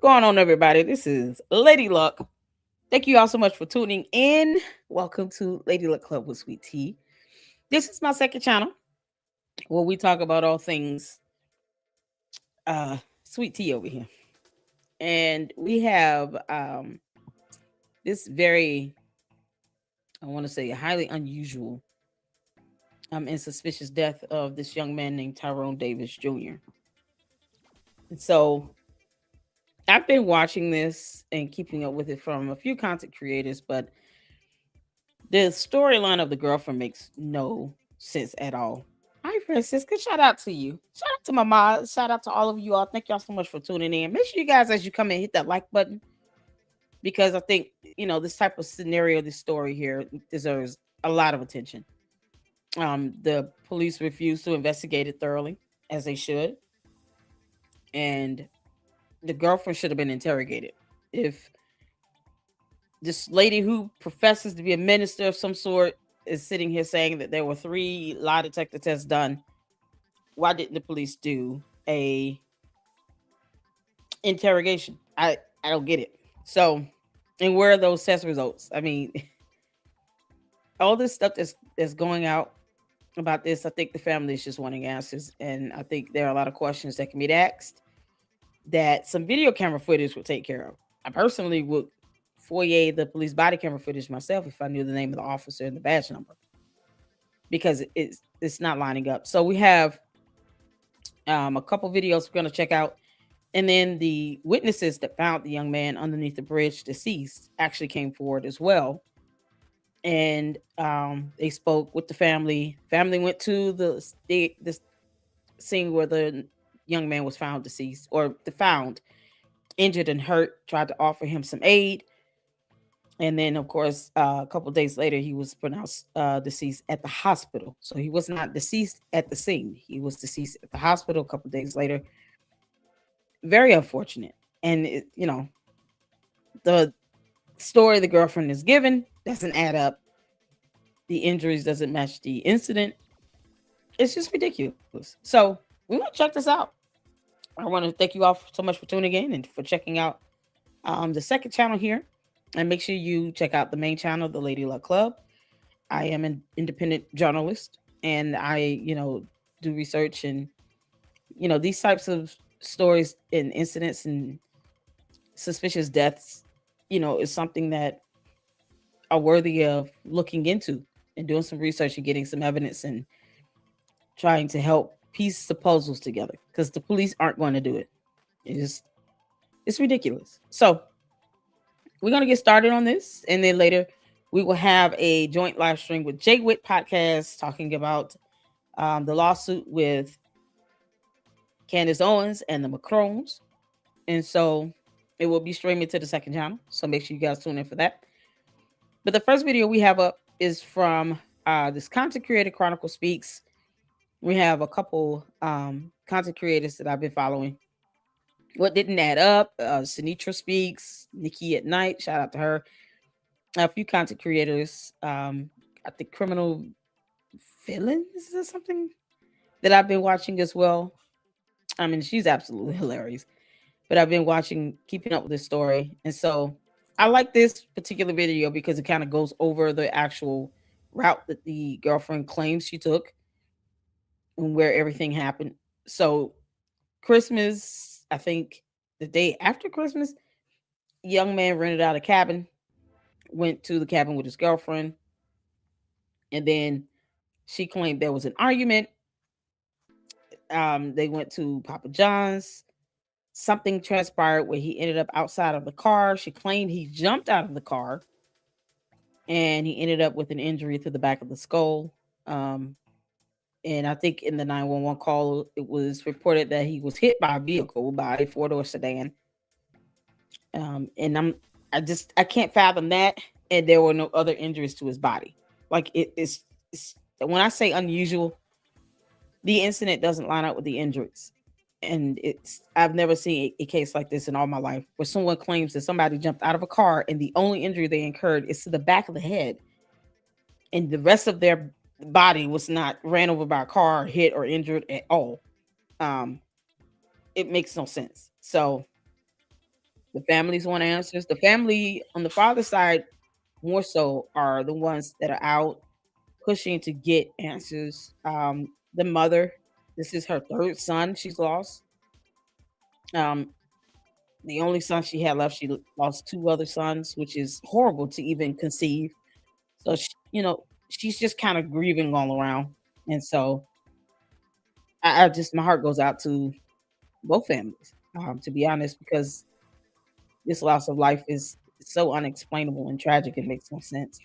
going on, everybody? This is Lady Luck. Thank you all so much for tuning in. Welcome to Lady Luck Club with Sweet Tea. This is my second channel where we talk about all things sweet tea over here. And we have this very, I want to say, highly unusual and suspicious death of this young man named Tyrone Davis Jr. And so I've been watching this and keeping up with it from a few content creators, but the storyline of the girlfriend makes no sense at all. Hi, Francisca. Shout out to you. Shout out to my mom. Shout out to all of you all. Thank y'all so much for tuning in. Make sure you guys, as you come in, hit that like button because I think, this type of scenario, this story here deserves a lot of attention. The police refused to investigate it thoroughly, as they should. And the girlfriend should have been interrogated. If this lady who professes to be a minister of some sort is sitting here saying that there were 3 lie detector tests done, why didn't the police do a interrogation? I don't get it. So, and where are those test results? I mean, all this stuff that's going out about this, I think the family is just wanting answers, and I think there are a lot of questions that can be asked that some video camera footage would take care of. I personally would foyer the police body camera footage myself if I knew the name of the officer and the badge number, because it's not lining up. So we have a couple videos we're going to check out, and then the witnesses that found the young man underneath the bridge deceased actually came forward as well, and they spoke with the family. Family went to the scene where the young man was found deceased, or found injured and hurt, tried to offer him some aid. And then, of course, a couple of days later, he was pronounced deceased at the hospital. So he was not deceased at the scene. He was deceased at the hospital a couple of days later. Very unfortunate. And, the story the girlfriend is given doesn't add up. The injuries doesn't match the incident. It's just ridiculous. So we want to check this out. I want to thank you all so much for tuning in and for checking out the second channel here. And make sure you check out the main channel, the Lady Luck Club. I am an independent journalist, and I, do research, and, these types of stories and incidents and suspicious deaths, is something that are worthy of looking into and doing some research and getting some evidence and trying to help piece the puzzles together, because the police aren't going to do it. It's ridiculous. So we're going to get started on this, and then later we will have a joint live stream with Jay Witt Podcast talking about the lawsuit with Candace Owens and the Macrones. And so it will be streaming to the second channel. So make sure you guys tune in for that. But the first video we have up is from this content creator, Chronicle Speaks. We have a couple content creators that I've been following. What didn't add up? Sinitra Speaks, Nikki at Night. Shout out to her. A few content creators. I think Criminal Villains or something that I've been watching as well. I mean, she's absolutely hilarious. But I've been watching, keeping up with this story. And so I like this particular video because it kind of goes over the actual route that the girlfriend claims she took and where everything happened. So Christmas, I think the day after Christmas, young man rented out a cabin, went to the cabin with his girlfriend, and then she claimed there was an argument. They went to Papa John's. Something transpired where he ended up outside of the car. She claimed he jumped out of the car, and he ended up with an injury to the back of the skull. And I think in the 911 call, it was reported that he was hit by a vehicle, by a 4-door sedan. And I can't fathom that. And there were no other injuries to his body. Like it's when I say unusual, the incident doesn't line up with the injuries. And I've never seen a case like this in all my life, where someone claims that somebody jumped out of a car and the only injury they incurred is to the back of the head, and the rest of their body was not ran over by a car, hit, or injured at all. It makes no sense. So The families want answers. The family on the father's side more so are the ones that are out pushing to get answers. The mother, this is her third son she's lost. Um, the only son she had left, she lost two other sons, which is horrible to even conceive. So, she's just kind of grieving all around. And so I just, my heart goes out to both families, to be honest, because this loss of life is so unexplainable and tragic. It makes no sense.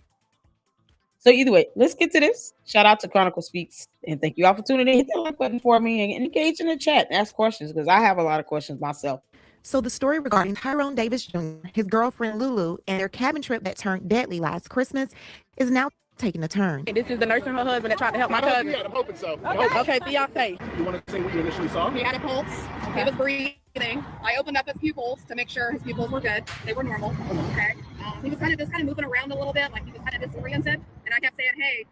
So either way, let's get to this. Shout out to Chronicle Speaks, and thank you all for tuning in. Hit that like button for me and engage in the chat and ask questions because I have a lot of questions myself. So the story regarding Tyrone Davis Jr., his girlfriend Lulu, and their cabin trip that turned deadly last Christmas is now taking a turn. This is the nurse and her husband that tried to help my cousin. Yeah, I'm hoping so. Okay, fiance. You want to say what you initially saw? He had a pulse. He was breathing. I opened up his pupils to make sure his pupils were good. They were normal. Okay. He was kind of moving around a little bit, like he was kind of disoriented. And I kept saying, "Hey,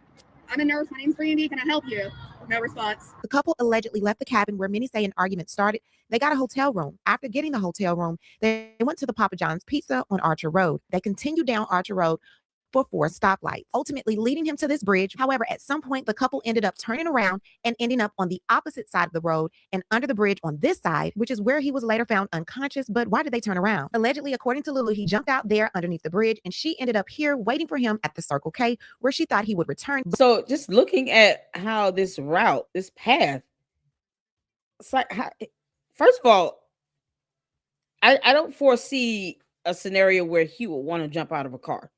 I'm a nurse. My name's Brandy. Can I help you?" No response. The couple allegedly left the cabin where many say an argument started. They got a hotel room. After getting the hotel room, they went to the Papa John's Pizza on Archer Road. They continued down Archer Road for 4 stoplights, ultimately leading him to this bridge. However, at some point, the couple ended up turning around and ending up on the opposite side of the road and under the bridge on this side, which is where he was later found unconscious. But why did they turn around? Allegedly, according to Lulu, he jumped out there underneath the bridge and she ended up here waiting for him at the Circle K where she thought he would return. So just looking at how this route, this path, it's like, first of all, I don't foresee a scenario where he would want to jump out of a car.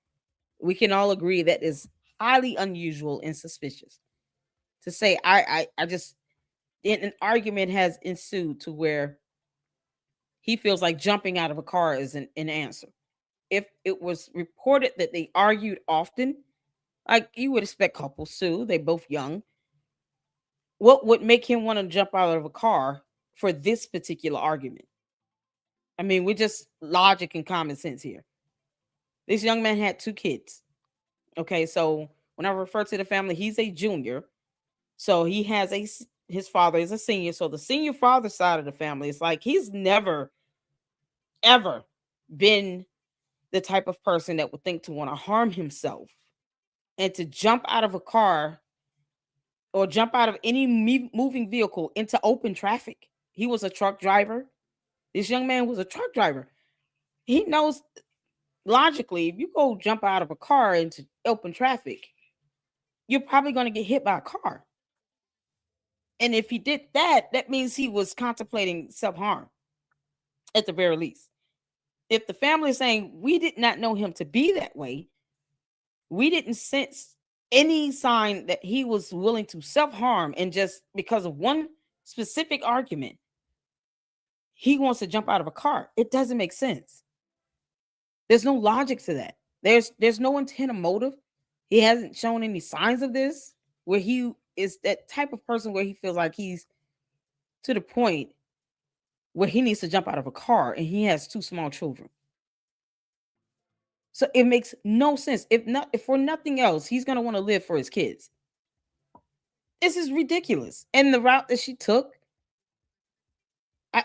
We can all agree that is highly unusual and suspicious. To say I just an argument has ensued to where he feels like jumping out of a car is an answer. If it was reported that they argued often, like you would expect couples to, they both young. What would make him want to jump out of a car for this particular argument? I mean, we're just logic and common sense here. This young man had 2 kids. Okay, so when I refer to the family, he's a junior. So he has his father is a senior. So the senior father side of the family, it's like he's never, ever been the type of person that would think to want to harm himself and to jump out of a car or jump out of any moving vehicle into open traffic. He was a truck driver. This young man was a truck driver. He knows logically, if you go jump out of a car into open traffic, you're probably going to get hit by a car. And if he did that, that means he was contemplating self-harm at the very least. If the family is saying we did not know him to be that way, we didn't sense any sign that he was willing to self-harm, and just because of one specific argument, he wants to jump out of a car. It doesn't make sense. There's no logic to that. There's no intent or motive. He hasn't shown any signs of this, where he is that type of person where he feels like he's to the point where he needs to jump out of a car, and he has 2 small children. So it makes no sense. If for nothing else, he's going to want to live for his kids. This is ridiculous. And the route that she took, how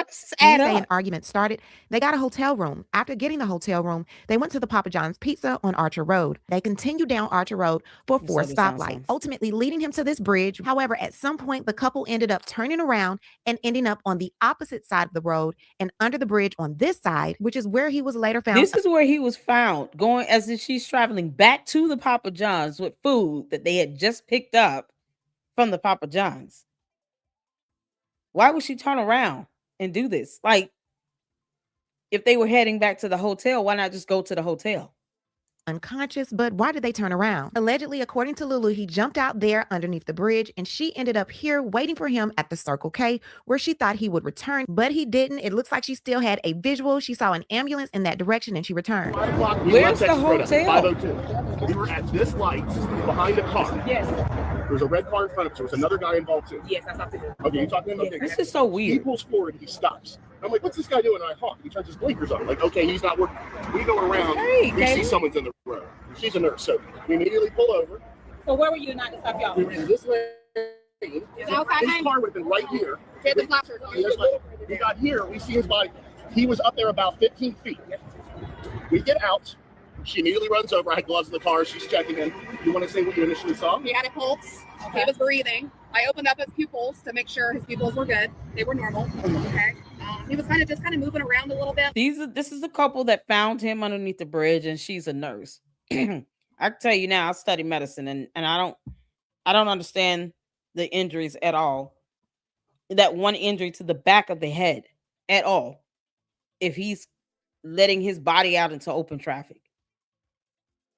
does this add up? An argument started. They got a hotel room. After getting the hotel room, they went to the Papa John's Pizza on Archer Road. They continued down Archer Road for 4 stoplights, ultimately leading him to this bridge. However, at some point, the couple ended up turning around and ending up on the opposite side of the road and under the bridge on this side, which is where he was later found. This is where he was found, going as if she's traveling back to the Papa John's with food that they had just picked up from the Papa John's. Why would she turn around and do this? Like, if they were heading back to the hotel, why not just go to the hotel? Unconscious, but why did they turn around? Allegedly, according to Lulu, he jumped out there underneath the bridge and she ended up here waiting for him at the Circle K where she thought he would return, but he didn't. It looks like she still had a visual. She saw an ambulance in that direction and she returned. Where's the hotel? 502. We were at this light behind the car. Yes. There was a red car in front of us. There was another guy involved too. Yes, I talked to him. Okay, you talking to him? Okay. This is so weird. He pulls forward and he stops. I'm like, what's this guy doing? And I honk. He turns his blinkers on. Like, okay, he's not working. We go around. We see someone's in the road. She's a nurse, so we immediately pull over. So where were you not to stop y'all? We were in this lane. His car would have been right here. He had the flashers on. We got here. We see his body. He was up there about 15 feet. We get out. She immediately runs over. I had gloves in the car. She's checking in. You want to say what you initially saw? He had a pulse. Okay. He was breathing. I opened up his pupils to make sure his pupils were good. They were normal. Okay. He was kind of moving around a little bit. This is the couple that found him underneath the bridge, and she's a nurse. I can tell you now, I study medicine, and I don't understand the injuries at all. That one injury to the back of the head at all. If he's letting his body out into open traffic,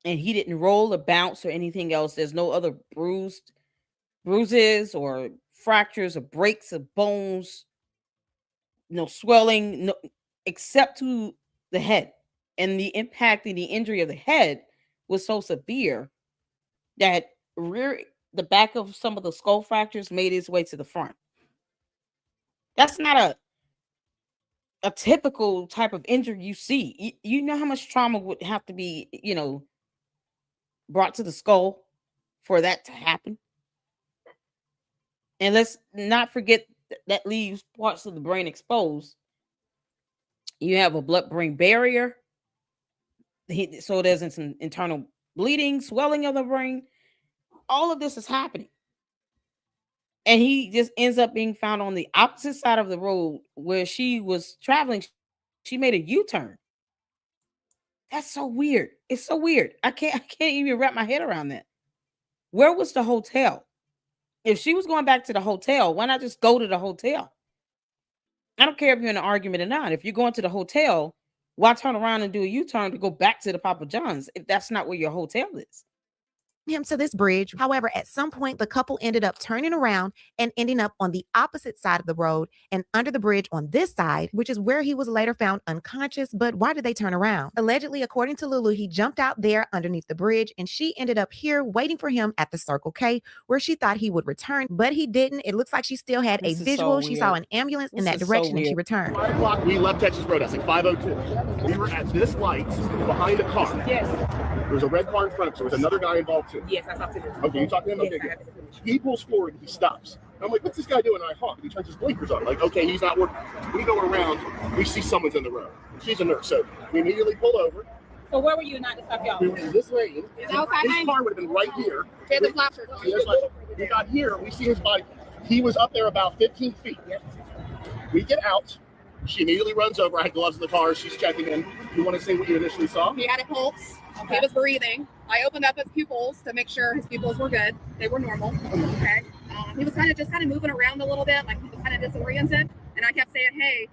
and he didn't roll or bounce or anything else, there's no other bruises or fractures or breaks of bones, no swelling, no, except to the head. And the impact and the injury of the head was so severe that the back of some of the skull fractures made its way to the front. That's not a typical type of injury you see. You know how much trauma would have to be, brought to the skull for that to happen. And let's not forget that leaves parts of the brain exposed. You have a blood-brain barrier. So there's some internal bleeding, swelling of the brain. All of this is happening. And he just ends up being found on the opposite side of the road where she was traveling. She made a U-turn. That's so weird. It's so weird. I can't even wrap my head around that. Where was the hotel? If she was going back to the hotel, why not just go to the hotel? I don't care if you're in an argument or not. If you're going to the hotel, why turn around and do a U-turn to go back to the Papa John's if that's not where your hotel is? Him to this bridge. However, at some point, the couple ended up turning around and ending up on the opposite side of the road and under the bridge on this side, which is where he was later found unconscious. But why did they turn around? Allegedly, according to Lulu, he jumped out there underneath the bridge and she ended up here waiting for him at the Circle K where she thought he would return, but he didn't. It looks like she still had a visual. She saw an ambulance in that direction and she returned. 5 o'clock, we left Texas Roadhouse at 5:02. We were at this light behind a car. Yes. There was a red car in front of us. There was another guy involved too. Yes, I talked to him. Okay, you talking to him? Yes, Okay, I good. have to. He pulls forward and he stops. I'm like, what's this guy doing? And I honk and he turns his blinkers on. Like, okay, he's not working. We go around, we see someone's in the road. She's a nurse, so we immediately pull over. So where were you not to stop y'all? We were in this lane. His car would have been right here. We got here, we see his body. He was up there about 15 feet. We get out. She immediately runs over. I had gloves in the car. She's checking in. You want to say what you initially saw? He had a pulse. Okay. He was breathing. I opened up his pupils to make sure his pupils were good. They were normal. Okay. He was kind of moving around a little bit, like he was kind of disoriented. And I kept saying, "Hey,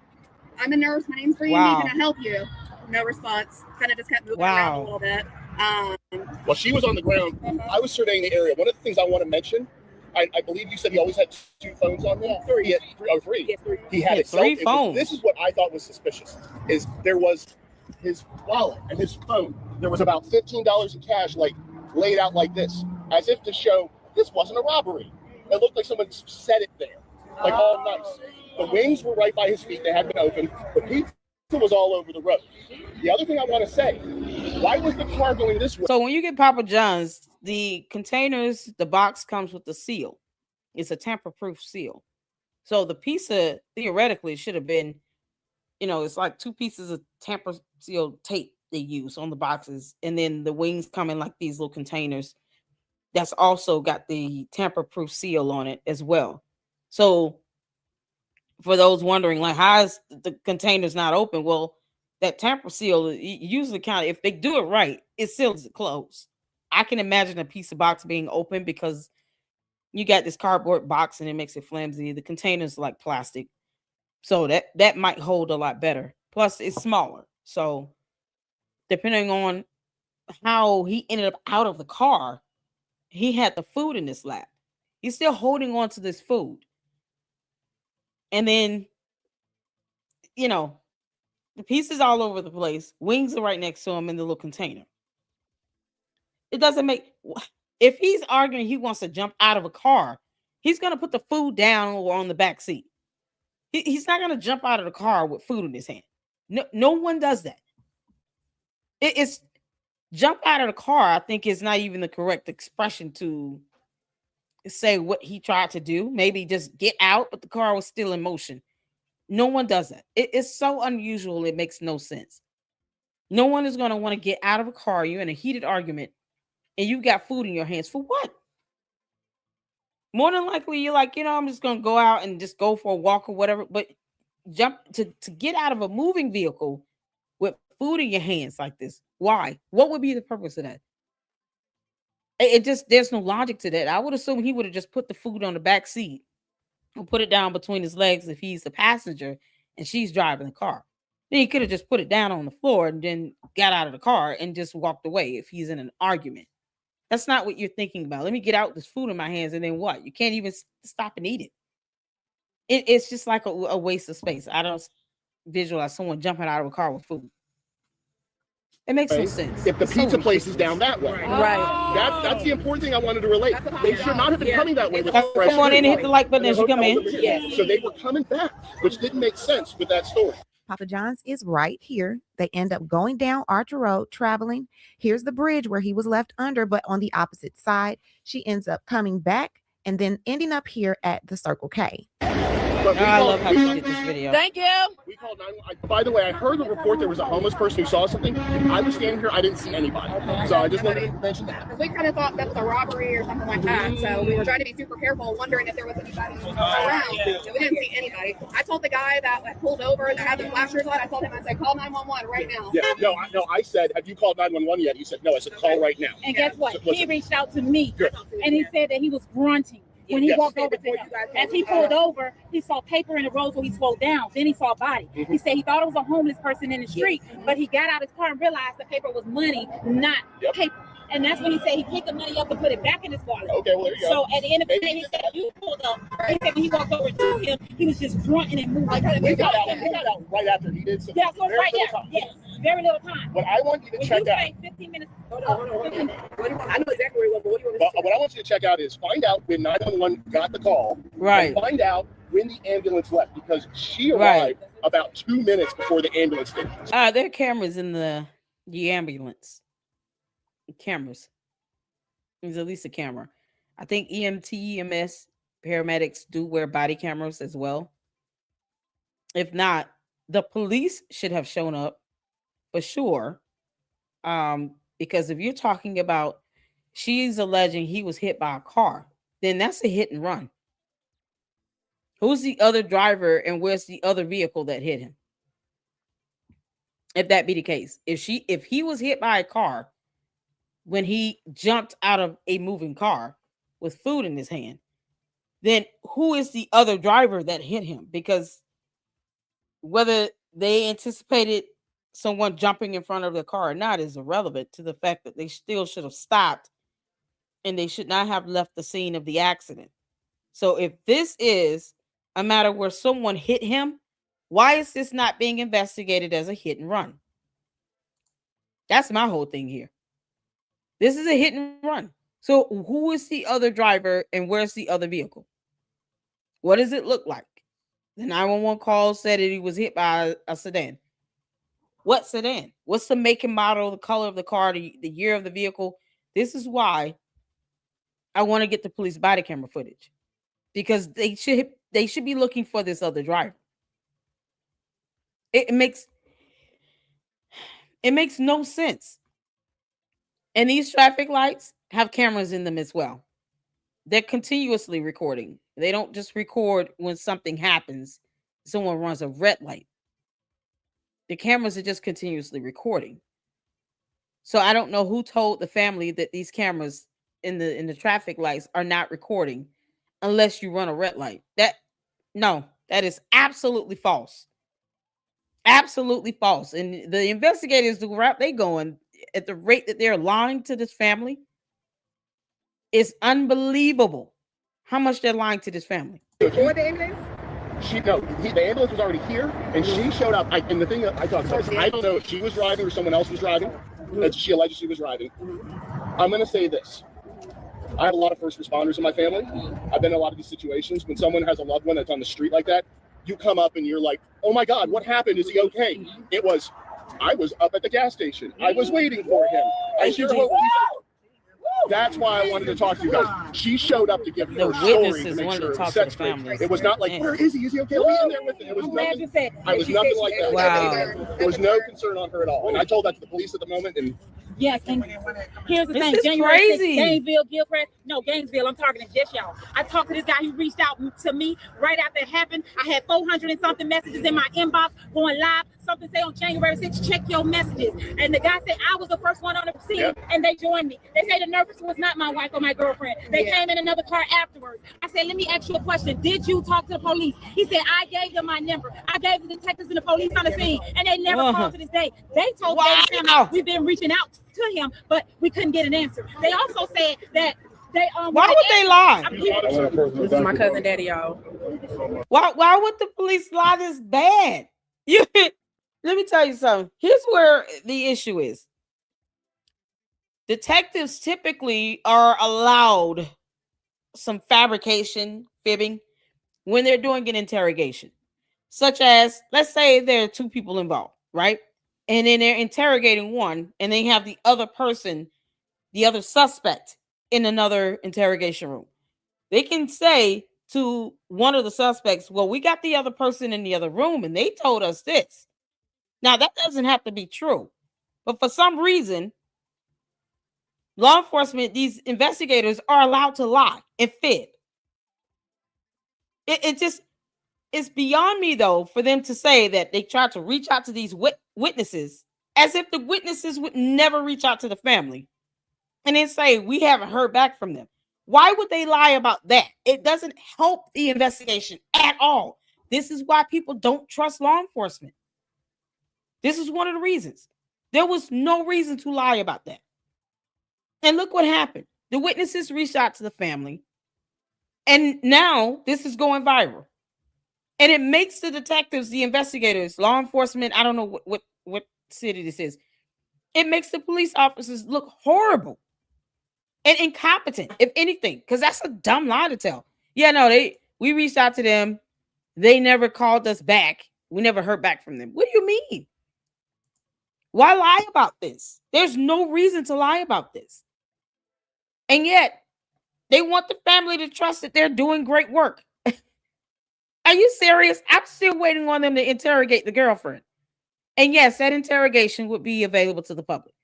I'm a nurse. My name's Bree. Can I help you?" No response. Kind of just kept moving around a little bit. While she was on the ground, I was surveying the area. One of the things I want to mention, I believe you said he always had 2 phones on him. Yeah. 3. He had 3. Oh, 3. Yes, 3. He had 3 phones. This is what I thought was suspicious. Is there was his wallet and his phone. There was about $15 in cash, like laid out like this, as if to show this wasn't a robbery. It looked like someone set it there, like all nice. The wings were right by his feet; they had been open. The pizza was all over the road. The other thing I want to say: why was the car going this way? So when you get Papa John's, the containers, the box comes with the seal. It's a tamper-proof seal. So the pizza theoretically should have been, it's like 2 pieces of tamper seal tape they use on the boxes, and then the wings come in like these little containers. That's also got the tamper-proof seal on it as well. So for those wondering, like, how is the container's not open? Well, that tamper seal usually if they do it right, it seals it closed. I can imagine a piece of box being open because you got this cardboard box and it makes it flimsy. The container's like plastic. So that might hold a lot better. Plus, it's smaller. So depending on how he ended up out of the car, he had the food in his lap. He's still holding on to this food. And then, the pieces all over the place. Wings are right next to him in the little container. It doesn't make... If he's arguing he wants to jump out of a car, he's going to put the food down or on the back seat. He's not going to jump out of the car with food in his hand. No one does that. It's jump out of the car, I think, is not even the correct expression to say what he tried to do. Maybe just get out, but the car was still in motion. No one does that. It's so unusual. It makes no sense. No one is going to want to get out of a car. You're in a heated argument and you got food in your hands. For what? More than likely, you're like, I'm just going to go out and just go for a walk or whatever. But jump to get out of a moving vehicle with food in your hands like this. Why? What would be the purpose of that? It just, there's no logic to that. I would assume he would have just put the food on the back seat and put it down between his legs if he's the passenger and she's driving the car. Then he could have just put it down on the floor and then got out of the car and just walked away if he's in an argument. That's not what you're thinking about. Let me get out this food in my hands and then what? You can't even stop and eat it. It's just like a waste of space. I don't visualize someone jumping out of a car with food. It makes no sense. If the pizza place is down that way. Right. That's the important thing I wanted to relate. They should not have been coming that way. With fresh come on in food. and hit the like button as you come in. Yeah. So they were coming back, which didn't make sense with that story. Papa John's is right here. They end up going down Archer Road, traveling. Here's the bridge where he was left under, but on the opposite side. She ends up coming back and then ending up here at the Circle K. I love how she did this video. Thank you. We called 911. By the way, I heard the report there was a homeless person who saw something. I was standing here. I didn't see anybody. So I just wanted to mention that. We kind of thought that was a robbery or something like that. So we were trying to be super careful, wondering if there was anybody around. And we didn't see anybody. I told the guy that pulled over that had the flashers on, I told him, I said, call 911 right now. Yeah, no, I said, have you called 911 yet? He said, no. I said, call right now. And guess what? So, He reached out to me, Good. and he said that he was grunting. When he Yes. walked over to him, as he pulled over, he saw paper in the road, so he slowed down. Then he saw a body. He said he thought it was a homeless person in the street, but he got out his car and realized the paper was money, not paper. And that's when he said he picked the money up and put it back in his wallet. Okay, well, there you go. So at the end of the day, he said you pulled up. He said when he walked over to him, he was just grunting and moving. We got out right after he did. So Yeah, so very right little there. time. Yes, very little time. What I want you to When check you out. say 15 minutes. Hold on. I know exactly where he was, but what do you want to What I want you to check out is find out when 911 got the call. Right. And find out when the ambulance left, because she arrived about 2 minutes before the ambulance did. There are cameras in the ambulance. Cameras. There's at least a camera. I think EMT, EMS, paramedics do wear body cameras as well. If not, the police should have shown up for sure. Because if you're talking about she's alleging he was hit by a car, then that's a hit and run. Who's the other driver and where's the other vehicle that hit him? If that be the case, if he was hit by a car when he jumped out of a moving car with food in his hand, then who is the other driver that hit him? Because whether they anticipated someone jumping in front of the car or not is irrelevant to the fact that they still should have stopped and they should not have left the scene of the accident. So if this is a matter where someone hit him, why is this not being investigated as a hit and run? That's my whole thing here. This is a hit and run. So who is the other driver and where's the other vehicle? What does it look like? The 911 call said that he was hit by a sedan. What sedan? What's the make and model, the color of the car, the year of the vehicle? This is why I want to get the police body camera footage, because they should be looking for this other driver. It makes no sense. And these traffic lights have cameras in them as well. They're continuously recording. They don't just record when something happens. Someone runs a red light. The cameras are just continuously recording. So I don't know who told the family that these cameras in the traffic lights are not recording unless you run a red light. That is absolutely false. Absolutely false. And the investigators, the route they going at the rate that they're lying to this family is unbelievable. How much they're lying to this family. Before the ambulance? The ambulance was already here, and she showed up. And the thing that I talked about, I don't know if she was driving or someone else was driving. She alleged she was driving. I'm going to say this. I have a lot of first responders in my family. I've been in a lot of these situations. When someone has a loved one that's on the street like that, you come up and you're like, oh my God, what happened? Is he okay? I was up at the gas station. I was waiting for him. I sure hope That's why I wanted to talk to you guys. She showed up to give The her story to witnesses make wanted sure to it talk was to the sex trade. families. It was not like, Yeah. where is he? Is he okay? Are we in there with him? It was I'm glad you nothing. said. I was nothing like that. Wow. There was no concern on her at all. And I told that to the police at the moment, and Yes, and here's the This thing. is January 6th, crazy. Gainesville, Gilchrist. No, Gainesville. I'm targeting just y'all. I talked to this guy. He reached out to me right after it happened. I had 400 and something messages in my inbox going live. Something say on January 6th, check your messages. And the guy said I was the first one on the scene, Yep. and they joined me. They say the nurse was not my wife or my girlfriend. They came in another car afterwards. I said, let me ask you a question. Did you talk to the police? He said, I gave them my number. I gave the detectives and the police on the scene, and they never called to this day. They told Wow. the family we've been reaching out to him, but we couldn't get an answer. They also said that they Why would they lie? This is my cousin Daddy, y'all. Why would the police lie this bad? Let me tell you something. Here's where the issue is. Detectives typically are allowed some fabrication, fibbing, when they're doing an interrogation. Such as, let's say there are two people involved, right? And then they're interrogating one, and they have the other person, the other suspect, in another interrogation room. They can say to one of the suspects, well, we got the other person in the other room, and they told us this. Now, that doesn't have to be true. But for some reason, law enforcement, these investigators are allowed to lie and fib. It's beyond me, though, for them to say that they tried to reach out to these witnesses as if the witnesses would never reach out to the family and then say, we haven't heard back from them. Why would they lie about that? It doesn't help the investigation at all. This is why people don't trust law enforcement. This is one of the reasons. There was no reason to lie about that. And look what happened. The witnesses reached out to the family, and now this is going viral. And it makes the detectives, the investigators, law enforcement, I don't know what city this is. It makes the police officers look horrible and incompetent, if anything, because that's a dumb lie to tell. Yeah, no, we reached out to them. They never called us back. We never heard back from them. What do you mean? Why lie about this? There's no reason to lie about this. And yet, they want the family to trust that they're doing great work. Are you serious? I'm still waiting on them to interrogate the girlfriend. And yes, that interrogation would be available to the public.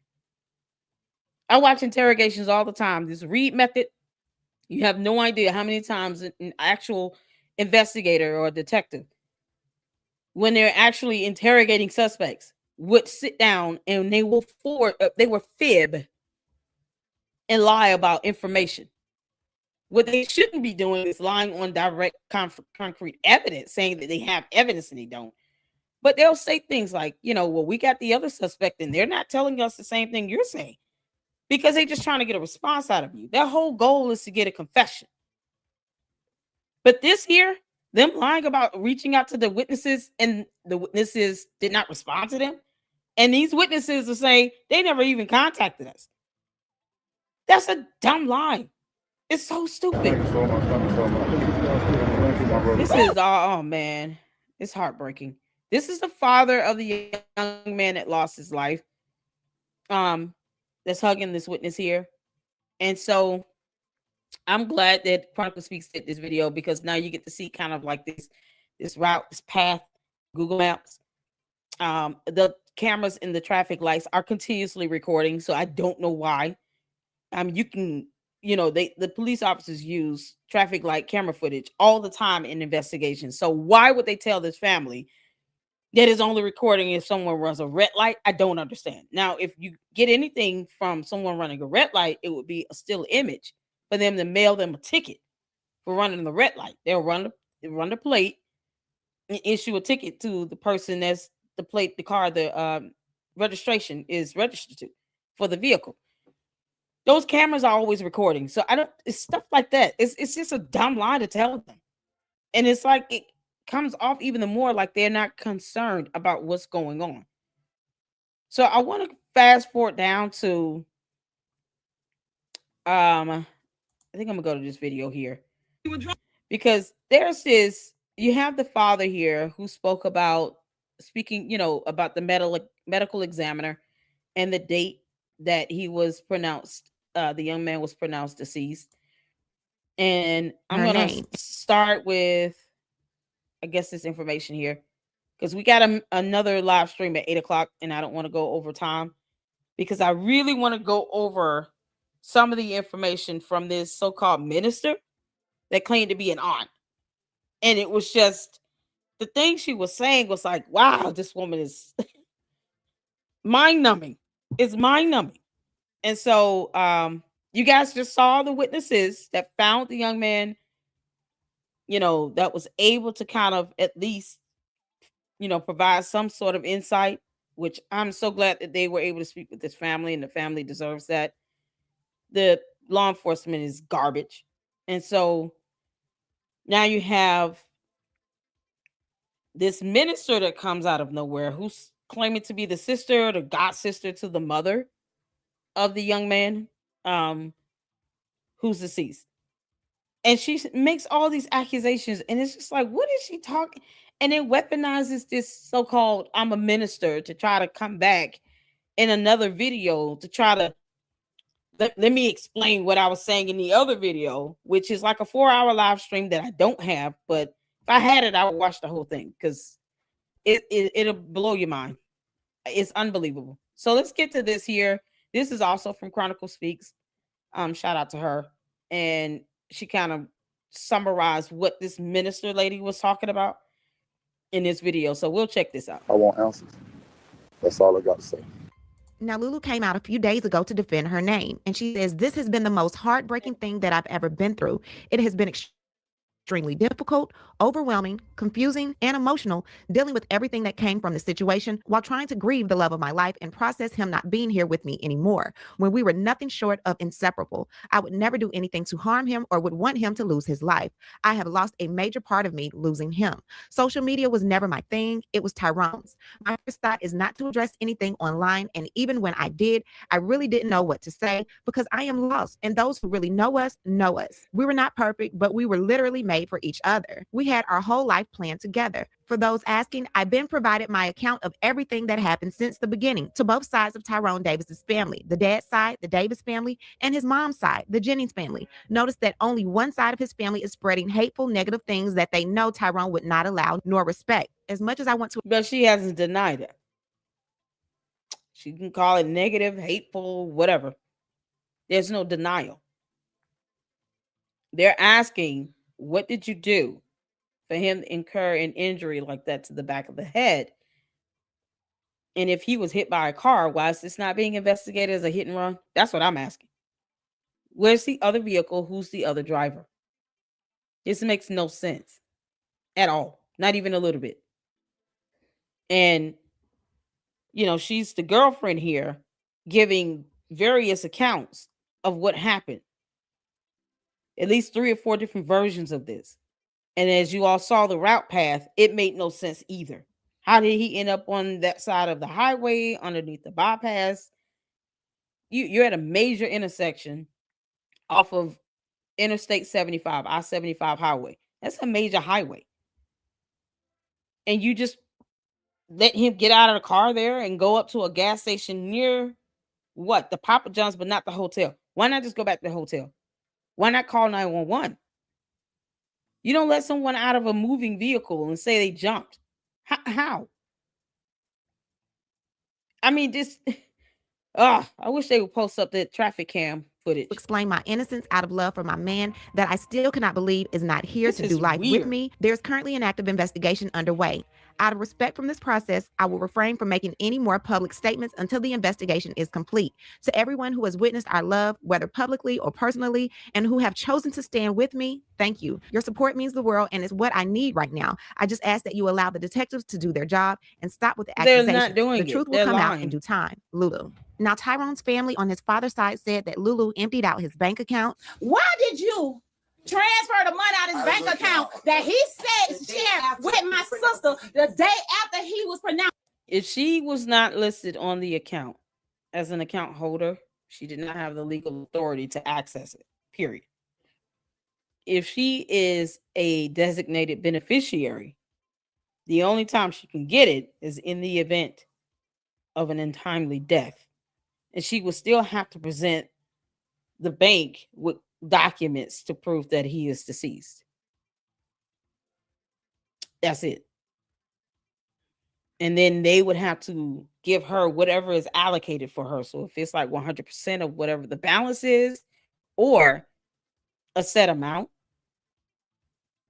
I watch interrogations all the time. This read method, you have no idea how many times an actual investigator or detective, when they're actually interrogating suspects, would sit down and they will fib and lie about information. What they shouldn't be doing is lying on direct concrete evidence, saying that they have evidence and they don't. But they'll say things like, well, we got the other suspect and they're not telling us the same thing you're saying, because they're just trying to get a response out of you. Their whole goal is to get a confession. But this here, them lying about reaching out to the witnesses and the witnesses did not respond to them. And these witnesses are saying they never even contacted us. That's a dumb lie. It's so stupid. Thank you so much. Thank you so much. This is oh man, it's heartbreaking. This is the father of the young man that lost his life. That's hugging this witness here. And so I'm glad that Chronicle Speaks did this video, because now you get to see kind of like this route, this path, Google Maps. The cameras in the traffic lights are continuously recording, so I don't know why. You can, the police officers use traffic light camera footage all the time in investigations. So why would they tell this family that is only recording if someone runs a red light? I don't understand. Now, if you get anything from someone running a red light, it would be a still image for them to mail them a ticket for running the red light. They'll run the plate and issue a ticket to the person that's the car, the registration is registered to for the vehicle. Those cameras are always recording. So it's stuff like that. It's just a dumb lie to tell them. And it's like, it comes off even the more like they're not concerned about what's going on. So I want to fast forward down to, I think I'm gonna go to this video here, because there's you have the father here who spoke about speaking, about the medical examiner and the date that he was pronounced the young man was pronounced deceased. And I'm Her gonna name. start with, I guess, this information here, because we got another live stream at 8 o'clock, and I don't want to go over time because I really want to go over some of the information from this so-called minister that claimed to be an aunt. And it was just, the thing she was saying was like, wow, this woman is mind-numbing. It's mind-numbing. And so you guys just saw the witnesses that found the young man, that was able to kind of at least, provide some sort of insight, which I'm so glad that they were able to speak with this family, and the family deserves that. The law enforcement is garbage. And so now you have this minister that comes out of nowhere who's claiming to be the sister, the god sister to the mother of the young man who's deceased. And she makes all these accusations, and it's just like, what is she talking? And then weaponizes this so-called I'm a minister to try to come back in another video to try to let me explain what I was saying in the other video, which is like a 4-hour live stream that I don't have, but if I had it, I would watch the whole thing because it'll blow your mind. It's unbelievable. So let's get to this here. This is also from Chronicle Speaks. Shout out to her. And she kind of summarized what this minister lady was talking about in this video. So we'll check this out. I want answers. That's all I got to say. Now, Lulu came out a few days ago to defend her name, and she says, this has been the most heartbreaking thing that I've ever been through. It has been extremely difficult, overwhelming, confusing, and emotional, dealing with everything that came from the situation while trying to grieve the love of my life and process him not being here with me anymore. When we were nothing short of inseparable, I would never do anything to harm him or would want him to lose his life. I have lost a major part of me losing him. Social media was never my thing. It was Tyrone's. My first thought is not to address anything online, and even when I did, I really didn't know what to say because I am lost, and those who really know us know us. We were not perfect, but we were literally made for each other. We had our whole life planned together. For those asking, I've been provided my account of everything that happened since the beginning to both sides of Tyrone Davis's family, the dad's side, the Davis family, and his mom's side, the Jennings family. Notice that only one side of his family is spreading hateful, negative things that they know Tyrone would not allow nor respect. As much as I want to, But she hasn't denied it. She can call it negative, hateful, whatever. There's no denial. They're asking, what did you do for him to incur an injury like that to the back of the head? And if he was hit by a car, why is this not being investigated as a hit and run? That's what I'm asking. Where's the other vehicle? Who's the other driver? This makes no sense at all. Not even a little bit. And, she's the girlfriend here giving various accounts of what happened. At least 3 or 4 different versions of this. And as you all saw the route path, it made no sense either. How did he end up on that side of the highway underneath the bypass? You're at a major intersection off of Interstate 75, I-75 highway. That's a major highway. And you just let him get out of the car there and go up to a gas station near what? The Papa John's, but not the hotel. Why not just go back to the hotel? Why not call 911? You don't let someone out of a moving vehicle and say they jumped. How? I mean, I wish they would post up the traffic cam footage. explain my innocence out of love for my man that I still cannot believe is not here to do life with me. There's currently an active investigation underway. Out of respect from this process, I will refrain from making any more public statements until the investigation is complete. To everyone who has witnessed our love, whether publicly or personally, and who have chosen to stand with me, thank you. Your support means the world and is what I need right now. I just ask that you allow the detectives to do their job and stop with the accusations. They're not doing the truth it. will They're come lying. out in due time. Lulu. Now, Tyrone's family on his father's side said that Lulu emptied out his bank account. Why did you transfer the money out of his bank account that he said shared with my sister the day after he was pronounced? If she was not listed on the account as an account holder, she did not have the legal authority to access it, period. If she is a designated beneficiary, the only time she can get it is in the event of an untimely death. And she will still have to present the bank with documents to prove that he is deceased. That's it. And then they would have to give her whatever is allocated for her. So if it's like 100% of whatever the balance is, or a set amount,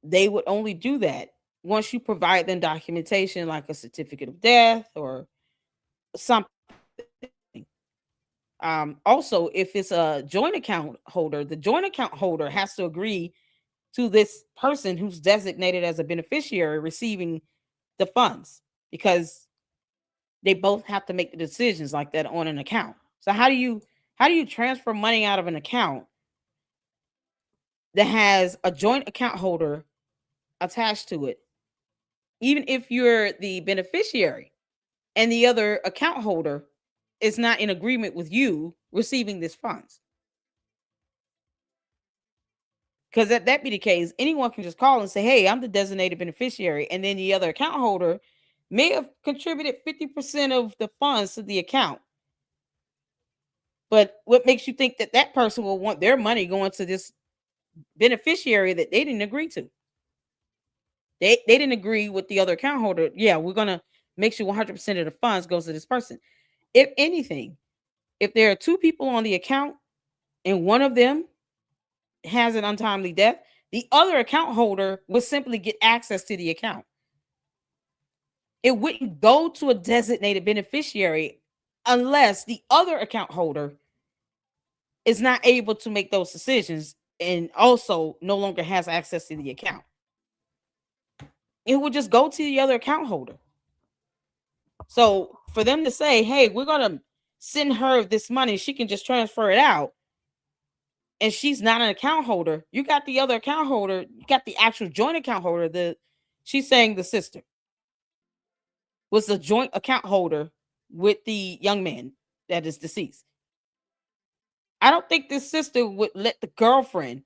they would only do that once you provide them documentation like a certificate of death or something. Also, if it's a joint account holder, the joint account holder has to agree to this person who's designated as a beneficiary receiving the funds, because they both have to make the decisions like that on an account. So how do you transfer money out of an account that has a joint account holder attached to it, even if you're the beneficiary and the other account holder is not in agreement with you receiving these funds? Because if that be the case, anyone can just call and say, hey, I'm the designated beneficiary. And then the other account holder may have contributed 50% of the funds to the account. But what makes you think that that person will want their money going to this beneficiary that they didn't agree to? They didn't agree with the other account holder. Yeah, we're going to make sure 100% of the funds goes to this person. If anything, if there are two people on the account and one of them has an untimely death, the other account holder would simply get access to the account. It wouldn't go to a designated beneficiary unless the other account holder is not able to make those decisions and also no longer has access to the account. It would just go to the other account holder. So for them to say, hey, we're going to send her this money, she can just transfer it out, and she's not an account holder, you got the other account holder, you got the actual joint account holder. She's saying the sister was the joint account holder with the young man that is deceased. I don't think this sister would let the girlfriend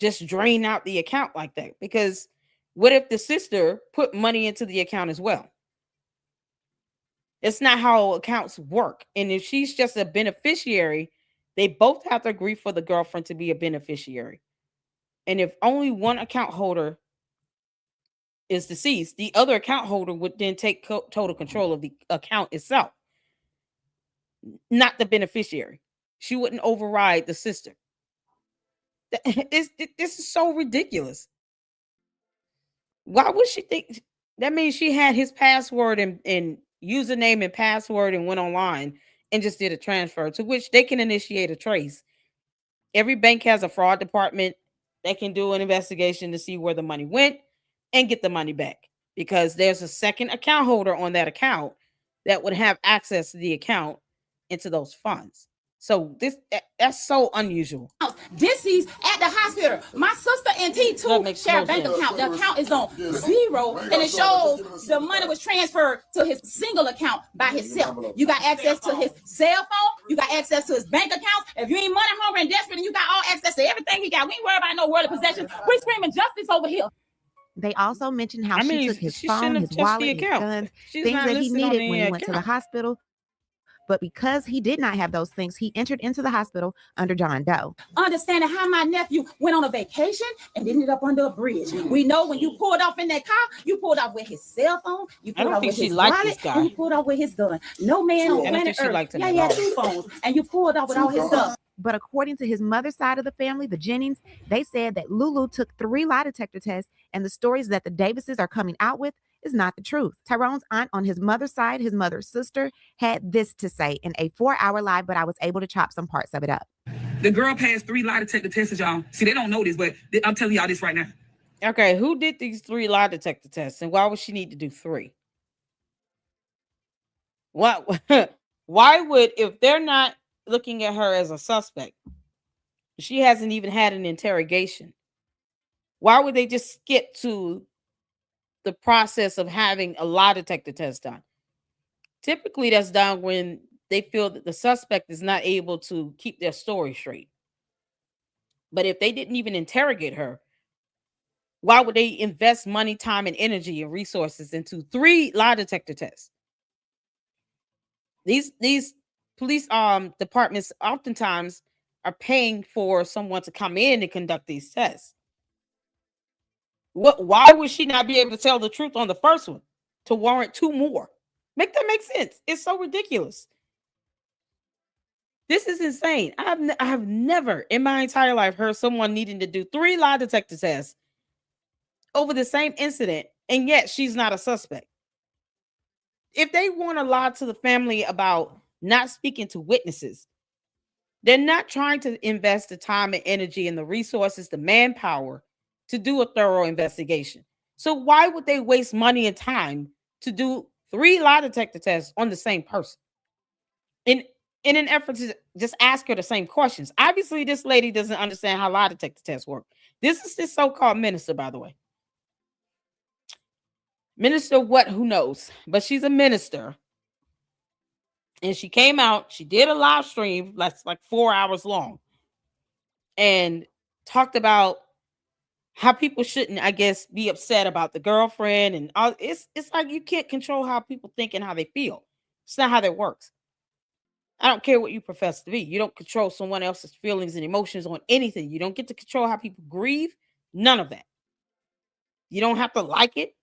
just drain out the account like that, because what if the sister put money into the account as well? It's not how accounts work. And if she's just a beneficiary, they both have to agree for the girlfriend to be a beneficiary. And if only one account holder is deceased, the other account holder would then take total control of the account itself, not the beneficiary. She wouldn't override the sister. This is so ridiculous. Why would she think that? Means she had his password and username and password and went online and just did a transfer, to which they can initiate a trace. Every bank has a fraud department that can do an investigation to see where the money went and get the money back, because there's a second account holder on that account that would have access to the account into those funds. So that's so unusual. Deceased at the hospital. My sister and T2 share a bank account. The account is on zero, and it shows the money was transferred to his single account by himself. You got access to his cell phone. You got access to his bank account. If you ain't money hungry and desperate, and you got all access to everything he got, we ain't worried about no worldly possessions. We screaming justice over here. They also mentioned how she took his phone, his wallet, his guns, things that he needed when he went to the hospital. But because he did not have those things, he entered into the hospital under John Doe. Understanding how my nephew went on a vacation and ended up under a bridge. We know when you pulled off in that car, you pulled off with his cell phone, you pulled off with his wallet, and you pulled off with his gun. No man on planet Earth. Yeah, he had two phones, and you pulled off with all his stuff. But according to his mother's side of the family, the Jennings, they said that Lulu took 3 lie detector tests, and the stories that the Davises are coming out with is not the truth. Tyrone's aunt on his mother's side, his mother's sister, had this to say in a 4-hour live, but I was able to chop some parts of it up. The girl passed 3 lie detector tests, y'all. See, they don't know this, but I'm telling y'all this right now. Okay, who did these 3 lie detector tests, and why would she need to do 3? What? Why would, if they're not looking at her as a suspect, she hasn't even had an interrogation, why would they just skip to the process of having a lie detector test done? Typically, that's done when they feel that the suspect is not able to keep their story straight. But if they didn't even interrogate her, why would they invest money, time, and energy and resources into 3 lie detector tests? These police departments oftentimes are paying for someone to come in and conduct these tests. Why would she not be able to tell the truth on the first one to warrant 2 more? Make that make sense. It's so ridiculous. This is insane. I have never in my entire life heard someone needing to do 3 lie detector tests over the same incident, and yet she's not a suspect. If they want to lie to the family about not speaking to witnesses, they're not trying to invest the time and energy and the resources, the manpower to do a thorough investigation. So why would they waste money and time to do 3 lie detector tests on the same person? In an effort to just ask her the same questions. Obviously, this lady doesn't understand how lie detector tests work. This is this so-called minister, by the way. Minister what? Who knows? But she's a minister. And she came out, she did a live stream that's like 4 hours long and talked about how people shouldn't, I guess, be upset about the girlfriend. And all. It's like you can't control how people think and how they feel. It's not how that works. I don't care what you profess to be. You don't control someone else's feelings and emotions on anything. You don't get to control how people grieve. None of that. You don't have to like it,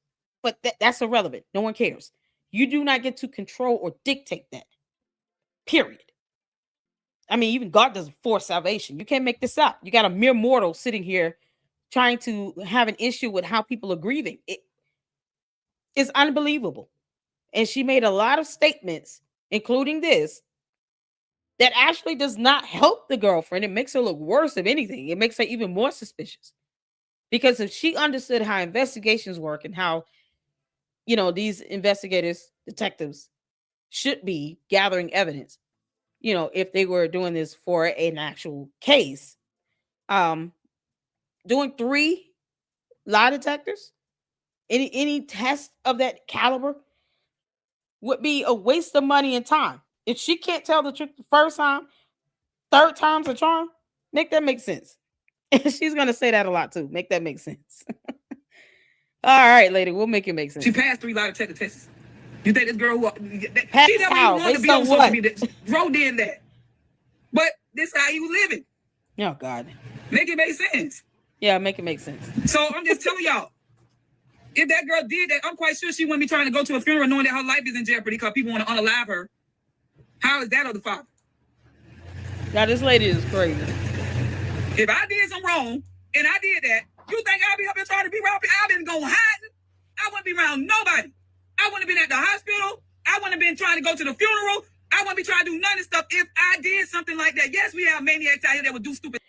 but that's irrelevant. No one cares. You do not get to control or dictate that. Period. I mean, even God doesn't force salvation. You can't make this up. You got a mere mortal sitting here trying to have an issue with how people are grieving. It's unbelievable. And she made a lot of statements, including this, that actually does not help the girlfriend. It makes her look worse, if anything. It makes her even more suspicious. Because if she understood how investigations work and how, these investigators, detectives, should be gathering evidence, if they were doing this for an actual case, doing 3 lie detectors, any test of that caliber would be a waste of money and time. If she can't tell the truth the first time, 3rd time's a charm. Make that make sense. And she's gonna say that a lot too. Make that make sense. All right, lady, we'll make it make sense. She passed 3 lie detector tests. You think this girl she never how? even wanted to be on Based on social media? Bro did that. But this how he was living. Oh God. Make it make sense. Yeah, make it make sense. So I'm just telling y'all, if that girl did that, I'm quite sure she wouldn't be trying to go to a funeral knowing that her life is in jeopardy because people want to unalive her. How is that of the father? Now this lady is crazy. If I did something wrong and I did that, you think I'd be up here trying to be around people? I've been going hiding. I wouldn't be around nobody. I wouldn't have been at the hospital. I wouldn't have been trying to go to the funeral. I wouldn't be trying to do none of this stuff if I did something like that. Yes, we have maniacs out here that would do stupid.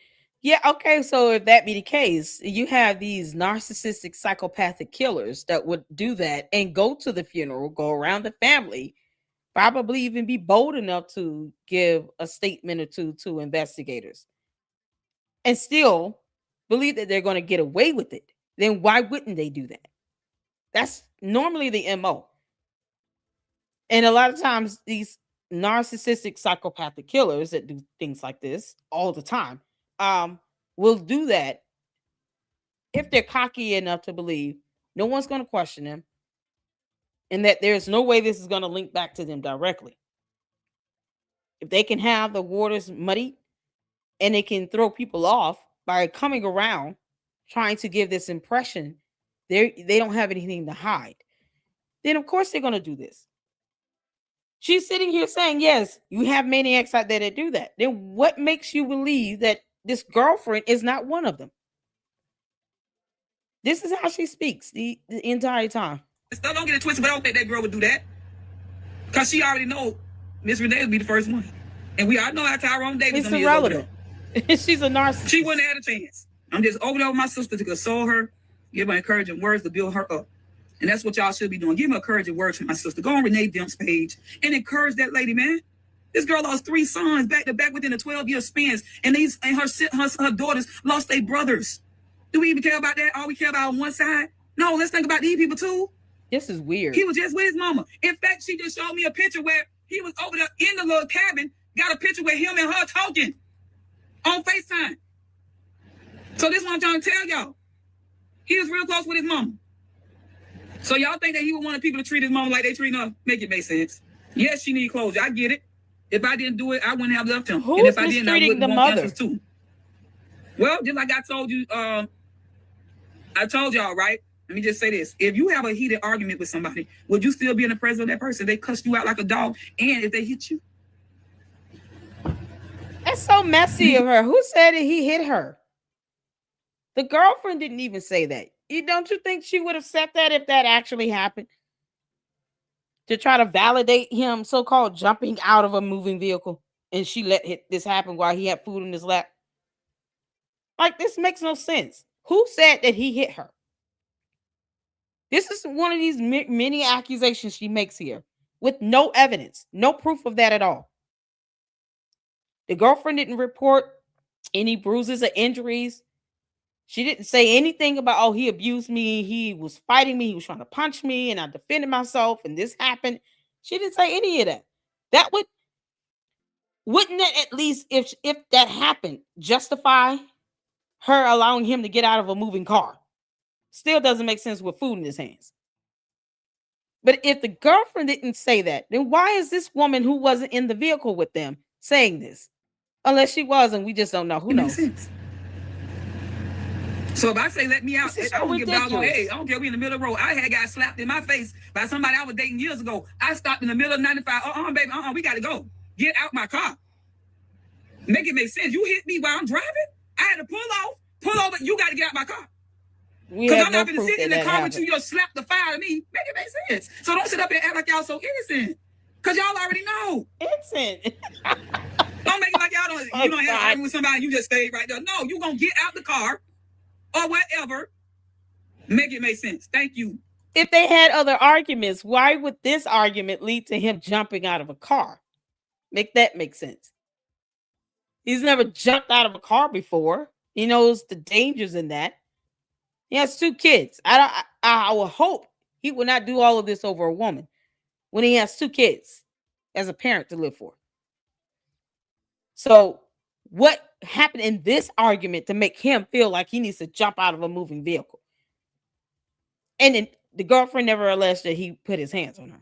Yeah, okay, so if that be the case, you have these narcissistic psychopathic killers that would do that and go to the funeral, go around the family, probably even be bold enough to give a statement or two to investigators and still believe that they're going to get away with it. Then why wouldn't they do that? That's normally the MO. And a lot of times these narcissistic psychopathic killers that do things like this all the time will do that if they're cocky enough to believe no one's going to question them and that there's no way this is going to link back to them directly. If they can have the waters muddied and they can throw people off by coming around trying to give this impression they don't have anything to hide, then of course they're going to do this. She's sitting here saying, yes, you have maniacs out there that do that. Then what makes you believe that this girlfriend is not one of them? This is how she speaks the entire time. Still don't get it twisted, but I don't think that girl would do that. Because she already know Miss Renee would be the first one. And we all know how Tyrone Davis is irrelevant. She's a narcissist. She wouldn't have had a chance. I'm just over there with my sister to console her, give her encouraging words to build her up. And that's what y'all should be doing. Give her encouraging words for my sister. Go on Renee Demp's page and encourage that lady, man. This girl lost 3 sons back to back within a 12-year span. And her daughters lost their brothers. Do we even care about that? All we care about on one side? No, let's think about these people too. This is weird. He was just with his mama. In fact, she just showed me a picture where he was over there in the little cabin, got a picture with him and her talking on FaceTime. So this is what I'm trying to tell y'all. He was real close with his mama. So y'all think that he would want people to treat his mama like they treat her? Make it make sense. Yes, she need closure. I get it. If I didn't do it, I wouldn't have left him. Who's And if I didn't, I mistreating wouldn't the want mother? answers too. Well, just like I told you, I told y'all, right? Let me just say this. If you have a heated argument with somebody, would you still be in the presence of that person? They cuss you out like a dog, and if they hit you? That's so messy of her. Who said that he hit her? The girlfriend didn't even say that. Don't you think she would have said that if that actually happened? To try to validate him so-called jumping out of a moving vehicle, and she let this happen while he had food in his lap. Like, this makes no sense. Who said that he hit her? This is one of these many accusations she makes here with no evidence, no proof of that at all. The girlfriend didn't report any bruises or injuries. She didn't say anything about, oh, he abused me, he was fighting me, he was trying to punch me, and I defended myself, and this happened. She didn't say any of that. That wouldn't that at least, if that happened, justify her allowing him to get out of a moving car? Still doesn't make sense with food in his hands. But if the girlfriend didn't say that, then why is this woman who wasn't in the vehicle with them saying this? Unless she was, and we just don't know. Who knows? So if I say let me out, This is I so don't give down on ridiculous. I don't care. We in the middle of the road. I had got slapped in my face by somebody I was dating years ago. I stopped in the middle of 95. Baby, we got to go. Get out my car. Make it make sense. You hit me while I'm driving. I had to pull over. You got to get out my car. Because I'm not going to sit in the car with you. You'll slap the fire out of me. Make it make sense. So don't sit up here and act like y'all so innocent. Because y'all already know. Innocent. Don't make it like y'all don't. You don't have to argue with somebody. You just stay right there. No, you going to get out the car or whatever. Make it make sense. Thank you. If they had other arguments, why would this argument lead to him jumping out of a car? Make that make sense. He's never jumped out of a car before. He knows the dangers in that. He has 2 kids. I will hope he will not do all of this over a woman when he has 2 kids as a parent to live for. So what happened in this argument to make him feel like he needs to jump out of a moving vehicle? And then the girlfriend never alleged that he put his hands on her.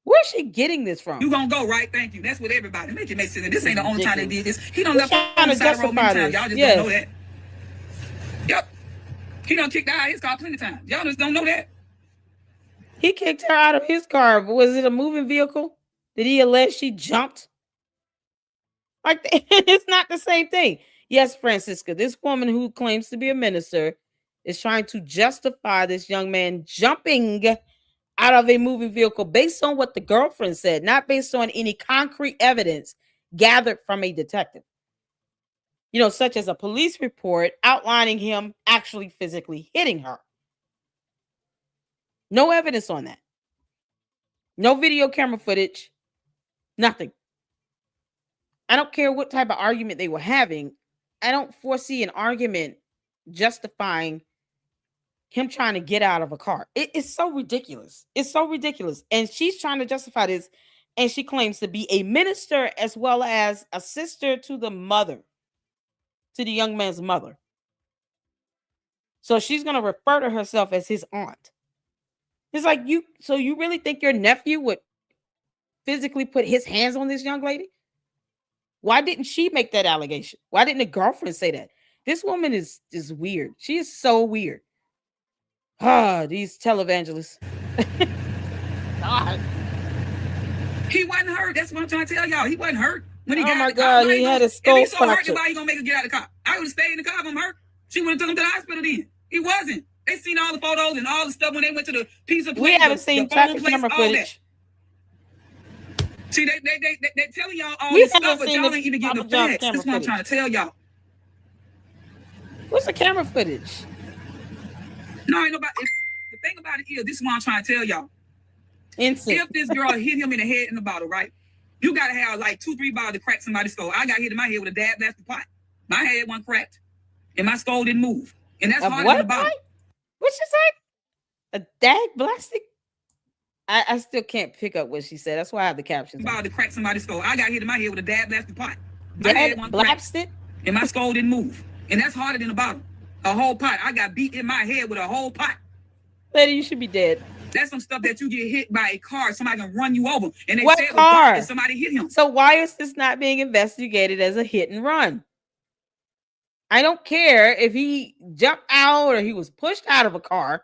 Where's she getting this from? You gonna go, right? Thank you. That's what everybody. Make it make sense. This ain't the only time they did this. He done left on the side of the road many times. Y'all just don't know that. Yep. He done kicked her out of his car plenty of times. Y'all just don't know that. He kicked her out of his car. Was it a moving vehicle? Did he allege she jumped? Like, it's not the same thing. Yes, Francisca, this woman who claims to be a minister is trying to justify this young man jumping out of a moving vehicle based on what the girlfriend said, not based on any concrete evidence gathered from a detective. Such as a police report outlining him actually physically hitting her. No evidence on that. No video camera footage. Nothing. I don't care what type of argument they were having. I don't foresee an argument justifying him trying to get out of a car. It's so ridiculous. It's so ridiculous. And she's trying to justify this. And she claims to be a minister as well as a sister to the young man's mother. So she's going to refer to herself as his aunt. It's like, so you really think your nephew would physically put his hands on this young lady? Why didn't she make that allegation? Why didn't the girlfriend say that? This woman is weird. She is so weird. These televangelists. God. He wasn't hurt. That's what I'm trying to tell y'all. He wasn't hurt when he got my out the car. God, he had a skull fracture. If he's so hurt, fracture. why you gonna make him get out of the car? I would have stayed in the car if I'm hurt. She would have took him to the hospital then. He wasn't. They seen all the photos and all the stuff when they went to the pizza place. We haven't seen traffic camera footage. See, they telling y'all all We this stuff, haven't but seen y'all the ain't even getting the Papa John's facts. camera That's what I'm footage. trying to tell y'all. What's the camera footage? No, ain't nobody. The thing about it is, this is what I'm trying to tell y'all. Instant. If this girl hit him in the head in the bottle, right? You gotta have like 2-3 bottles to crack somebody's skull. I got hit in my head with a dab plastic pot. My head wasn't cracked, and my skull didn't move. And that's harder than the bottle. What'd she say? A dag plastic? I still can't pick up what she said. That's why I have the captions. About to crack somebody's skull. I got hit in my head with a dab plastic pot. My head wasn't cracked, Plastic? and my skull didn't move. And that's harder than a bottle. A whole pot. I got beat in my head with a whole pot. Lady, you should be dead. That's some stuff that you get hit by a car, somebody can run you over. And they What said car? Somebody hit him. So why is this not being investigated as a hit and run? I don't care if he jumped out or he was pushed out of a car.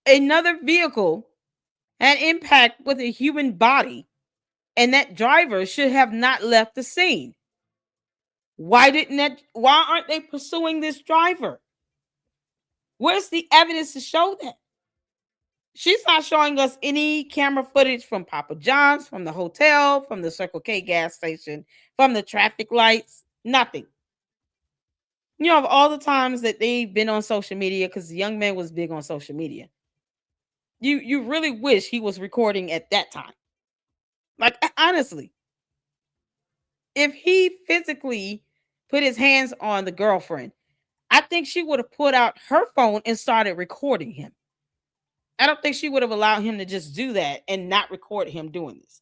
Another vehicle had impact with a human body, and that driver should have not left the scene. Why aren't they pursuing this driver? Where's the evidence to show that? She's not showing us any camera footage from Papa John's, from the hotel, from the Circle K gas station, from the traffic lights, nothing. You know, of all the times that they've been on social media, because the young man was big on social media, you really wish he was recording at that time. Like, honestly, if he physically put his hands on the girlfriend, I think she would have put out her phone and started recording him. I don't think she would have allowed him to just do that and not record him doing this,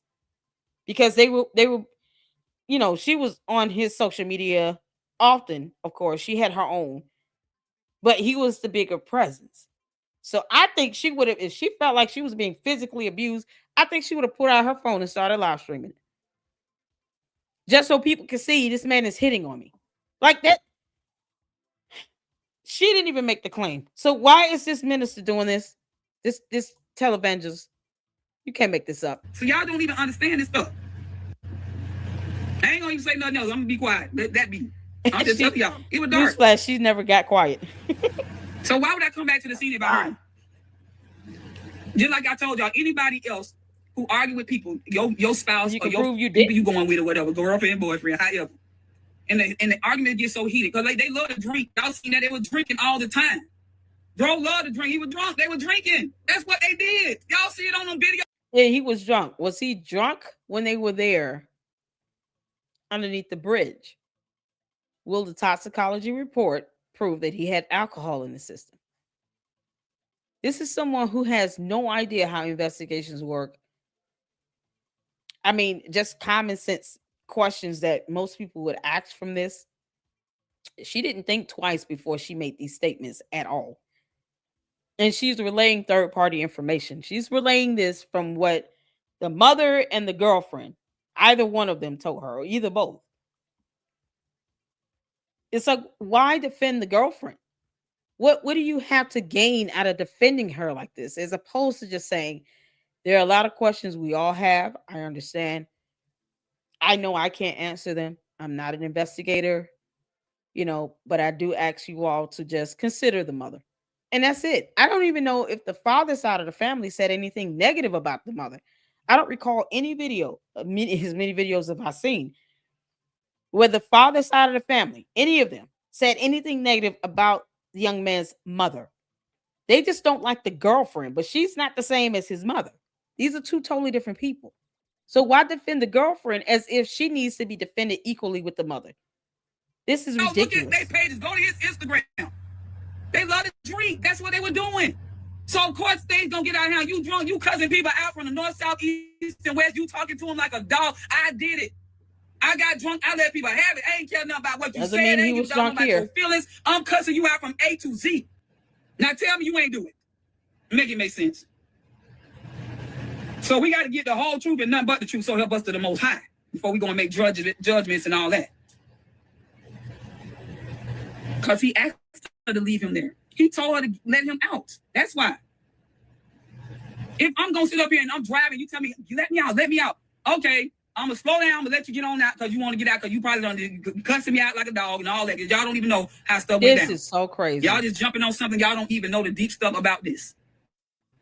because they were, you know, she was on his social media often. Of course, she had her own, but he was the bigger presence. So I think she would have, if she felt like she was being physically abused, I think she would have put out her phone and started live streaming, just so people could see this man is hitting on me like that. She didn't even make the claim. So why is this minister doing this? This televangelist, you can't make this up. So y'all don't even understand this stuff. I ain't gonna even say nothing else. I'm gonna be quiet. Let that be. I'm just telling y'all. It was dark. Newsflash, she never got quiet. So why would I come back to the scene if I heard? Just like I told y'all, anybody else who argue with people, your spouse, you or can your prove you people did. you going with or whatever, girlfriend, boyfriend, however. And the argument gets so heated because they love to drink. Y'all seen that they were drinking all the time. Bro loved to drink. He was drunk. They were drinking. That's what they did. Y'all see it on them videos. Yeah, he was drunk. Was he drunk when they were there underneath the bridge? Will the toxicology report prove that he had alcohol in the system? This is someone who has no idea how investigations work. I mean, just common sense questions that most people would ask from this. She didn't think twice before she made these statements at all. And she's relaying third-party information. She's relaying this from what the mother and the girlfriend, either one of them, told her, or either both. It's like, why defend the girlfriend? What do you have to gain out of defending her like this, as opposed to just saying, there are a lot of questions we all have. I understand. I know I can't answer them. I'm not an investigator, you know, but I do ask you all to just consider the mother. And that's it. I don't even know if the father side of the family said anything negative about the mother. I don't recall any video, as many videos have I seen, where the father side of the family, any of them, said anything negative about the young man's mother. They just don't like the girlfriend, but she's not the same as his mother. These are two totally different people. So why defend the girlfriend as if she needs to be defended equally with the mother? This is ridiculous. Look at their pages. Go to his Instagram. They love to drink. That's what they were doing. So of course things don't get out of hand. You drunk, you cussing people out from the north, south, east, and west. You talking to them like a dog. I did it. I got drunk. I let people have it. I ain't care nothing about what you Doesn't said. mean I he ain't was give a damn drunk about your here. feelings. I'm cussing you out from A to Z. Now tell me you ain't do it. Make it make sense. So we got to get the whole truth and nothing but the truth. So help us to the Most High before we gonna make judgments and all that. Because he asked her to leave him there. He told her to let him out. That's why. If I'm gonna sit up here and I'm driving, you tell me, let me out. Okay, I'm gonna slow down, I'm gonna let you get on out because you want to get out because you probably done cussing me out like a dog and all that. Because y'all don't even know how stuff went down. This is so crazy. Y'all just jumping on something y'all don't even know the deep stuff about this.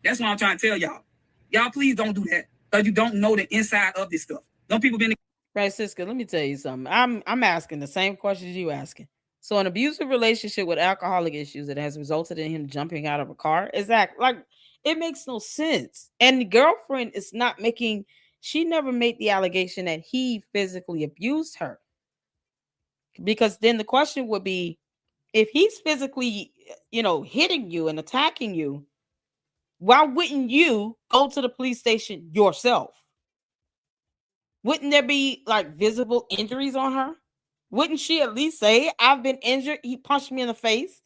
That's what I'm trying to tell y'all. Y'all please don't do that because you don't know the inside of this stuff. Don't people been Francisca, let me tell you something. I'm asking the same questions you asking. So an abusive relationship with alcoholic issues that has resulted in him jumping out of a car, exactly, like, it makes no sense. And the girlfriend is not making, she never made the allegation that he physically abused her. Because then the question would be, if he's physically, hitting you and attacking you, why wouldn't you go to the police station yourself? Wouldn't there be like visible injuries on her? Wouldn't she at least say, I've been injured, he punched me in the face?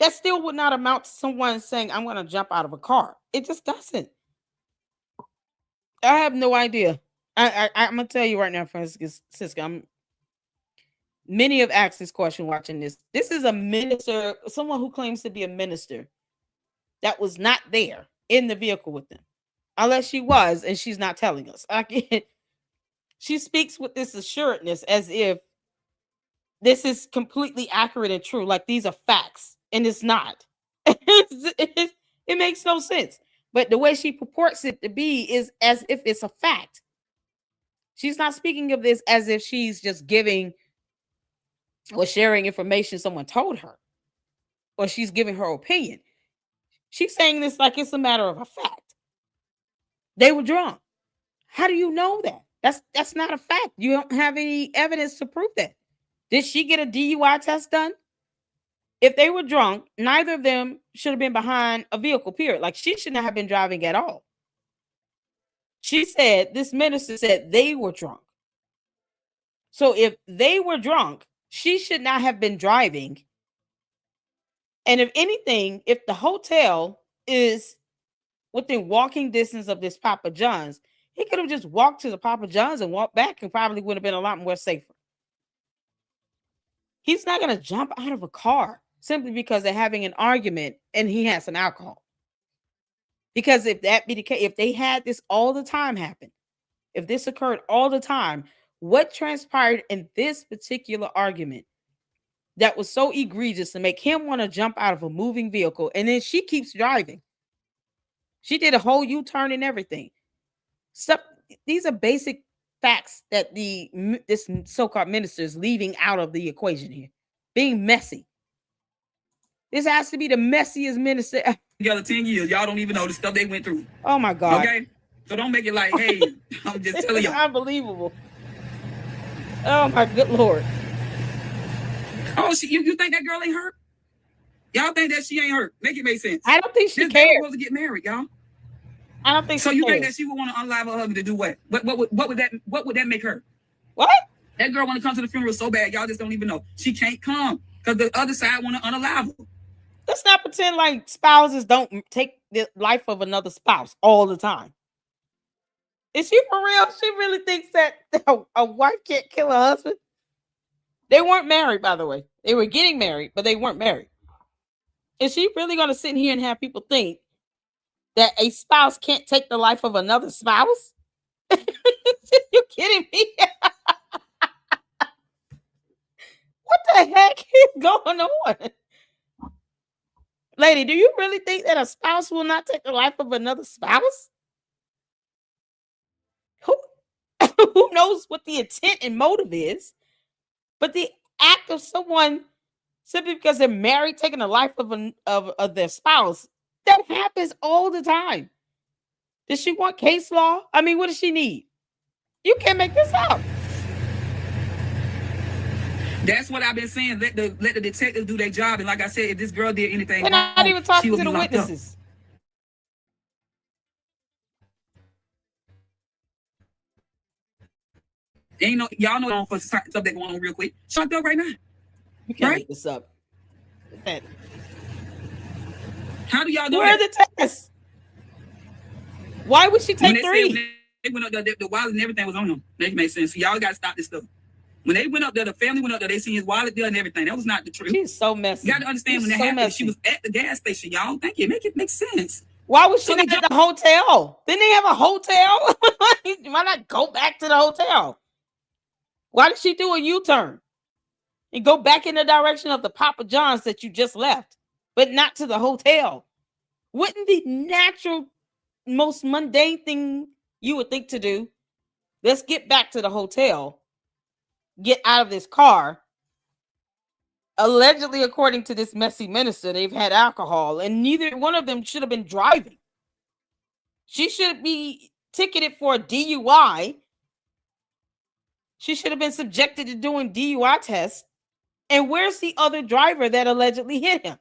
That still would not amount to someone saying, I'm going to jump out of a car. It just doesn't. I have no idea. I'm going to tell you right now, Francisca, many have asked this question watching this. This is a minister, someone who claims to be a minister that was not there in the vehicle with them. Unless she was, and she's not telling us. She speaks with this assuredness as if this is completely accurate and true. Like these are facts, and it's not. It makes no sense. But the way she purports it to be is as if it's a fact. She's not speaking of this as if she's just giving or sharing information someone told her, or she's giving her opinion. She's saying this like it's a matter of a fact. They were drunk. How do you know that? That's not a fact. You don't have any evidence to prove that. Did she get a DUI test done? If they were drunk, neither of them should have been behind a vehicle, period. Like she should not have been driving at all. She said, this minister said they were drunk. So if they were drunk, she should not have been driving. And if anything, if the hotel is within walking distance of this Papa John's, he could have just walked to the Papa John's and walked back and probably would have been a lot more safer. He's not going to jump out of a car simply because they're having an argument and he has some alcohol. Because if that be the case, if they had this all the time happen, if this occurred all the time, what transpired in this particular argument that was so egregious to make him want to jump out of a moving vehicle, and then she keeps driving. She did a whole U-turn and everything. Stuff. These are basic facts that this so-called minister is leaving out of the equation here. Being messy. This has to be the messiest minister. Together 10 years, y'all don't even know the stuff they went through. Oh my God. Okay, so don't make it like, hey, I'm just telling you. Unbelievable. Oh my good Lord. Oh, you think that girl ain't hurt? Y'all think that she ain't hurt? Make it make sense. I don't think she cares. cares. Supposed to get married, y'all. I don't think so. She You cares. think that she would want to unalive her husband to do what? What would that make her? What? That girl want to come to the funeral so bad, y'all just don't even know. She can't come because the other side want to unalive her. Let's not pretend like spouses don't take the life of another spouse all the time. Is she for real? She really thinks that a wife can't kill her husband? They weren't married, by the way. They were getting married, but they weren't married. Is she really going to sit here and have people think that a spouse can't take the life of another spouse? You kidding me? What the heck is going on? Lady, do you really think that a spouse will not take the life of another spouse? Who knows what the intent and motive is? But the act of someone simply because they're married taking the life of their spouse, that happens all the time. Does she want case law? I mean, what does she need? You can't make this up. That's what I've been saying. Let the detectives do their job. And like I said, if this girl did anything We're not even talking to the witnesses. Ain't no, y'all know for stuff that going on real quick. Shut up right now. You can't make this up. How do y'all know Where are the tests? Why would she take 3? They went up there, the wallet and everything was on him. Make it make sense. So y'all got to stop this stuff. When they went up there, the family went up there, they seen his wallet there and everything. That was not the truth. She's so messy. You got to understand when that happened, she was at the gas station, y'all. Thank you. Make it make sense. Why was she not at the hotel? Didn't they have a hotel? Why not go back to the hotel? Why did she do a U-turn and go back in the direction of the Papa John's that you just left, but not to the hotel? Wouldn't the natural, most mundane thing you would think to do? Let's get back to the hotel, get out of this car. Allegedly, according to this messy minister, they've had alcohol, and neither one of them should have been driving. She should be ticketed for a DUI. She should have been subjected to doing DUI tests. And where's the other driver that allegedly hit him?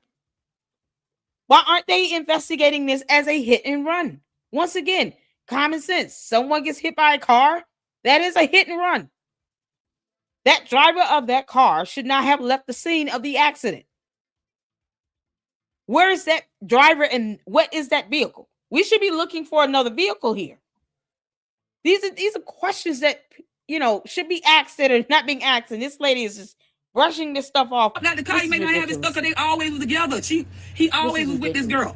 Why aren't they investigating this as a hit and run? Once again, common sense. Someone gets hit by a car, that is a hit and run. That driver of that car should not have left the scene of the accident. Where is that driver and what is that vehicle? We should be looking for another vehicle here. These are questions that, you know, should be asked that are not being asked, and this lady is just brushing this stuff off. Not the car, he may not have his stuff because they always was together. He always was with this girl.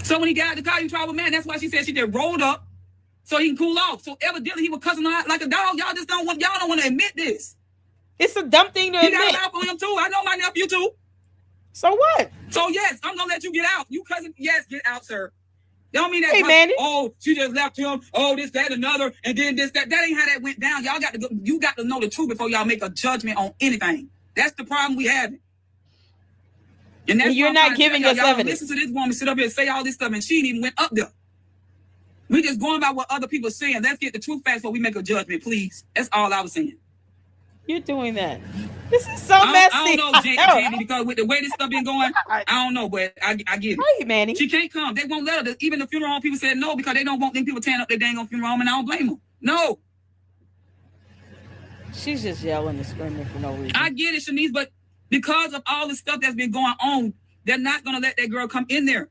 So when he got out the car, he tried with man. That's why she said she just rolled up so he can cool off. So evidently he was cussing her out like a dog. Y'all don't want to admit this. It's a dumb thing to admit. He got a mouth on him too. I know my nephew too. So what? So yes, I'm gonna let you get out. You cousin, yes, get out, sir. Don't mean that. Hey, Manny. Oh, she just left him. Oh, this, that, another, and then this, that. That ain't how that went down. Y'all got to go. You got to know the truth before y'all make a judgment on anything. That's the problem we have. And that's you're not giving us evidence. Listen to this woman sit up here and say all this stuff, and she ain't even went up there. We just going by what other people are saying. Let's get the truth facts before we make a judgment, please. That's all I was saying. You're doing that. This is so messy. I don't know, Jandy, because with the way this stuff been going, I don't know, but I get it. Hey, Manny. She can't come. They won't let her. Even the funeral home people said no because they don't want them people tearing up their dang on funeral home, and I don't blame them. No. She's just yelling and screaming for no reason. I get it, Shanice, but because of all the stuff that's been going on, they're not going to let that girl come in there.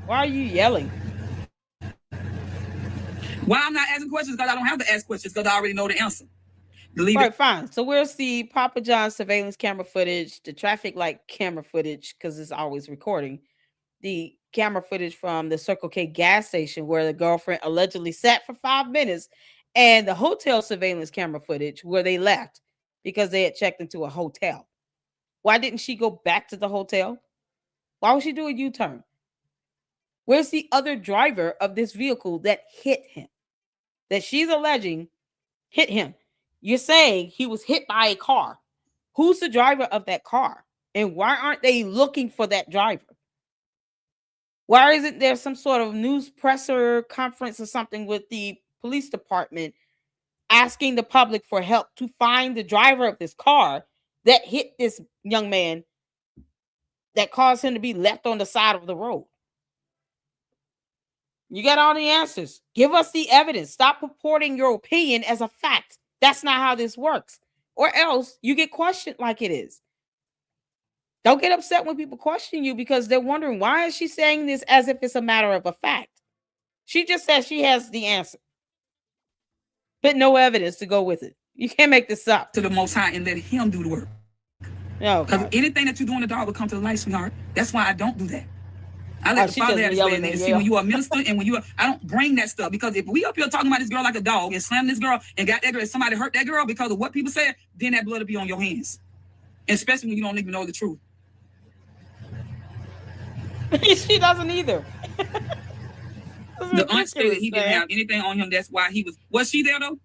Why are you yelling? Why I'm not asking questions? Because I don't have to ask questions because I already know the answer. Right, fine. So where's the Papa John's surveillance camera footage, the traffic light camera footage, because it's always recording, the camera footage from the Circle K gas station where the girlfriend allegedly sat for 5 minutes, and the hotel surveillance camera footage where they left because they had checked into a hotel. Why didn't she go back to the hotel? Why would she do a U-turn? Where's the other driver of this vehicle that hit him? That she's alleging hit him. You're saying he was hit by a car. Who's the driver of that car? And why aren't they looking for that driver? Why isn't there some sort of news presser conference or something with the police department asking the public for help to find the driver of this car that hit this young man that caused him to be left on the side of the road? You got all the answers. Give us the evidence. Stop purporting your opinion as a fact. That's not how this works. Or else you get questioned like it is. Don't get upset when people question you because they're wondering, why is she saying this as if it's a matter of a fact? She just says she has the answer, but no evidence to go with it. You can't make this up. To the Most High and let him do the work. No. Because anything that you do in the dark will come to the light, sweetheart. That's why I don't do that. I let the Father have his way. And see, when you are a minister and when you are, I don't bring that stuff, because if we up here talking about this girl like a dog and slam this girl and got that girl, and somebody hurt that girl because of what people said, then that blood will be on your hands. And especially when you don't even know the truth. She doesn't either. The aunt stated he didn't have anything on him. That's why he was. Was she there though?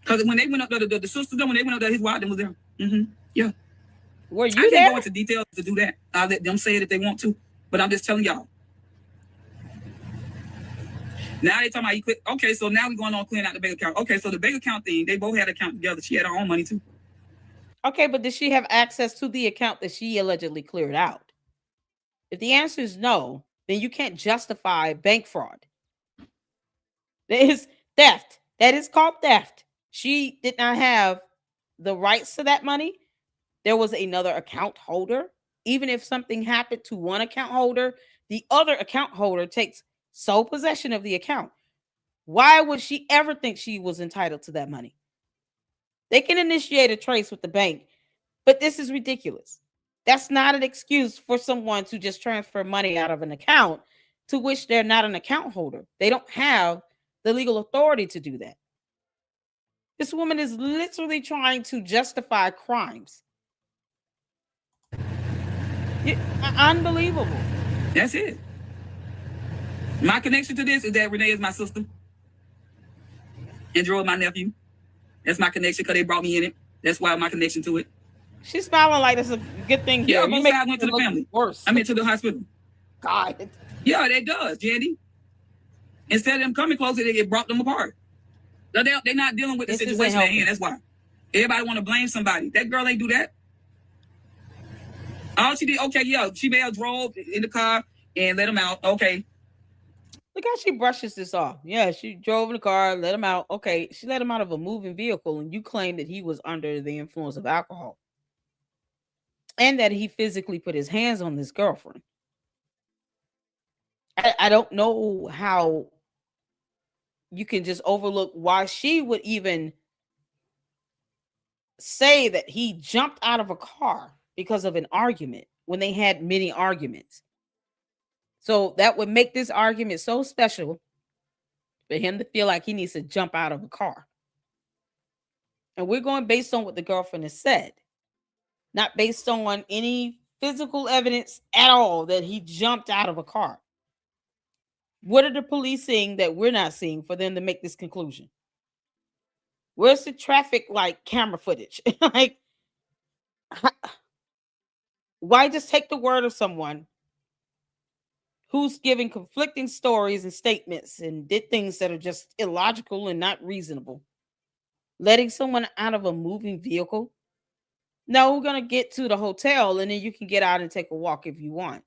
Because when they went up there, the sister, when they went up there, his wife was there. Yeah. Were you I can't there? go into details to do that. I'll let them say it if they want to. But I'm just telling y'all. Now they talking about he quit. Okay, so now we're going on clearing out the bank account. Okay, so the bank account thing, they both had an account together. She had her own money too. Okay, but did she have access to the account that she allegedly cleared out? If the answer is no, then you can't justify bank fraud. That is theft. That is called theft. She did not have the rights to that money. There was another account holder. Even if something happened to one account holder, the other account holder takes sole possession of the account. Why would she ever think she was entitled to that money? They can initiate a trace with the bank, but this is ridiculous. That's not an excuse for someone to just transfer money out of an account to which they're not an account holder. They don't have the legal authority to do that. This woman is literally trying to justify crimes. Unbelievable. That's it. My connection to this is that Renee is my sister. And Drew is my nephew. That's my connection because they brought me in it. That's why my connection to it. She's smiling like it's a good thing here. Yeah, both sides went to the family. Worse. I mean, to the hospital. God. Yeah, that does, Jandy. Instead of them coming closer, they get brought them apart. They're not dealing with the situation at hand. That's why. Everybody want to blame somebody. That girl ain't do that. All she did, okay, yeah, she may have drove in the car and let him out. Okay. Look how she brushes this off. Yeah, she drove in the car, let him out. Okay, she let him out of a moving vehicle, and you claim that he was under the influence of alcohol. and that he physically put his hands on this girlfriend. I don't know how you can just overlook why she would even say that he jumped out of a car because of an argument when they had many arguments. So that would make this argument so special for him to feel like he needs to jump out of a car. And we're going based on what the girlfriend has said, not based on any physical evidence at all that he jumped out of a car. What are the police seeing that we're not seeing for them to make this conclusion? Where's the traffic like camera footage? Like, why just take the word of someone who's giving conflicting stories and statements and did things that are just illogical and not reasonable? Letting someone out of a moving vehicle? No, we're going to get to the hotel and then you can get out and take a walk if you want.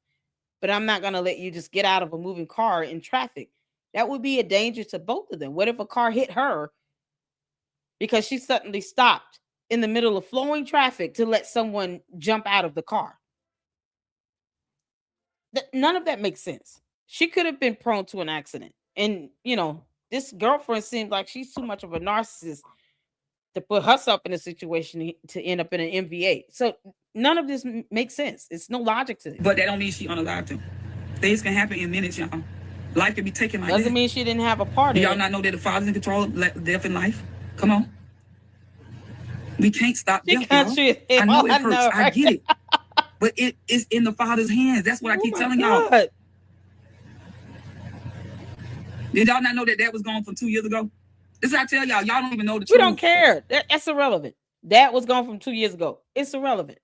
But I'm not going to let you just get out of a moving car in traffic. That would be a danger to both of them. What if a car hit her because she suddenly stopped in the middle of flowing traffic to let someone jump out of the car? None of that makes sense. She could have been prone to an accident. And, this girlfriend seems like she's too much of a narcissist to put herself in a situation to end up in an MVA. So none of this makes sense. It's no logic to it. But that don't mean she unalive to. Things can happen in minutes, y'all. Life can be taken like Doesn't that. mean she didn't have a part Do in y'all it. not know that the Father's in control of death and life? Come on. We can't stop death, y'all. I know it hurts. I get it. But it is in the Father's hands. That's what I keep telling y'all. Did y'all not know that was gone from 2 years ago? This is what I tell y'all. Y'all don't even know the truth. We don't care. That's irrelevant. That was gone from 2 years ago. It's irrelevant.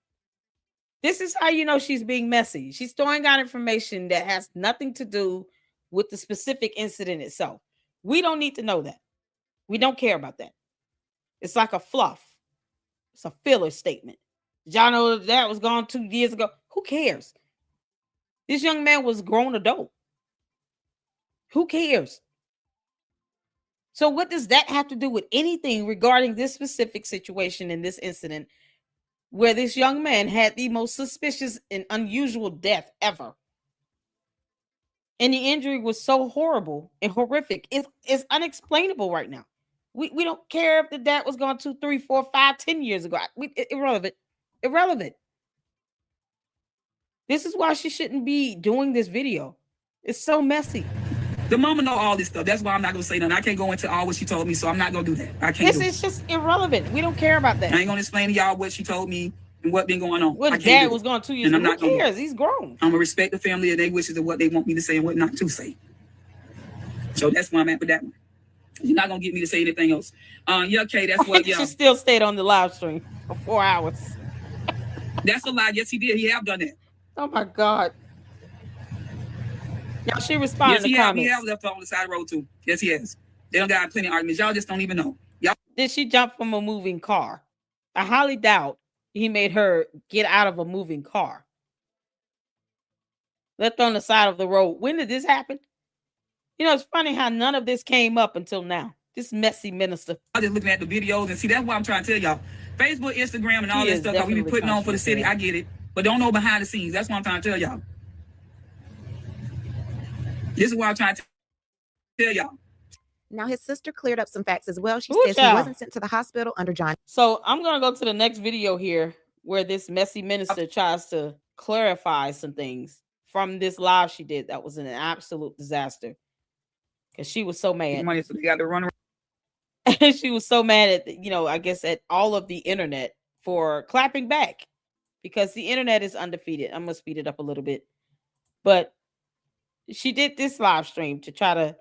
This is how you know she's being messy. She's throwing out information that has nothing to do with the specific incident itself. We don't need to know that. We don't care about that. It's like a fluff. It's a filler statement. Did y'all know that was gone 2 years ago? Who cares? This young man was a grown adult. Who cares? So what does that have to do with anything regarding this specific situation in this incident where this young man had the most suspicious and unusual death ever? And the injury was so horrible and horrific. It's unexplainable right now. We don't care if the dad was gone 2, 3, 4, 5, 10 years ago. Irrelevant. Irrelevant. This is why she shouldn't be doing this video. It's so messy. The mama know all this stuff. That's why I'm not gonna say nothing. I can't go into all what she told me, so I'm not gonna do that. I can't. It's just irrelevant. We don't care about that. I ain't gonna explain to y'all what she told me and what been going on. Well, the dad was gone 2 years ago. Who cares? He's grown. I'm gonna respect the family and their wishes and what they want me to say and what not to say. So that's where I'm at with that one. You're not gonna get me to say anything else. Yeah, okay, that's what. Yeah. She still stayed on the live stream for 4 hours. That's a lie. Yes, he did. He have done that. Oh my God. Now she responded to comments. He has left her on the side of the road too. Yes, he has. They don't got plenty of arguments. Y'all just don't even know. Y'all. Did she jump from a moving car? I highly doubt he made her get out of a moving car. Left on the side of the road. When did this happen? It's funny how none of this came up until now. This messy minister. I'm just looking at the videos and see, that's what I'm trying to tell y'all. Facebook, Instagram, and all that stuff that we be putting on for the city. I get it. But don't know behind the scenes. That's what I'm trying to tell y'all. This is what I'm trying to tell y'all. Now, his sister cleared up some facts as well. She Ooh, says he wasn't sent to the hospital under John. So I'm going to go to the next video here where this messy minister tries to clarify some things from this live she did. That was an absolute disaster because she was so mad. Money, so they got to run around. And she was so mad at, I guess at all of the internet for clapping back because the internet is undefeated. I'm going to speed it up a little bit. But she did this live stream to try to,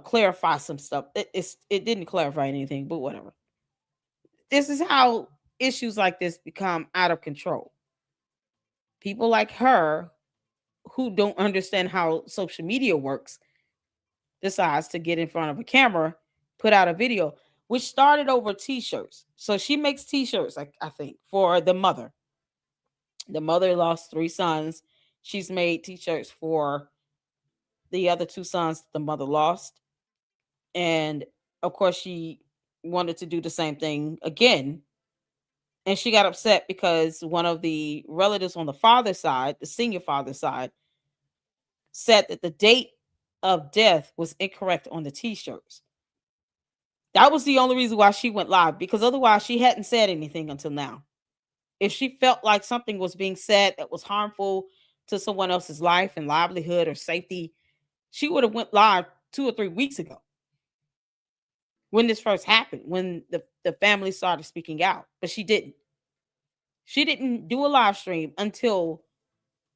clarify some stuff. It didn't clarify anything, but whatever. This is how issues like this become out of control. People like her who don't understand how social media works decides to get in front of a camera, put out a video, which started over t-shirts. So she makes t-shirts, I think, for the mother. The mother lost 3 sons. She's made t-shirts for the other 2 sons the mother lost. And of course, she wanted to do the same thing again And she got upset because one of the relatives on the father's side, the senior father's side, said that the date of death was incorrect on the t-shirts. That was the only reason why she went live, because otherwise she hadn't said anything until now. If she felt like something was being said that was harmful to someone else's life and livelihood or safety, she would have went live 2 or 3 weeks ago when this first happened, when the family started speaking out. But she didn't. She didn't do a live stream until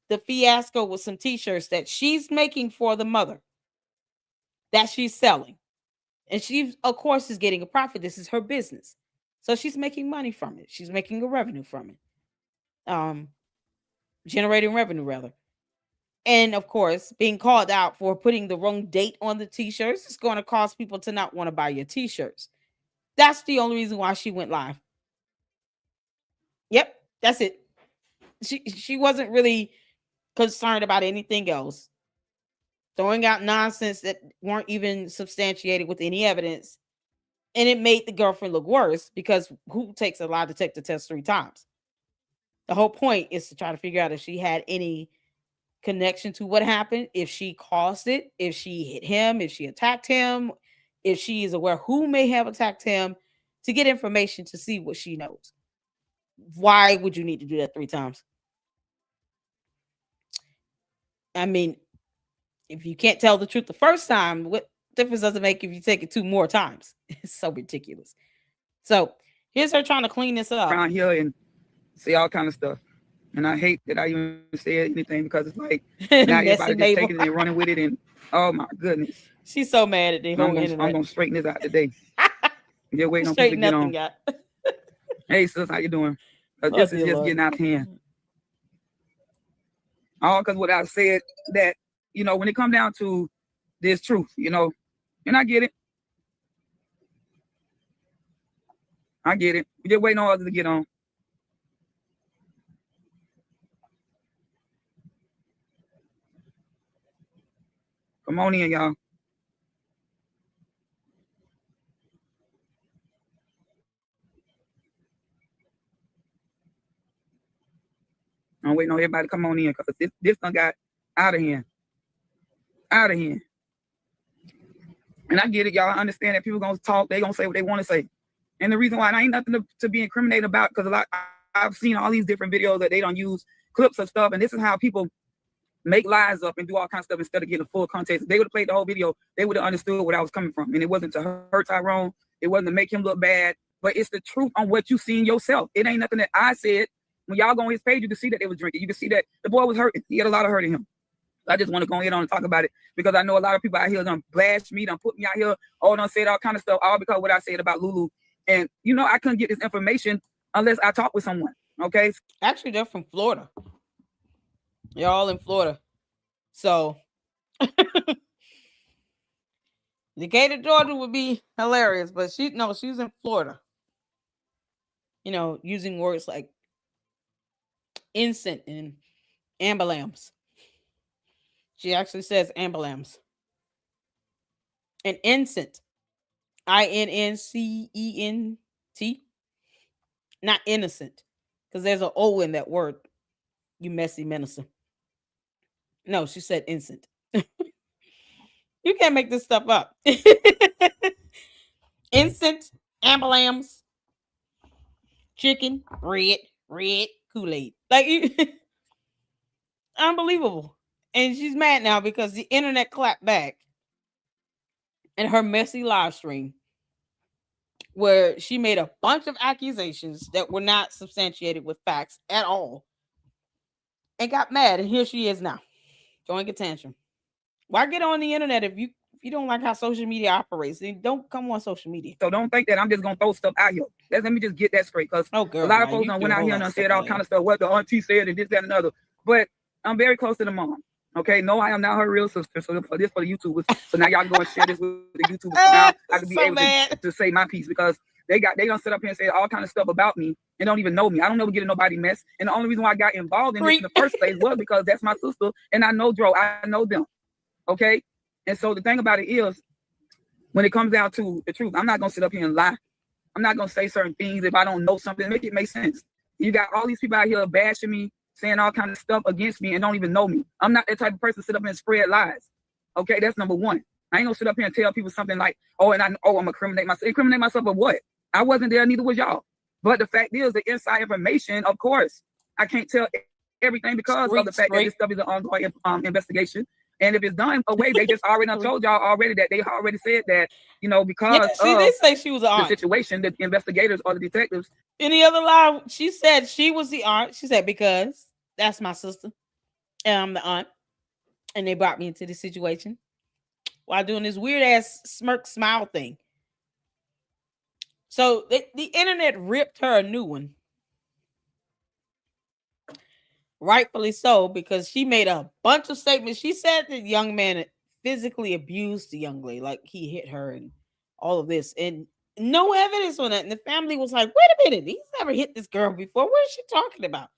the fiasco with some t-shirts that she's making for the mother, that she's selling. And she, of course, is getting a profit. This is her business. So she's making money from it. She's making a revenue from it. Generating revenue, rather. And, of course, being called out for putting the wrong date on the t-shirts is going to cause people to not want to buy your t-shirts. That's the only reason why she went live. Yep, that's it. She wasn't really concerned about anything else. Throwing out nonsense that weren't even substantiated with any evidence. And it made the girlfriend look worse, because who takes a lie detector test 3 times? The whole point is to try to figure out if she had any connection to what happened, if she caused it, if she hit him, if she attacked him, if she is aware who may have attacked him, to get information to see what she knows. Why would you need to do that 3 times? I mean, if you can't tell the truth the first time, what difference does it make if you take it 2 more times? It's so ridiculous. So here's her trying to clean this up around here and say all kind of stuff. And I hate that I even said anything, because it's like now everybody just taking it and running with it. And oh my goodness, she's so mad at the whole internet. I'm gonna straighten this out today. You're waiting on Straighten people to get on. Got. Hey sis, how you doing? This is just getting out of hand. All because what I said, that, you know, when it comes down to this truth, you know, and I get it. I get it. We're just waiting on others to get on. Come on in, y'all. I'm waiting on everybody to come on in, because this done got out of hand. Out of hand. And I get it, y'all. I understand that people gonna talk, they gonna say what they want to say. And the reason why, and I ain't nothing to be incriminated about, because I've seen all these different videos that they don't use clips of stuff, and this is how people make lies up and do all kinds of stuff instead of getting full context. If they would have played the whole video, they would have understood where I was coming from. And it wasn't to hurt Tyrone. It wasn't to make him look bad, but it's the truth on what you seen yourself. It ain't nothing that I said. When y'all go on his page, you can see that they was drinking. You can see that the boy was hurting. He had a lot of hurt in him. I just want to go ahead on and talk about it, because I know a lot of people out here done blast me, done put me out here, done said all kind of stuff, all because of what I said about Lulu. And, you know, I couldn't get this information unless I talk with someone, okay? Actually, they're from Florida. They're all in Florida. So, Decatur, Georgia would be hilarious, but she's in Florida. You know, using words like incense and ambulance. She actually says ambulance. And incense. INNCENT. Not innocent. Because there's an O in that word. You messy menacer. No, she said incense. You can't make this stuff up. Incense, ambulance, chicken, red, Kool-Aid. Like, unbelievable. And she's mad now because the internet clapped back in her messy live stream, where she made a bunch of accusations that were not substantiated with facts at all, and got mad. And here she is now, throwing a tantrum. Why get on the internet if you don't like how social media operates? Then don't come on social media. So don't think that I'm just gonna throw stuff out here. Let me just get that straight, because a lot of folks went out here and said all kind of stuff, what the auntie said and this, that, and another. But I'm very close to the mom. Okay, no, I am not her real sister. So for the YouTubers, so now y'all can go and share this with the YouTubers. So now I can be able to say my piece, because they gonna sit up here and say all kind of stuff about me and don't even know me. I don't never get in nobody mess. And the only reason why I got involved in this in the first place was because that's my sister, and I know Dro. I know them. Okay, and so the thing about it is, when it comes down to the truth, I'm not gonna sit up here and lie. I'm not gonna say certain things if I don't know something. Make it make sense. You got all these people out here bashing me, saying all kind of stuff against me, and don't even know me. I'm not that type of person to sit up here and spread lies. Okay, that's number one. I ain't gonna sit up here and tell people something like, I'm gonna incriminate myself. Incriminate myself of what? I wasn't there, neither was y'all. But the fact is, the inside information, of course, I can't tell everything because of the fact that this stuff is an ongoing investigation. And if it's done away, they just already told y'all already that they already said that, because they say she was an aunt. The situation, the investigators or the detectives. In the other line, she said she was the aunt. She said, because that's my sister and I'm the aunt. And they brought me into this situation while doing this weird ass smirk smile thing. So the internet ripped her a new one. Rightfully so, because she made a bunch of statements. She said that the young man physically abused the young lady, like he hit her and all of this, and no evidence on that. And the family was like, wait a minute, he's never hit this girl before. What is she talking about?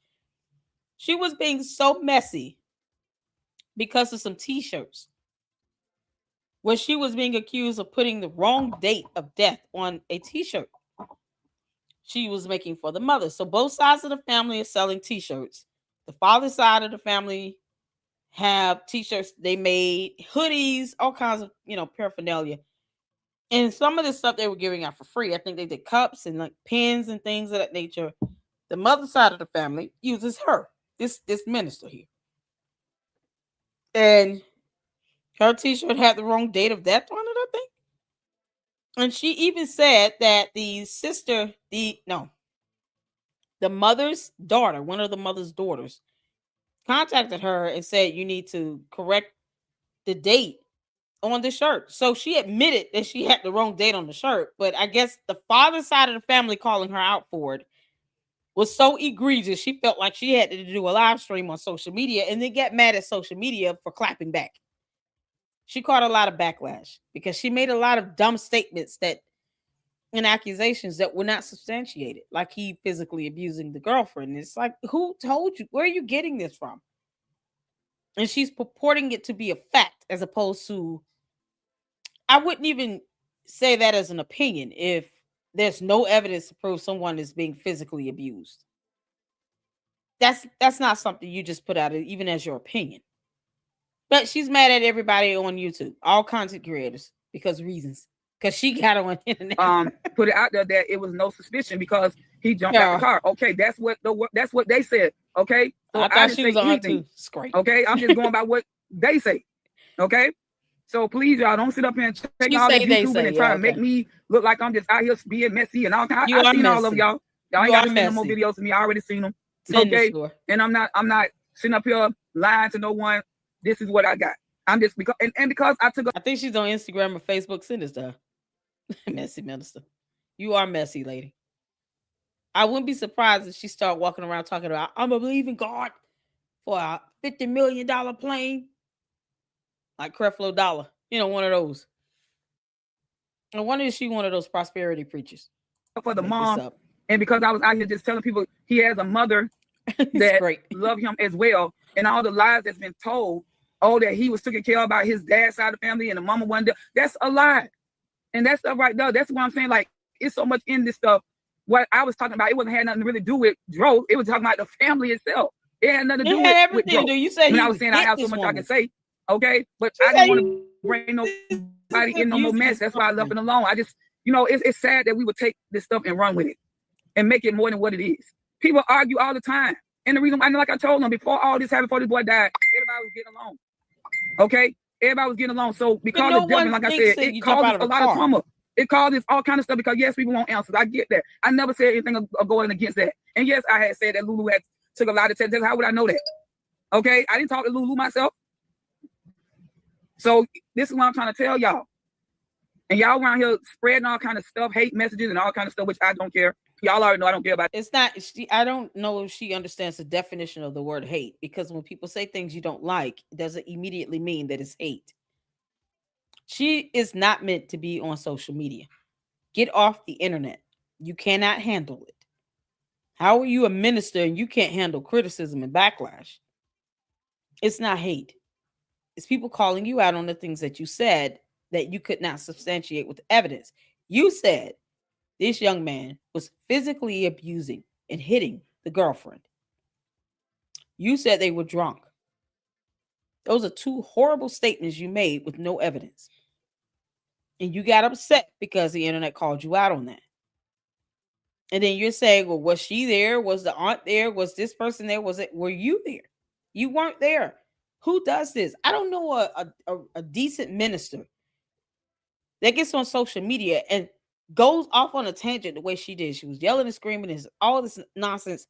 She was being so messy because of some t-shirts where she was being accused of putting the wrong date of death on a t-shirt she was making for the mother. So both sides of the family are selling t-shirts. The father's side of the family have t-shirts they made, hoodies, all kinds of, paraphernalia. And some of this stuff they were giving out for free. I think they did cups and like pens and things of that nature. The mother side of the family uses her, this minister here. And her t-shirt had the wrong date of death on it, I think. And she even said that the mother's daughter, one of the mother's daughters, contacted her and said, you need to correct the date on the shirt. So she admitted that she had the wrong date on the shirt. But I guess the father's side of the family calling her out for it was so egregious. She felt like she had to do a live stream on social media and then get mad at social media for clapping back. She caught a lot of backlash because she made a lot of dumb statements and accusations that were not substantiated, like he physically abusing the girlfriend. It's like, who told you? Where are you getting this from? And she's purporting it to be a fact as opposed to, I wouldn't even say that as an opinion if there's no evidence to prove someone is being physically abused. That's not something you just put out even as your opinion. But she's mad at everybody on YouTube, all content creators, because reasons. Because she got on the internet. Put it out there that it was no suspicion because he jumped out the car. Okay, that's what they said. Okay, so I thought she was on too. Great. Okay, I'm just going by what they say. Okay, so please, y'all don't sit up here and check all this YouTube and try to make me look like I'm just out here being messy and all kinds. I've seen all of y'all. Y'all ain't got to send no more videos to me. I already seen them. Okay, and I'm not sitting up here lying to no one. This is what I got. I'm just because I took. I think she's on Instagram or Facebook. Send this to her. Messy minister. You are messy, lady. I wouldn't be surprised if she started walking around talking about, I'm a believing God for a $50 million plane. Like Creflo Dollar. One of those. I wonder if she one of those prosperity preachers. For the mom. And because I was out here just telling people he has a mother that love him as well. And all the lies that's been told, that he was taken care of by his dad's side of the family and the mama wasn't there. That's a lie. And that stuff right there, that's what I'm saying. Like, it's so much in this stuff. What I was talking about, had nothing to really do with Dro. It was talking about the family itself. It had nothing to do with Dro. You say when I was saying I have so much I can say, okay? But I didn't want to bring nobody in no more mess. That's why I left it alone. I just, it's sad that we would take this stuff and run with it and make it more than what it is. People argue all the time. And the reason, like I told them, before all this happened, before this boy died, everybody was getting along. Okay? Everybody was getting along. So because of death, like I said, it causes a lot of trauma. It causes all kind of stuff because yes, people want answers. I get that. I never said anything of going against that. And yes, I had said that Lulu had took a lot of tests. How would I know that? Okay, I didn't talk to Lulu myself. So this is what I'm trying to tell y'all. And y'all around here spreading all kind of stuff, hate messages and all kind of stuff, which I don't care. Y'all already know I don't care about it. It's not. I don't know if she understands the definition of the word hate, because when people say things you don't like, it doesn't immediately mean that it's hate. She is not meant to be on social media. Get off the internet. You cannot handle it. How are you a minister and you can't handle criticism and backlash? It's not hate. It's people calling you out on the things that you said that you could not substantiate with evidence. You said this young man was physically abusing and hitting the girlfriend. You said they were drunk. Those are two horrible statements you made with no evidence. And you got upset because the internet called you out on that. And then you're saying, well, was she there? Was the aunt there? Was this person there? Were you there? You weren't there. Who does this? I don't know a decent minister that gets on social media and goes off on a tangent the way she did. She was yelling and screaming and all this nonsense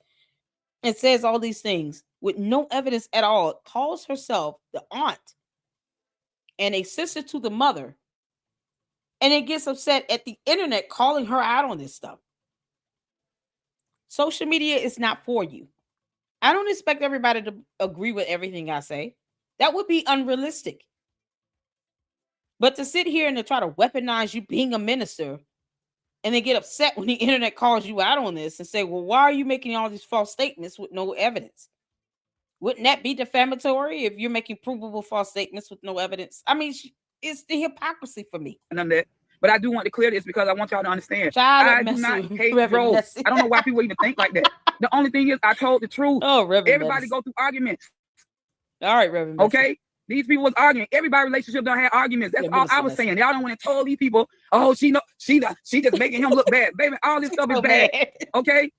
and says all these things with no evidence at all. Calls herself the aunt and a sister to the mother, and then gets upset at the internet calling her out on this stuff. Social media is not for you. I don't expect everybody to agree with everything I say. That would be unrealistic. But to sit here and to try to weaponize you being a minister and then get upset when the internet calls you out on this and say, well, why are you making all these false statements with no evidence? Wouldn't that be defamatory if you're making provable false statements with no evidence? I mean, it's the hypocrisy for me. And I'm that. But I do want to clear this because I want y'all to understand. I do not hate Rose. I don't know why people even think like that. The only thing is I told the truth. Oh, Reverend Everybody Messi. go through arguments. All right, Reverend Messi. Okay? These people was arguing. Everybody relationship don't have arguments. That's all I was saying. Y'all don't want to tell these people, oh, she just making him look bad. Baby, all this stuff is bad. Okay?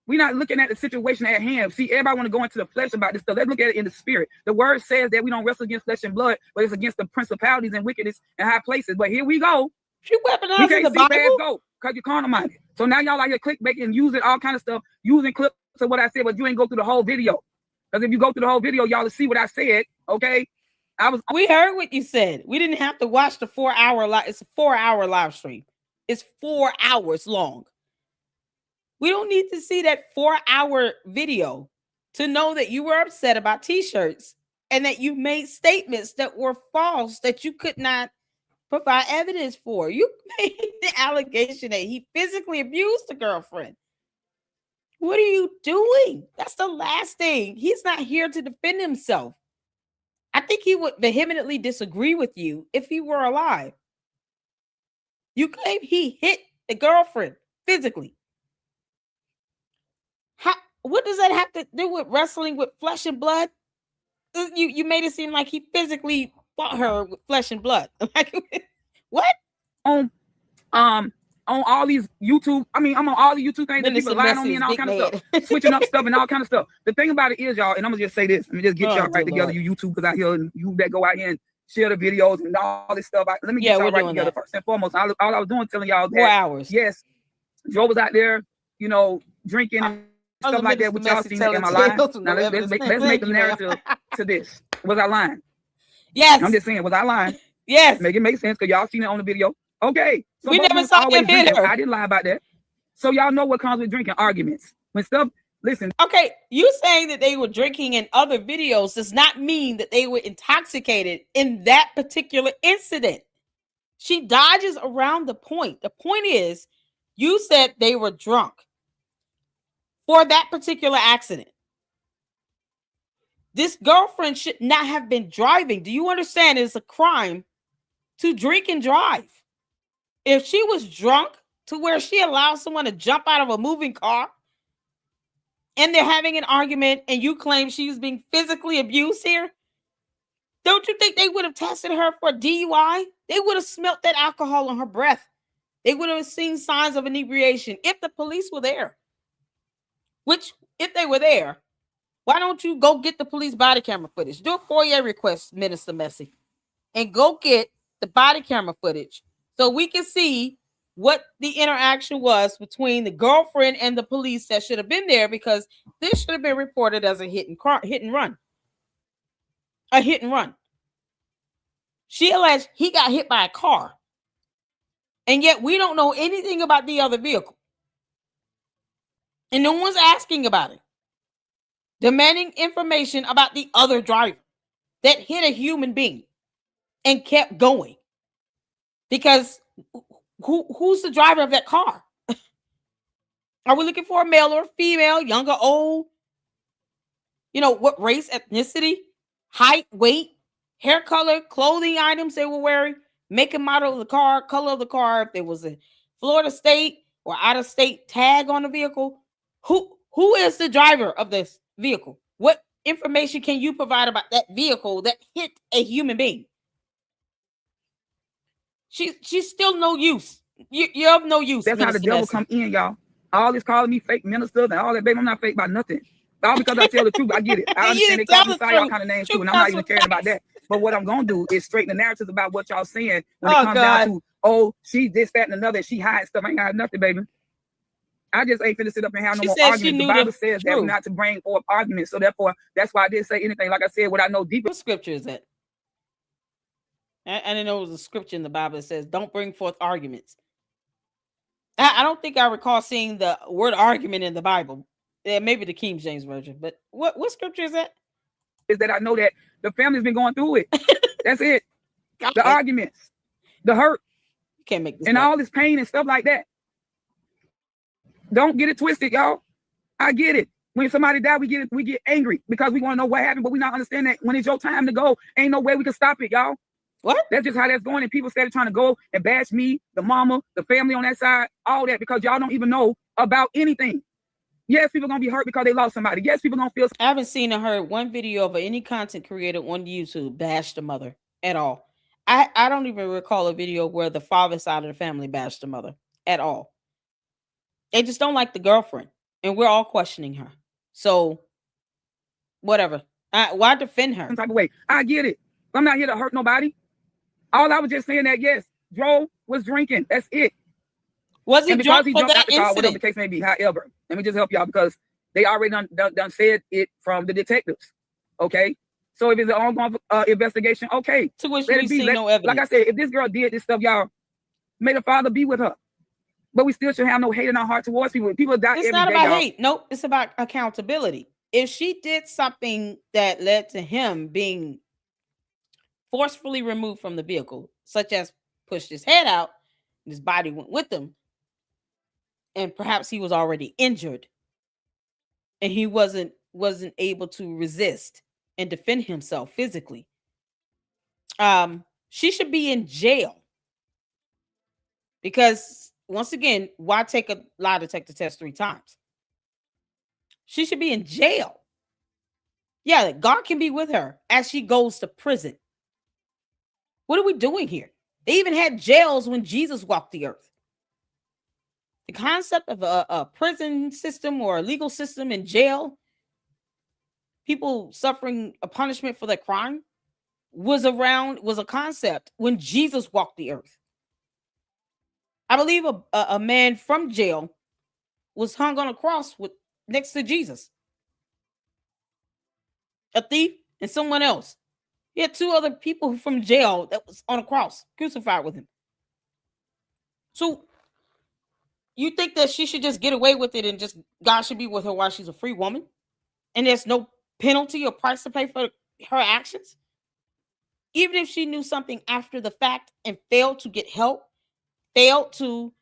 We're not looking at the situation at hand. See, everybody want to go into the flesh about this stuff. Let's look at it in the spirit. The word says that we don't wrestle against flesh and blood, but it's against the principalities and wickedness in high places. But here we go. She weaponizing we can't the see Bible? past go because you're carnal minded. So now y'all like to clickbait and using all kind of stuff, using clips of what I said, but you ain't go through the whole video. Because if you go through the whole video, y'all will see what I said. Okay. We heard what you said. We didn't have to watch the 4-hour live. It's a 4-hour live stream. It's 4 hours long. We don't need to see that 4-hour video to know that you were upset about t-shirts and that you made statements that were false that you could not provide evidence for. You made the allegation that he physically abused the girlfriend. What are you doing? That's the last thing. He's not here to defend himself. I think he would vehemently disagree with you if he were alive. You claim he hit the girlfriend physically. What does that have to do with wrestling with flesh and blood? You made it seem like he physically fought her with flesh and blood. Like, what? On all these YouTube, I'm on all the YouTube things that people lying on me and all kind of stuff, switching up stuff and all kind of stuff. The thing about it is, y'all, and I'm gonna just say this, let me just get y'all right together, you YouTube, because out here, you that go out here and share the videos and all this stuff. Let me get y'all right together first and foremost. All I was doing, telling y'all that 4 hours. Yes, Joe was out there, drinking and stuff like that, which y'all seen in my life. Now let's make the narrative to this. Was I lying? Yes. I'm just saying, was I lying? Yes. Make it make sense because y'all seen it on the video. Okay. So we never saw him hit her. I didn't lie about that. So y'all know what comes with drinking arguments. When stuff, listen. Okay, you saying that they were drinking in other videos does not mean that they were intoxicated in that particular incident. She dodges around the point. The point is, you said they were drunk for that particular accident. This girlfriend should not have been driving. Do you understand? It's a crime to drink and drive. If she was drunk to where she allowed someone to jump out of a moving car and they're having an argument and you claim she was being physically abused here, don't you think they would have tested her for DUI? They would have smelt that alcohol on her breath. They would have seen signs of inebriation if the police were there. Which, if they were there, why don't you go get the police body camera footage? Do a FOIA request, Minister Messi, and go get the body camera footage so we can see what the interaction was between the girlfriend and the police that should have been there, because this should have been reported as a hit and run. A hit and run. She alleged he got hit by a car, and yet we don't know anything about the other vehicle. And no one's asking about it. Demanding information about the other driver that hit a human being and kept going. Because who's the driver of that car? Are we looking for a male or a female, young or old? What race, ethnicity, height, weight, hair color, clothing items they were wearing, make and model of the car, color of the car, if it was in Florida State, or out of state tag on the vehicle, who is the driver of this vehicle? What information can you provide about that vehicle that hit a human being? She's still no use. You're of no use. That's how the devil come in, y'all. All this calling me fake ministers and all that, baby. I'm not fake about nothing. All because I tell the truth. I get it. I understand they call me all kind of names too, and I'm not even caring about that. But what I'm gonna do is straighten the narratives about what y'all saying when it comes down to, oh, she this, that, and another. She hides stuff. I ain't got nothing, baby. I just ain't finna sit up and have no more arguments. The Bible says that we're not to bring forth arguments. So therefore, that's why I didn't say anything. Like I said, what I know deeper. What scripture is that? I didn't know it was a scripture in the Bible that says, don't bring forth arguments. I don't think I recall seeing the word argument in the Bible. Yeah, maybe the King James Version. But what scripture is that? Is that I know that the family's been going through it. That's it. The arguments, the hurt. You can't make this and all this pain and stuff like that. Don't get it twisted, y'all. I get it. When somebody dies, we get angry because we want to know what happened, but we not understand that when it's your time to go, ain't no way we can stop it, y'all. What? That's just how that's going. And people started trying to go and bash me, the mama, the family on that side, all that, because y'all don't even know about anything. Yes, people gonna be hurt because they lost somebody. Yes, people gonna feel. I haven't seen or heard one video of any content creator on YouTube bash the mother at all. I don't even recall a video where the father side of the family bashed the mother at all. They just don't like the girlfriend, and we're all questioning her. So, whatever. Why defend her? Some type of way. I get it. I'm not here to hurt nobody. All I was just saying that, yes, Joe was drinking. That's it. Was he drunk for that incident? Whatever the case may be. However, let me just help y'all because they already done said it from the detectives. Okay? So if it's an ongoing investigation, okay. To which we see no evidence. Like I said, if this girl did this stuff, y'all, may the Father be with her. But we still should have no hate in our heart towards people. People die every day. It's not about hate. Nope. It's about accountability. If she did something that led to him being forcefully removed from the vehicle, such as pushed his head out, and his body went with him, and perhaps he was already injured, and he wasn't able to resist and defend himself physically, she should be in jail. Because once again, why take a lie detector test 3 times? She should be in jail. Yeah, God can be with her as she goes to prison. What are we doing here? They even had jails when Jesus walked the earth. The concept of a prison system or a legal system in jail, people suffering a punishment for their crime, was a concept when Jesus walked the earth. I believe a man from jail was hung on a cross next to Jesus. A thief and someone else. He had 2 other people from jail that was on a cross, crucified with him. So you think that she should just get away with it and just God should be with her while she's a free woman? And there's no penalty or price to pay for her actions? Even if she knew something after the fact and failed to get help, failed to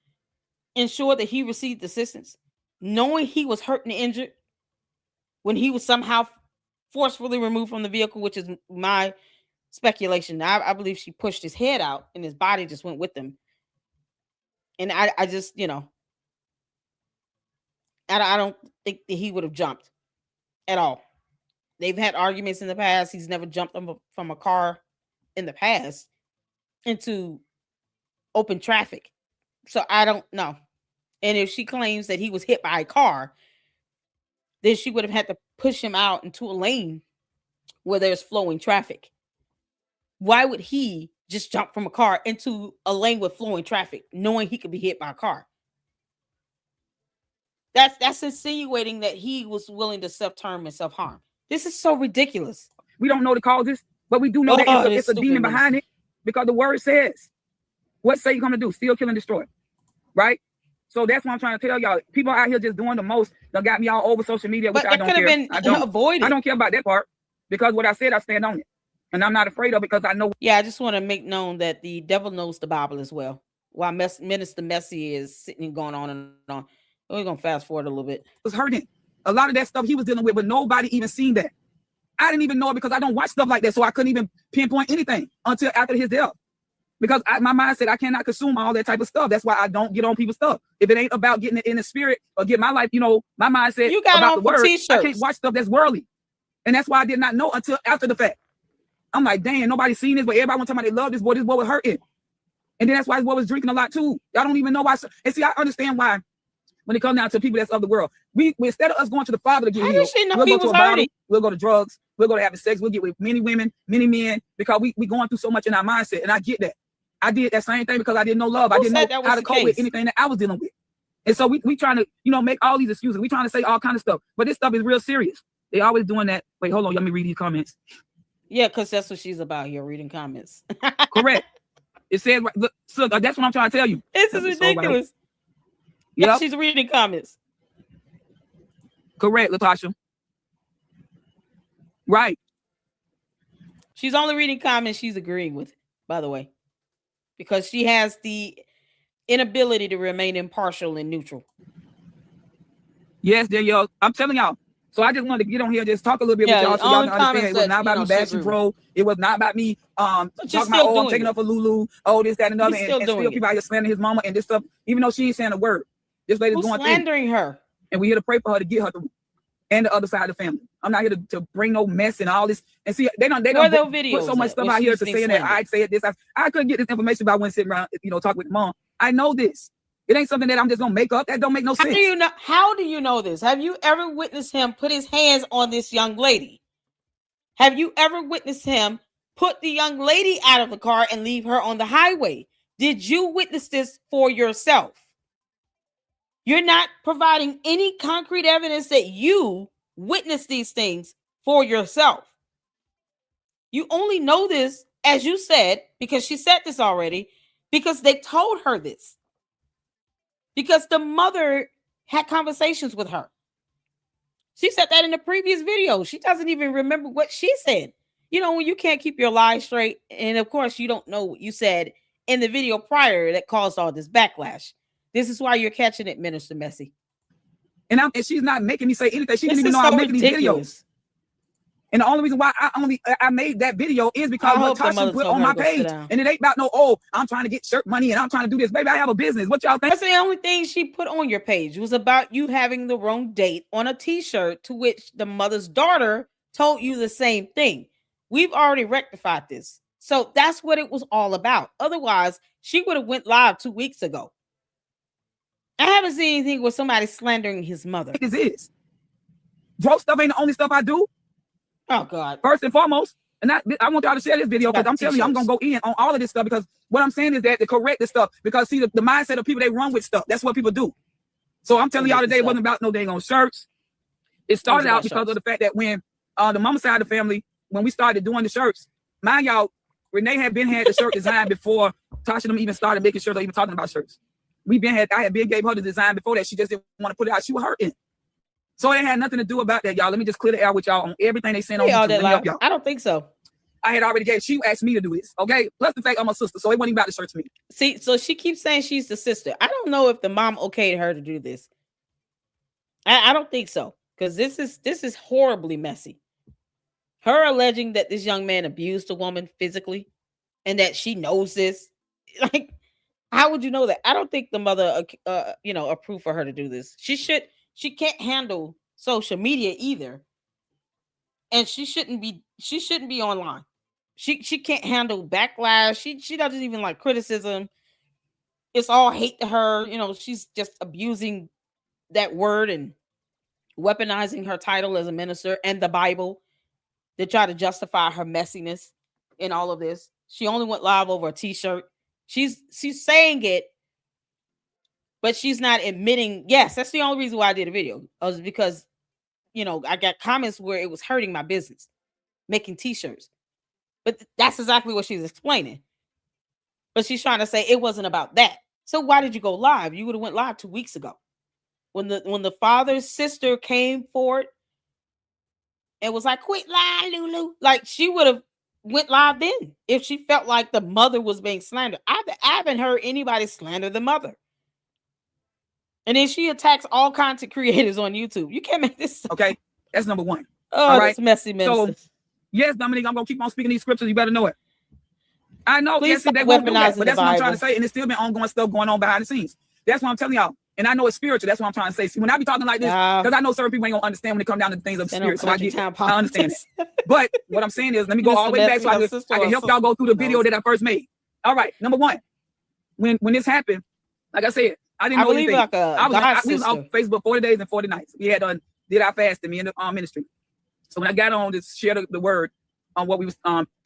ensure that he received assistance, knowing he was hurt and injured when he was somehow forcefully removed from the vehicle, which is my speculation. I believe she pushed his head out and his body just went with him. And I just, I don't think that he would have jumped at all. They've had arguments in the past. He's never jumped from a car in the past into open traffic. So I don't know. And if she claims that he was hit by a car, then she would have had to push him out into a lane where there's flowing traffic. Why would he just jump from a car into a lane with flowing traffic, knowing he could be hit by a car? That's insinuating that he was willing to self-harm and self-harm. This is so ridiculous. We don't know the causes, but we do know that it's a demon behind it, because the word says, what say you come to do? Steal, kill, and destroy. Right? So that's what I'm trying to tell y'all. People out here just doing the most that got me all over social media, which I don't care. I don't care about that part, because what I said, I stand on it. And I'm not afraid of it because I know. Yeah, I just want to make known that the devil knows the Bible as well. While Minister Messi is sitting and going on and on. We're going to fast forward a little bit. It was hurting. A lot of that stuff he was dealing with, but nobody even seen that. I didn't even know it because I don't watch stuff like that, so I couldn't even pinpoint anything until after his death. Because my mind said I cannot consume all that type of stuff. That's why I don't get on people's stuff. If it ain't about getting it in the spirit or get my life, my mindset You got about on the word, t-shirts. I can't watch stuff that's worldly. And that's why I did not know until after the fact. I'm like, dang, nobody seen this, but everybody want to tell me they love this boy was hurting. And then that's why this boy was drinking a lot too. Y'all don't even know why. And see, I understand why when it comes down to people that's of the world, we instead of us going to the Father to get healed, we'll go to a bottle, we'll go to drugs, we'll go to having sex, we'll get with many women, many men, because we going through so much in our mindset. And I get that. I did that same thing because I didn't know love. I didn't know how to cope with anything that I was dealing with. And so we trying to, make all these excuses. We trying to say all kind of stuff. But this stuff is real serious. They always doing that. Wait, hold on. Let me read these comments. Yeah, because that's what she's about here, reading comments. Correct. It says, look, so that's what I'm trying to tell you. This is ridiculous. Yeah, she's reading comments. Correct, Latasha. Right. She's only reading comments she's agreeing with, by the way, because she has the inability to remain impartial and neutral. Yes, there y'all. I'm telling y'all. So I just wanted to get on here and just talk a little bit with y'all so y'all can understand it was not about me bashing bro. It was not about me talking about, I'm taking up for Lulu, this, that, and another, and still people out here slandering his mama and this stuff, even though she ain't saying a word. This lady's going slandering her. And we're here to pray for her to get her through. And the other side of the family. I'm not here to bring no mess and all this. And see, they don't put so much stuff out here to say that I'd say it this. I couldn't get this information by when sitting around, talk with mom. I know this. It ain't something that I'm just gonna make up. That don't make no sense. How do you know this? Have you ever witnessed him put his hands on this young lady? Have you ever witnessed him put the young lady out of the car and leave her on the highway? Did you witness this for yourself? You're not providing any concrete evidence that you witnessed these things for yourself. You only know this, as you said, because she said this already, because they told her this. Because the mother had conversations with her. She said that in the previous video. She doesn't even remember what she said. When you can't keep your lies straight, and of course you don't know what you said in the video prior that caused all this backlash. This is why you're catching it, Minister Messy. And she's not making me say anything. She didn't even know I'm making these videos. And the only reason why I made that video is because what Tasha put on my page. And it ain't about I'm trying to get shirt money and I'm trying to do this. Baby, I have a business. What y'all think? That's the only thing she put on your page. It was about you having the wrong date on a t-shirt, to which the mother's daughter told you the same thing. We've already rectified this. So that's what it was all about. Otherwise, she would have went live 2 weeks ago. I haven't seen anything with somebody slandering his mother. This is. Bro stuff ain't the only stuff I do. Oh, God. First and foremost, and I want y'all to share this video because I'm telling you, I'm going to go in on all of this stuff because what I'm saying is that to correct this stuff, because see, the mindset of people, they run with stuff. That's what people do. So I'm telling y'all today, it wasn't about no dang on shirts. It started out because of the fact that when the mama side of the family, when we started doing the shirts, mind y'all, Renee had the shirt design before Tasha and them even started making shirts or even talking about shirts. I had gave her the design before that. She just didn't want to put it out. She was hurting. So it had nothing to do about that, y'all. Let me just clear the air with y'all on everything they sent on YouTube. I don't think so. I had already she asked me to do this, okay? Plus the fact I'm a sister, so it wasn't even about the shirt to me. See, so she keeps saying she's the sister. I don't know if the mom okayed her to do this. I don't think so, because this is horribly messy. Her alleging that this young man abused a woman physically and that she knows this. Like, how would you know that? I don't think the mother, approved for her to do this. She can't handle social media either. And she shouldn't be online. She can't handle backlash. She doesn't even like criticism. It's all hate to her. She's just abusing that word and weaponizing her title as a minister and the Bible to try to justify her messiness in all of this. She only went live over a t-shirt. She's saying it, but she's not admitting. Yes, that's the only reason why I did a video. Was because, I got comments where it was hurting my business, making t-shirts. But that's exactly what she's explaining. But she's trying to say it wasn't about that. So why did you go live? You would have went live 2 weeks ago. When the father's sister came forward and was like, quit lying, Lulu. Like, she would have went live then if she felt like the mother was being slandered. I haven't heard anybody slander the mother. And then she attacks all content creators on YouTube. You can't make this. Okay, that's number one. Oh, all right. That's messy, minister. So, yes, Dominique, I'm going to keep on speaking these scriptures. You better know it. I know. Please Yes, stop they won't do that. weaponizing But that's the what I'm trying to Bible. say. And it's still been ongoing stuff going on behind the scenes. That's what I'm telling y'all. And I know it's spiritual. That's what I'm trying to say. See, when I be talking like this, because I know certain people ain't gonna understand when it come down to the things of the They know spirit. So I country get town I understand it. But what I'm saying is, let me go all the way back so I can help y'all go through the video that I first made. All right, number one, when this happened, like I said, I didn't know anything. Like a we was on Facebook 40 days and 40 nights. We had did our fast in me in the ministry. So when I got on to share the word on what we was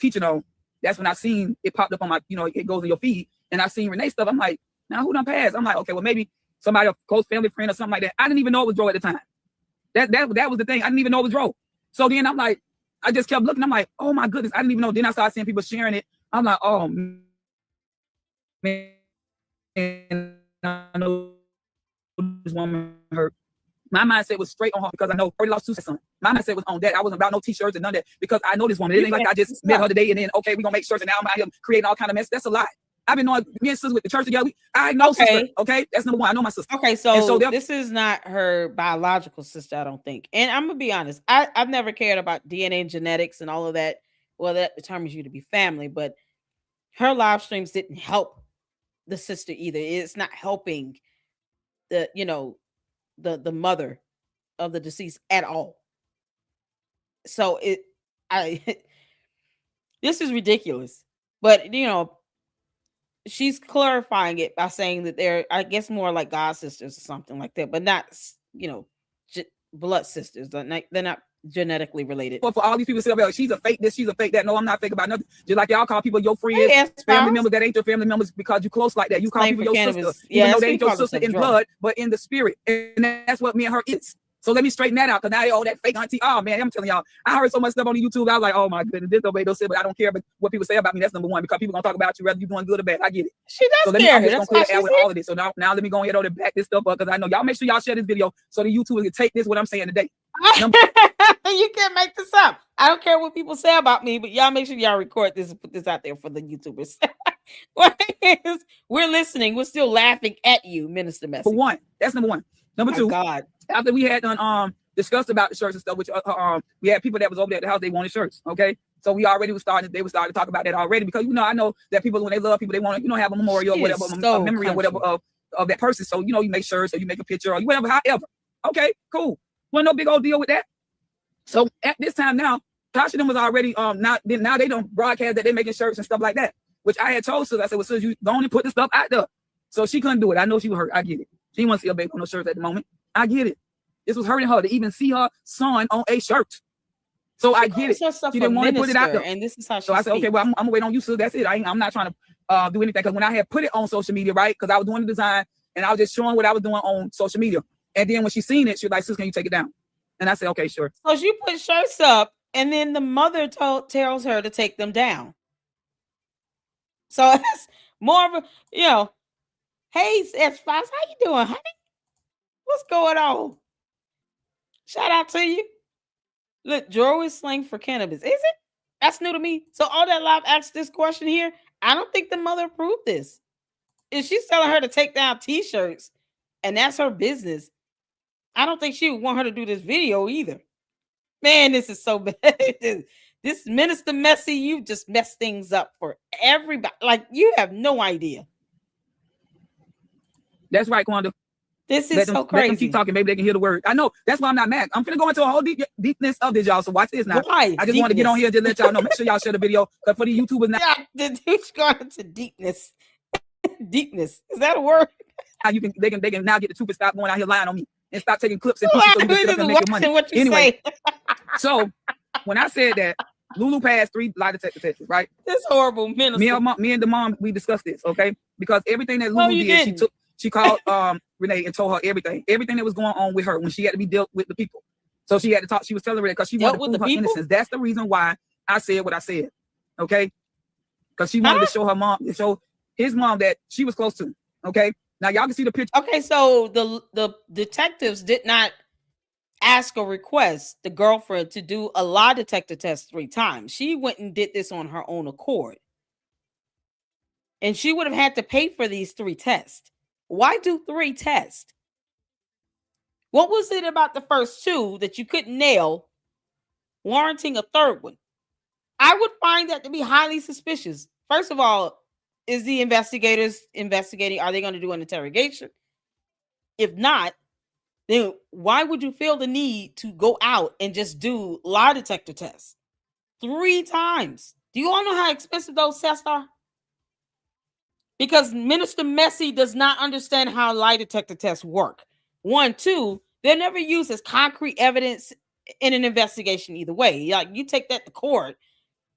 teaching on, that's when I seen it popped up on my, it goes in your feed, and I seen Renee stuff. I'm like, now who done passed? I'm like, okay, well maybe somebody, a close family friend or something like that. I didn't even know it was Dro at the time. That was the thing. I didn't even know it was Dro. So then I'm like, I just kept looking. I'm like, oh my goodness, I didn't even know. Then I started seeing people sharing it. I'm like, oh man, I know this woman hurt. My mindset was straight on her because I know her lost two sons. My mindset was on that. I wasn't about no t-shirts and none of that because I know this woman. It ain't like I just met her today and then, okay, we're going to make shirts and now I'm out here creating all kind of mess. That's a lie. I've been knowing me and sister with the church together. I know sister. Okay, that's number one. I know my sister. Okay, so this is not her biological sister, I don't think. And I'm going to be honest. I've never cared about DNA and genetics and all of that. Well, that determines you to be family. But her live streams didn't help the sister either. It's not helping the mother of the deceased at all. So this is ridiculous. But she's clarifying it by saying that they're, I guess, more like God sisters or something like that, but not blood sisters. They're not genetically related. But for all these people say, well, she's a fake this, she's a fake that. No, I'm not fake about nothing. Just like y'all call people your friends, family members that ain't your family members because you close like that. You call people your sister, even though they ain't your sister in blood, but in the spirit. And that's what me and her is. So let me straighten that out, because now they all that fake auntie. Oh man, I'm telling y'all, I heard so much stuff on the YouTube. I was like, oh my goodness, this don't make no sense. But I don't care about what people say about me. That's number one, because people gonna talk about you whether you're doing good or bad. I get it. She does. So let me, I'm just gonna clear the air with all of this. So now let me go ahead and back this stuff up, because I know y'all make sure y'all share this video so the YouTubers can take this what I'm saying today. You can't make this up. I don't care what people say about me, but y'all make sure y'all record this and put this out there for the YouTubers. We're listening. We're still laughing at you, Minister Messi. For one, that's number one. Number two, God. After we had done discussed about the shirts and stuff, which we had people that was over there at the house, they wanted shirts. Okay, so we already was starting. They were starting to talk about that already, because I know that people, when they love people, they want to have a memorial or whatever, a memory or whatever of that person. So you make shirts or you make a picture or you whatever, however. Okay, cool. Wasn't no big old deal with that. So at this time now, Tasha them was already now they don't broadcast that they're making shirts and stuff like that. Which I had told her, I said, well, sis, you go on and put the stuff out there. So she couldn't do it. I know she was hurt. I get it. She didn't want to see her baby on no shirts at the moment. I get it. This was hurting her to even see her son on a shirt. So I get it. She didn't want to put it out there. And this is how she So I said, okay, well, I'm gonna wait on you, sis. That's it. I'm not trying to do anything. Because when I had put it on social media, right? Because I was doing the design and I was just showing what I was doing on social media. And then when she seen it, she was like, sis, can you take it down? And I said, okay, sure. So she put shirts up, and then the mother tells her to take them down. So it's more of a, hey, S5, how you doing, honey? What's going on? Shout out to you. Look, Dro is slang for cannabis. Is it? That's new to me. So all that live asked this question here, I don't think the mother approved this. If she's telling her to take down t-shirts, and that's her business, I don't think she would want her to do this video either. Man, this is so bad. This Minister Messi, you just messed things up for everybody. Like, you have no idea. That's right, Quanda. This is so crazy. Let them keep talking. Maybe they can hear the word. I know. That's why I'm not mad. I'm finna go into a whole deepness of this, y'all. So watch this now. Why? I just want to get on here and just let y'all know. Make sure y'all share the video. Because for the YouTubers now. Yeah, the dude's going into deepness. Deepness. Is that a word? They can now get the truth, stop going out here lying on me and stop taking clips and pieces so you can sit up and make your money. What you anyway, so when I said that Lulu passed 3 lie detector tests, right? This horrible minister. Me and the mom, we discussed this, okay? Because everything that Lulu did, she called Renee and told her everything that was going on with her when she had to be dealt with the people. So she had to talk. She was telling her that because she wanted to prove her innocence. That's the reason why I said what I said, okay? Because she wanted to show her mom, to show his mom that she was close to, okay? Now y'all can see the picture. Okay, so the detectives did not ask or request the girlfriend to do a lie detector test 3 times. She went and did this on her own accord. And she would have had to pay for these 3 tests. Why do 3 tests? What was it about the first 2 that you couldn't nail, warranting a 3rd one? I would find that to be highly suspicious. First of all, is the investigators investigating? Are they going to do an interrogation? If not, then why would you feel the need to go out and just do lie detector tests 3 times? Do you all know how expensive those tests are? Because Minister Messi does not understand how lie detector tests work. 1, 2, they're never used as concrete evidence in an investigation either way. Like, you take that to court,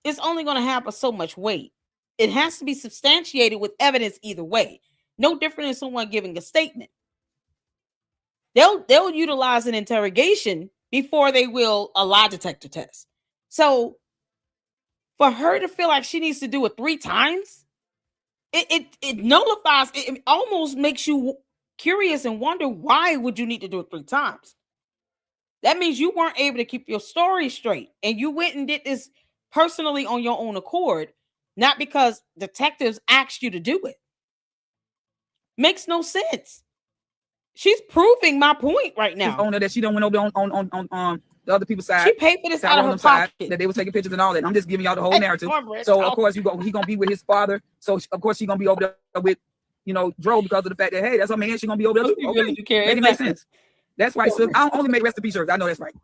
it's only going to have so much weight. It has to be substantiated with evidence either way. No different than someone giving a statement. They'll utilize an interrogation before they will a lie detector test. So for her to feel like she needs to do it 3 times, it nullifies, it almost makes you curious and wonder, why would you need to do it 3 times? That means you weren't able to keep your story straight, and you went and did this personally on your own accord, not because detectives asked you to do it. Makes no sense. She's proving my point right now. Owner that she don't went over on the other people's side. She paid for this out of her pocket. That they were taking pictures and all that. I'm just giving y'all the whole narrative. So of course he gonna be with his father. So of course she gonna be over there with, Dro, because of the fact that, hey, that's her man. She gonna be over there too. Okay, make sense. That's right. So I don't only make recipe shirts. I know that's right.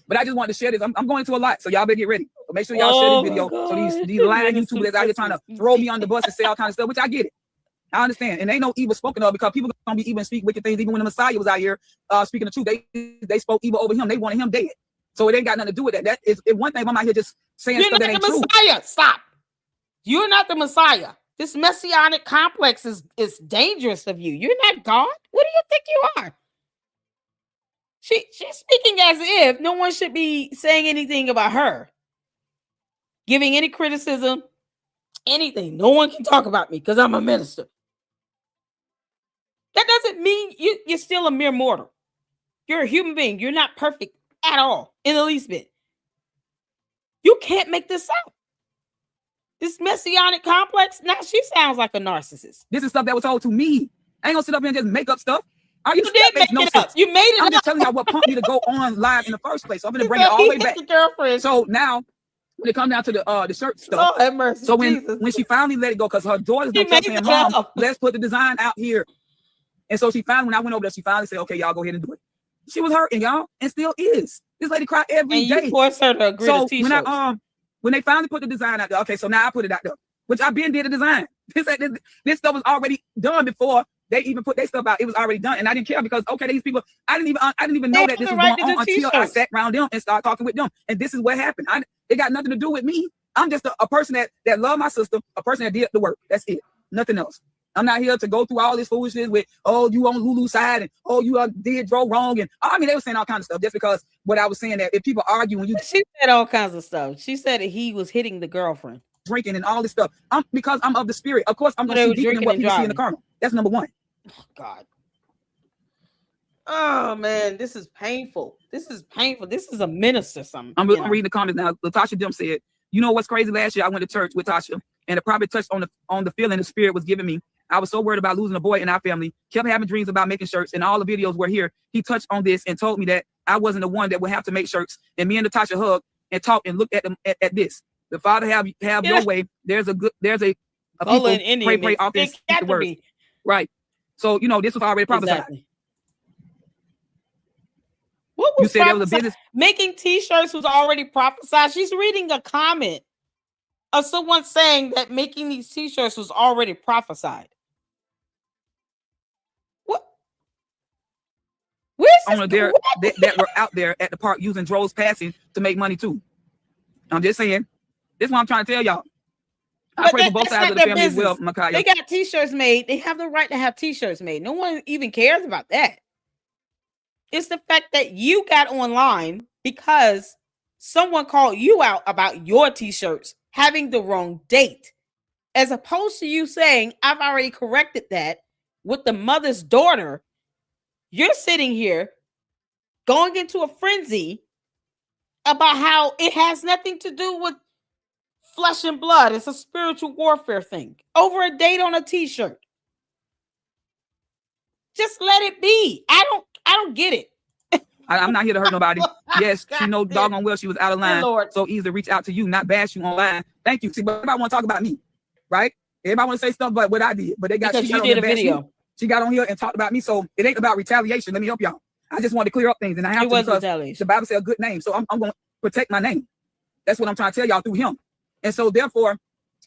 But I just wanted to share this. I'm going into a lot, so y'all better get ready. So make sure y'all share this video. So these lying YouTubers out here trying to throw me on the bus and say all kind of stuff, which I get it. I understand, and ain't no evil spoken of, because people gonna be even speak wicked things. Even when the Messiah was out here speaking the truth, they spoke evil over him. They wanted him dead. So it ain't got nothing to do with that. That is one thing. I'm out here just saying You're stuff that ain't true. You're not the Messiah. Stop. You're not the Messiah. This messianic complex is dangerous of you. You're not God. What do you think you are? She's speaking as if no one should be saying anything about her, giving any criticism, anything. No one can talk about me because I'm a minister. That doesn't mean you're still a mere mortal. You're a human being. You're not perfect at all, in the least bit. You can't make this up. This messianic complex, now she sounds like a narcissist. This is stuff that was told to me. I ain't gonna sit up here and just make up stuff. You did make it up. You made it up. I'm just telling y'all what prompted me to go on live in the first place. So I'm gonna bring it all the way back. Girlfriend. So now, when it comes down to the shirt stuff, oh, have mercy, so when she finally let it go, because her daughter's gonna tell saying, "Mom, let's put the design out here." And so when I went over there, she finally said, "Okay, y'all go ahead and do it." She was hurting, y'all, and still is. This lady cried every day. You forced her to agree to t-shirts. So when they finally put the design out there, okay, so now I put it out there, which I been did the design. This stuff was already done before they even put their stuff out. It was already done, and I didn't care because, okay, these people, I didn't even know that this was going on until I sat around them and started talking with them. And this is what happened. It got nothing to do with me. I'm just a person that loved my sister, a person that did the work. That's it. Nothing else. I'm not here to go through all this foolishness with, oh, you on Lulu's side, and oh, you did Dro wrong. And I mean, they were saying all kinds of stuff just because what I was saying, that if people argue when you. She said all kinds of stuff. She said that he was hitting the girlfriend. Drinking and all this stuff. Because I'm of the spirit. Of course, I'm going to see deeper than what people see in the carnal. That's number one. Oh, God. Oh, man, this is painful. This is painful. This is a menace or something. I'm reading the comments now. Latasha Dim said, you know what's crazy? Last year, I went to church with Tasha, and it probably touched on the feeling the spirit was giving me. I was so worried about losing a boy in our family, kept having dreams about making shirts, and all the videos were here. He touched on this and told me that I wasn't the one that would have to make shirts. And me and Natasha hugged and talked and looked at them at this. The Father have your way. There's a people pray often speak the word. Right. So this was already prophesied. Exactly. What was you said there was a business making t-shirts was already prophesied. She's reading a comment of someone saying that making these t-shirts was already prophesied. What? Where's there that were out there at the park using Dro's passing to make money too. I'm just saying. This is what I'm trying to tell y'all. I pray for both sides of the family as well, Micaiah. They got t-shirts made. They have the right to have t-shirts made. No one even cares about that. It's the fact that you got online because someone called you out about your t-shirts having the wrong date, as opposed to you saying, I've already corrected that with the mother's daughter. You're sitting here going into a frenzy about how it has nothing to do with flesh and blood. It's a spiritual warfare thing over a date on a t-shirt. Just let it be. I don't get it. I'm not here to hurt nobody. Yes, she knows doggone well she was out of line. So easy to reach out to you, not bash you online. Thank you. See, but I want to talk about me. right? Everybody want to say stuff, but what I did, but they got because she you got did on a video. She got on here and talked about me, so it ain't about retaliation. Let me help y'all. I just wanted to clear up things, and I have It to was because retaliation. the Bible said a good name, so I'm going to protect my name. That's what I'm trying to tell y'all through him. And so therefore,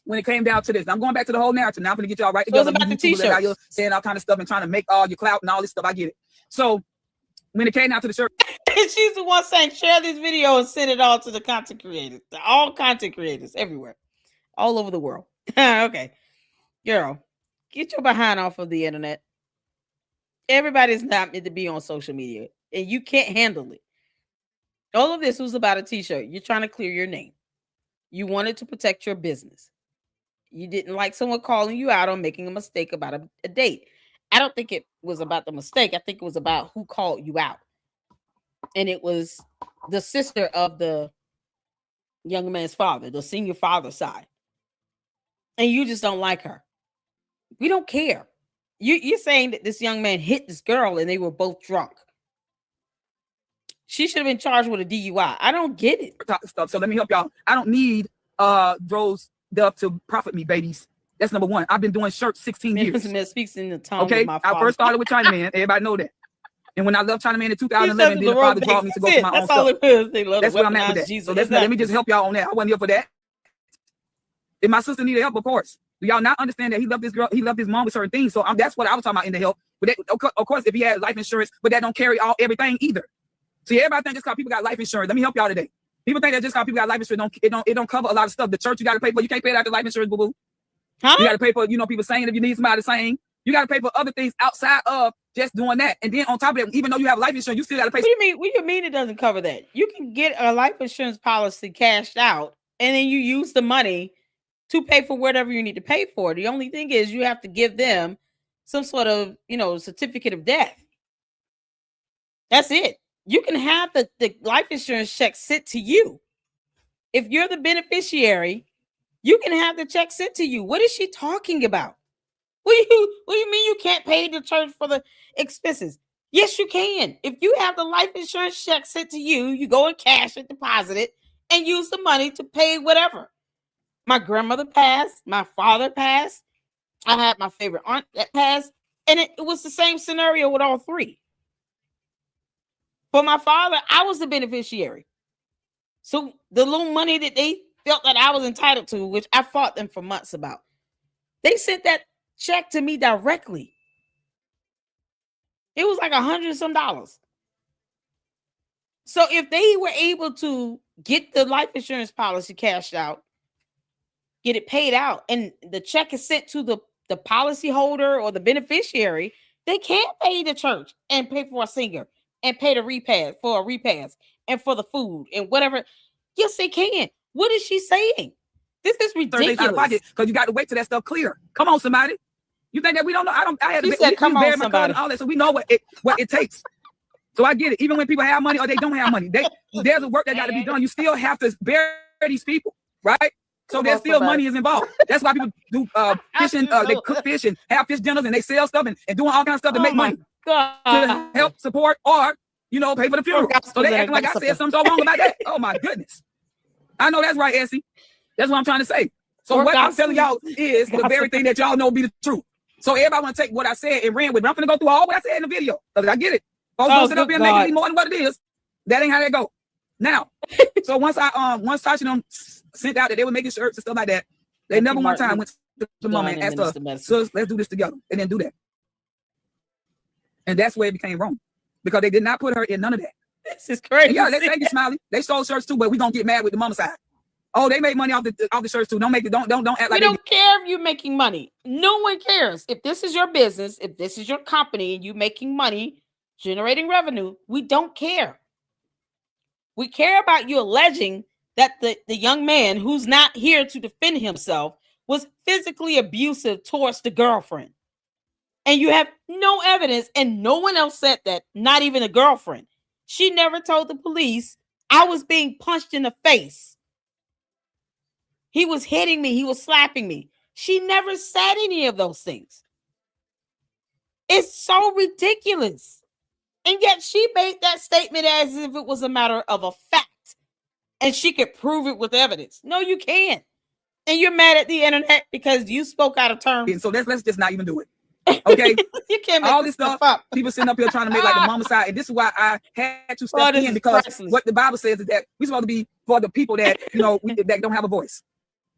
when it came down to this, I'm going back to the whole narrative. Now I'm going to get y'all right So it's together. about the YouTubers that out here t-shirts. saying all kind of stuff and trying to make all your clout and all this stuff. I get it. So when it came down to the shirt, she's the one saying share this video and send it all to the content creators, to all content creators everywhere, all over the world. Okay, girl, get your behind off of the internet. Everybody's not meant to be on social media, and you can't handle it. All of this was about a t-shirt. You're trying to clear your name. You wanted to protect your business. You didn't like someone calling you out on making a mistake about a date. I don't think it was about the mistake. I think it was about who called you out. And it was the sister of the young man's father, the senior father side. And you just don't like her. We don't care. You're saying that this young man hit this girl and they were both drunk. She should have been charged with a DUI. I don't get it. Stuff. So let me help y'all. I don't need Rose Duff to profit me, babies. That's number one. I've been doing shirts 16 years. Man speaks in the tongue okay, of my father. I first started with Chinaman. Everybody know that. And when I left Chinaman in 2011, then the father brought me to go to my own stuff. That's where I'm at with that. Jesus. So let me just help y'all on that. I wasn't here for that. If my sister needed help, of course. Do y'all not understand that he loved this girl? He loved his mom with certain things. So that's what I was talking about in the help. But that, of course, if he had life insurance, but that don't carry everything either. See, everybody think just because people got life insurance. Let me help y'all today. People think that just because people got life insurance, it don't cover a lot of stuff. The church you got to pay for. You can't pay that the life insurance, boo boo. Huh? You got to pay for, people saying if you need somebody saying. You got to pay for other things outside of just doing that. And then on top of that, even though you have life insurance, you still got to pay. What do you mean it doesn't cover that? You can get a life insurance policy cashed out, and then you use the money to pay for whatever you need to pay for. The only thing is you have to give them some sort of, certificate of death. That's it. You can have the life insurance check sent to you. If you're the beneficiary, you can have the check sent to you. What is she talking about? What do you mean you can't pay the church for the expenses? Yes, you can. If you have the life insurance check sent to you, you go and cash it, deposit it, and use the money to pay whatever. My grandmother passed. My father passed. I had my favorite aunt that passed. And it was the same scenario with all three. For my father, I was the beneficiary. So the little money that they felt that I was entitled to, which I fought them for months about, they sent that check to me directly. It was like $100 some. So if they were able to get the life insurance policy cashed out, get it paid out, and the check is sent to the policy holder or the beneficiary, they can't pay the church and pay for a singer and pay the repast and for the food and whatever. Yes, they can. What is she saying? This is ridiculous. Because you got to wait till that stuff clear. Come on, somebody. You think that we don't know? I had she to said, come on, somebody. All that, so we know what it takes. So I get it. Even when people have money or they don't have money, there's a work that got to be done. You still have to bury these people, right? So there's still money is involved. That's why people do fishing. They cook fish and have fish dinners and they sell stuff and doing all kinds of stuff to make money to help support or pay for the funeral. So they act like I said something so wrong about that. Oh my goodness! I know that's right, Essie. That's what I'm trying to say. So what I'm telling y'all is the very thing that y'all know be the truth. So everybody want to take what I said and ran with it. I'm going to go through all what I said in the video because I get it. Folks don't sit up here and make it be more than what it is. That ain't how that go. Now, so once Tasha them sent out that they were making shirts and stuff like that, they never one time went to the mama and asked her, so let's do this together, and then do that. And that's where it became wrong because they did not put her in none of that. This is crazy. And yeah, thank you, Smiley. They sold shirts too, but we gonna get mad with the mama side. Oh, they make money off the shirts too. Don't act like we don't care if you're making money. No one cares. If this is your business, if this is your company and you making money, generating revenue, we don't care. We care about you alleging that the young man who's not here to defend himself was physically abusive towards the girlfriend. And you have no evidence, and no one else said that, not even the girlfriend. She never told the police I was being punched in the face. He was hitting me. He was slapping me. She never said any of those things. It's so ridiculous. And yet she made that statement as if it was a matter of a fact. And she could prove it with evidence. No, you can't. And you're mad at the internet because you spoke out of turn. And so let's just not even do it. Okay. You can't make all this stuff up. People sitting up here trying to make like the mama side. And this is why I had to step in, because what the Bible says is that we're supposed to be for the people that, that don't have a voice.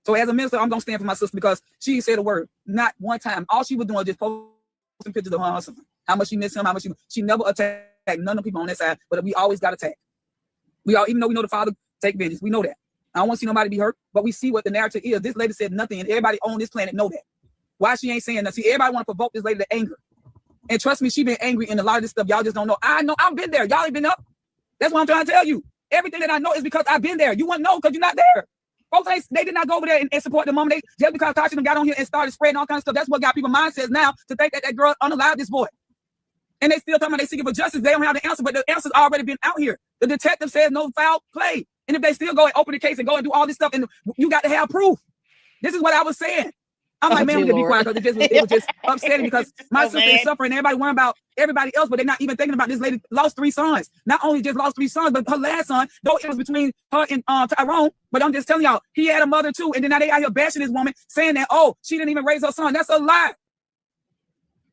So as a minister, I'm going to stand for my sister because she said a word, not one time. All she was doing was just posting pictures of her husband. How much she missed him, how much she never attacked none of the people on that side, but we always got attacked. Even though we know the Father take vengeance, we know that. I don't want to see nobody be hurt, but we see what the narrative is. This lady said nothing, and everybody on this planet know that. Why she ain't saying nothing? See, everybody want to provoke this lady to anger. And trust me, she been angry in a lot of this stuff. Y'all just don't know. I know. I've been there. Y'all ain't been up. That's what I'm trying to tell you. Everything that I know is because I've been there. You wouldn't know because you're not there. Folks, they did not go over there and support the mama. They just because Tasha them got on here and started spreading all kinds of stuff. That's what got people mindsets now to think that girl unalived this boy. And they still talking about they seeking for justice. They don't have the answer, but the answer's already been out here. The detective says no foul play. And if they still go and open the case and go and do all this stuff, and you got to have proof. This is what I was saying. I'm like, man, we just be quiet because it was just upsetting because my sister is suffering. Everybody worrying about everybody else, but they're not even thinking about this lady lost 3 sons. Not only just lost 3 sons, but her last son, though it was between her and Tyrone. But I'm just telling y'all, he had a mother too. And then now they out here bashing this woman, saying that, oh, she didn't even raise her son. That's a lie.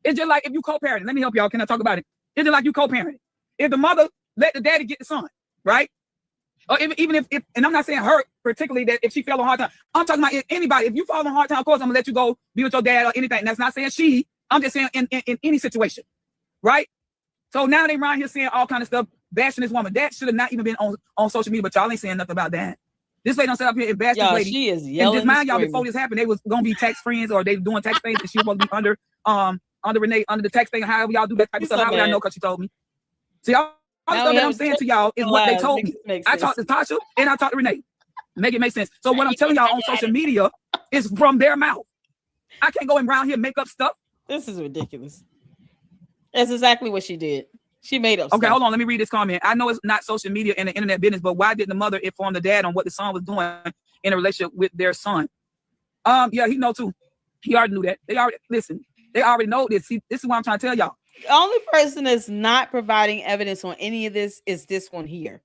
It's just like if you co-parent. Let me help y'all. Can I talk about it? It's just like you co-parent. If the mother let the daddy get the son, right? Or even if, and I'm not saying her particularly that if she fell on hard time, I'm talking about anybody. If you fall on hard time, of course, I'm gonna let you go be with your dad or anything. And that's not saying she, I'm just saying in any situation, right? So now they around here saying all kind of stuff, bashing this woman. That should have not even been on social media, but y'all ain't saying nothing about that. This lady don't sit up here and bash this lady. She is yelling. And just mind y'all, before this happened, they was gonna be tax friends or they were doing tax things and she was supposed to be under Renee, under the tax thing, however y'all do that type of stuff. How would I know? Because she told me. See, all the stuff that I'm saying to y'all is what they told me. I talked to Tasha and I talked to Renee. Make it make sense. So what I'm telling y'all on social media is from their mouth. I can't go around here and make up stuff. This is ridiculous. That's exactly what she did. She made up Okay, stuff. hold on. Let me read this comment. I know it's not social media and the internet business, but why didn't the mother inform the dad on what the son was doing in a relationship with their son? Yeah, he know too. He already knew that. They already know this. See, this is what I'm trying to tell y'all. The only person that's not providing evidence on any of this is this one here,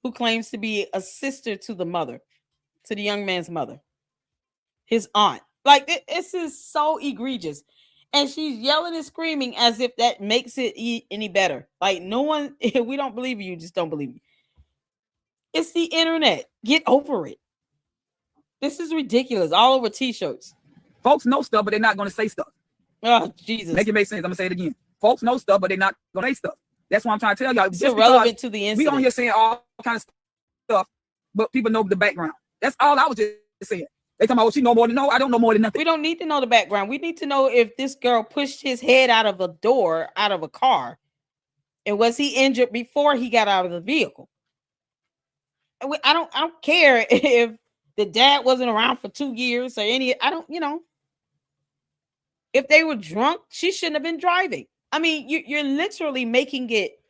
who claims to be a sister to the mother, to the young man's mother, his aunt. Like, this is so egregious. And she's yelling and screaming as if that makes it any better. Like, no one, we don't believe you, just don't believe you. It's the internet. Get over it. This is ridiculous. All over t-shirts. Folks know stuff, but they're not going to say stuff. Oh, Jesus. Make it make sense. I'm going to say it again. Folks know stuff, but they're not going to say stuff. That's what I'm trying to tell y'all. It's irrelevant to the incident. We on here saying all kinds of stuff, but people know the background. That's all I was just saying. They talking about, oh, she know more than no. I don't know more than nothing. We don't need to know the background. We need to know if this girl pushed his head out of a door, out of a car, and was he injured before he got out of the vehicle. I don't care if the dad wasn't around for 2 years or any. If they were drunk, she shouldn't have been driving. I mean, you're literally making it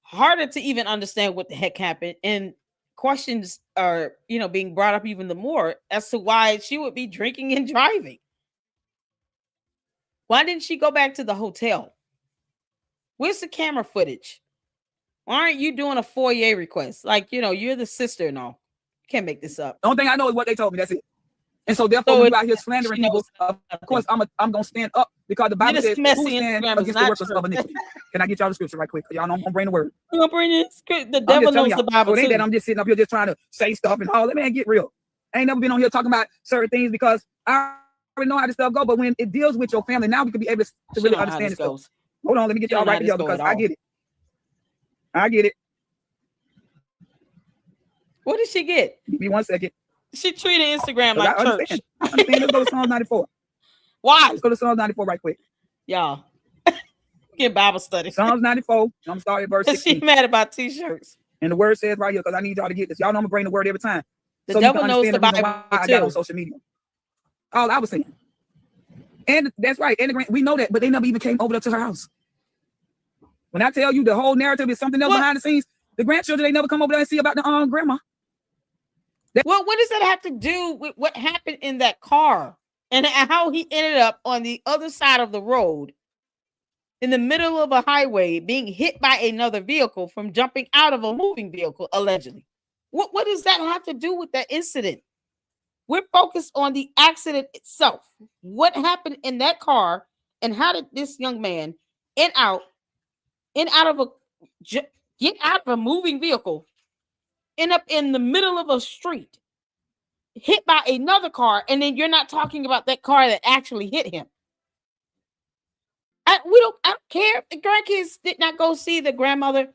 harder to even understand what the heck happened, and questions are, being brought up even the more as to why she would be drinking and driving. Why didn't she go back to the hotel? Where's the camera footage? Why aren't you doing a foyer request? Like, you're the sister and all. You can't make this up. The only thing I know is what they told me. That's it. And so therefore, when you out here slandering people, of course, I'm going to stand up because the Bible says, who stand against the workers of iniquity? Can I get y'all the scripture right quick? Y'all know I'm going to bring the word. I'm going to bring it. The devil knows the Bible, so it ain't that I'm just sitting up here just trying to say stuff and all that. Man, get real. I ain't never been on here talking about certain things because I already know how this stuff go. But when it deals with your family, now we can be able to really understand this stuff. Hold on, let me get y'all right together because I get it. I get it. What did she get? Give me 1 second. She treated Instagram like church. I understand. Let's go to Psalms 94. Why? Let's go to Psalms 94 right quick. Y'all. Get Bible study. Psalms 94. I'm starting at verse 16. She's mad about t-shirts. And the word says right here, because I need y'all to get this. Y'all know I'm going to bring the word every time. The devil knows the Bible I got on social media. All I was saying. And that's right. And we know that, but they never even came over to her house. When I tell you the whole narrative is something else behind the scenes, the grandchildren, they never come over there and see about the grandma. Well, what does that have to do with what happened in that car and how he ended up on the other side of the road in the middle of a highway being hit by another vehicle from jumping out of a moving vehicle, allegedly? What does that have to do with that incident? We're focused on the accident itself. What happened in that car, and how did this young man get out of a moving vehicle, end up in the middle of a street, hit by another car, and then you're not talking about that car that actually hit him. I don't care if the grandkids did not go see the grandmother.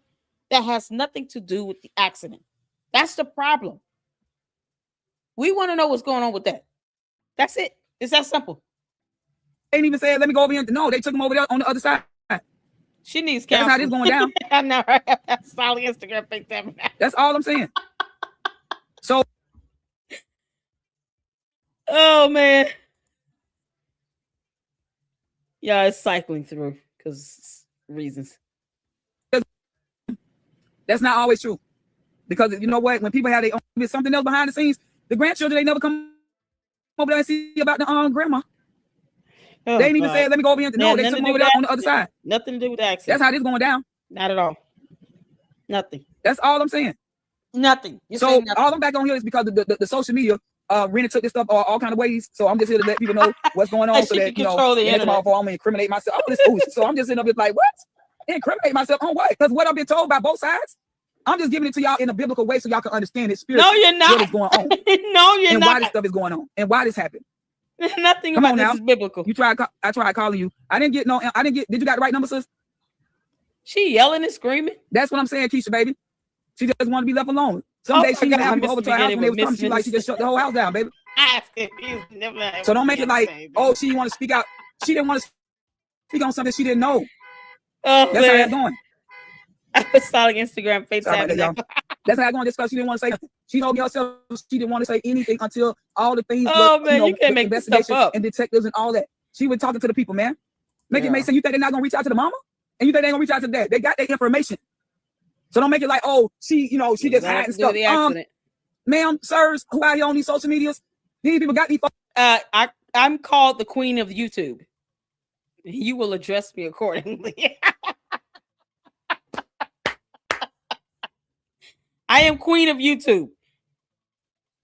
That has nothing to do with the accident. That's the problem. We want to know what's going on with that. That's it. It's that simple. They ain't even said, let me go over here. No, they took him over there on the other side. She needs counseling. That's how this going down. I know. That's all Instagram FaceTime. That's all I'm saying. So. Oh, man. Yeah, it's cycling through because reasons. That's not always true. Because you know what? When people have their own, with something else behind the scenes, the grandchildren, they never come over there and see about the grandma. Oh, they ain't even say, let me go over here. No, they took him over there on the other side. Nothing to do with the accident. That's how this going down. Not at all. Nothing. That's all I'm saying. Nothing. So all I'm back on here is because the social media really took this stuff all kind of ways. So I'm just here to let people know what's going on so that, you know, I'm going to incriminate myself. All this foolishness. So I'm just sitting up like, what? Incriminate myself on what? Because what I've been told by both sides, I'm just giving it to y'all in a biblical way so y'all can understand it spiritually. No, you're not. What is going on. No, you're and not. Why this stuff is going on. And why this happened. Nothing about this is biblical. I tried calling you. Did you got the right number, sis? She yelling and screaming. That's what I'm saying, Keisha, baby. She just want to be left alone. Some days she didn't have people over to her house when they was coming. She like she just shut the whole house down, baby. So don't make it like, oh, she want to speak out. She didn't want to speak on something she didn't know. Oh, that's how it's going. I was starting Instagram, FaceTime. That's how it's going to discuss. She didn't want to say nothing. She told me herself she didn't want to say anything until all the things. Oh, man, you can't make this stuff up. And detectives and all that. She was talking to the people, man. Make it make sense. You think they're not going to reach out to the mama? And you think they're going to reach out to the dad? They got their information. So don't make it like, oh, she just hiding stuff. Ma'am, sirs, who out here on these social medias? These people got these. I'm called the queen of YouTube. You will address me accordingly. I am queen of YouTube.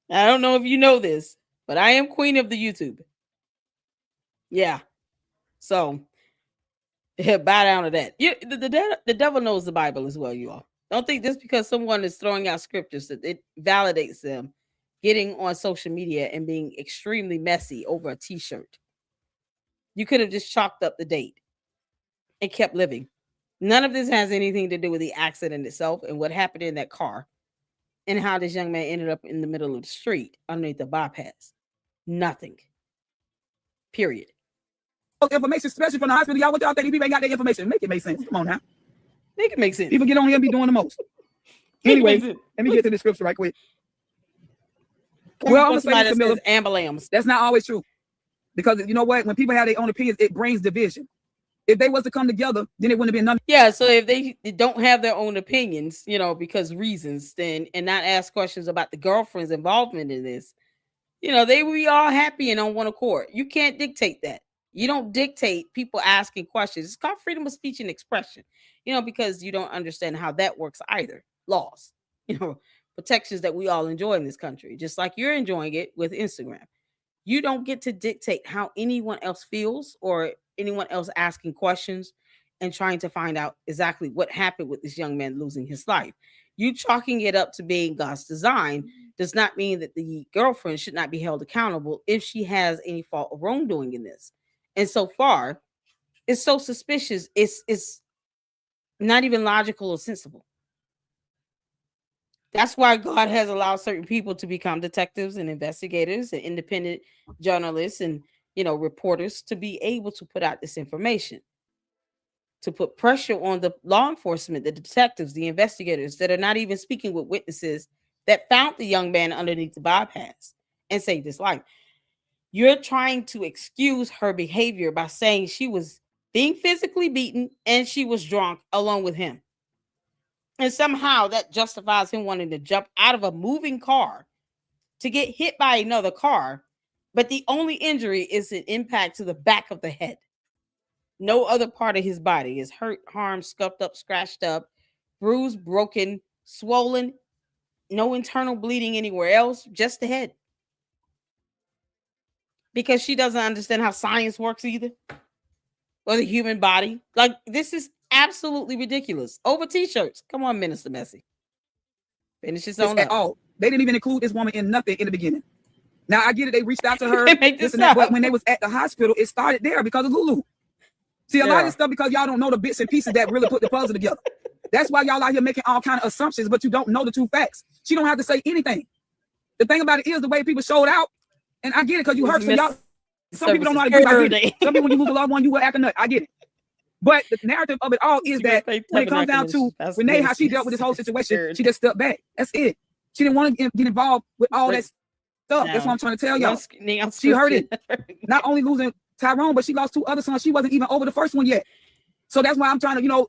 I don't know if you know this, but I am queen of the YouTube. Yeah. So bow down to that. The devil knows the Bible as well, you all. Don't think just because someone is throwing out scriptures that it validates them getting on social media and being extremely messy over a t-shirt. You could have just chalked up the date and kept living. None of this has anything to do with the accident itself and what happened in that car and how this young man ended up in the middle of the street underneath the bypass. Nothing. Period. Information, especially from the hospital. Y'all, what y'all think? People ain't got that information. Make it make sense. Come on now. Make it make sense. People get on here and be doing the most. Anyway, let me get to the scripture right quick. Well, I'm going to say this, Camilla. Ambulance. That's not always true. Because you know what? When people have their own opinions, it brings division. If they was to come together, then it wouldn't have been none. Yeah, so if they don't have their own opinions, because reasons, then and not ask questions about the girlfriend's involvement in this, they would be all happy and on one accord. You can't dictate that. You don't dictate people asking questions. It's called freedom of speech and expression, because you don't understand how that works either. Laws, protections that we all enjoy in this country, just like you're enjoying it with Instagram. You don't get to dictate how anyone else feels or anyone else asking questions and trying to find out exactly what happened with this young man losing his life. You chalking it up to being God's design does not mean that the girlfriend should not be held accountable if she has any fault or wrongdoing in this. And so far, it's so suspicious. It's not even logical or sensible. That's why God has allowed certain people to become detectives and investigators and independent journalists and, reporters to be able to put out this information, to put pressure on the law enforcement, the detectives, the investigators that are not even speaking with witnesses that found the young man underneath the bypass and saved his life. You're trying to excuse her behavior by saying she was being physically beaten and she was drunk along with him. And somehow that justifies him wanting to jump out of a moving car to get hit by another car. But the only injury is an impact to the back of the head. No other part of his body is hurt, harmed, scuffed up, scratched up, bruised, broken, swollen. No internal bleeding anywhere else, just the head. Because she doesn't understand how science works either, or the human body. Like, this is absolutely ridiculous. Over t-shirts. Come on, Minister Messi. Finish his own at up. all. They didn't even include this woman in nothing in the beginning. Now I get it. They reached out to her, Make this this and that, up. but when they was at the hospital, it started there because of Lulu. See, a lot of Yeah. this stuff because y'all don't know the bits and pieces that really put the puzzle together. That's why y'all out here making all kind of assumptions, but you don't know the true facts. She don't have to say anything. The thing about it is the way people showed out, and I get it because you hurt. So y'all, some people don't know how to grieve. I get it. Some people, when you lose a loved one, you will act a nut. I get it. But the narrative of it all is that when it comes down to Renee, how she dealt with this whole situation, she just stepped back. That's it. She didn't want to get involved with all that stuff. That's what I'm trying to tell y'all. She heard it. Not only losing Tyrone, but she lost 2 other sons. She wasn't even over the first one yet. So that's why I'm trying to,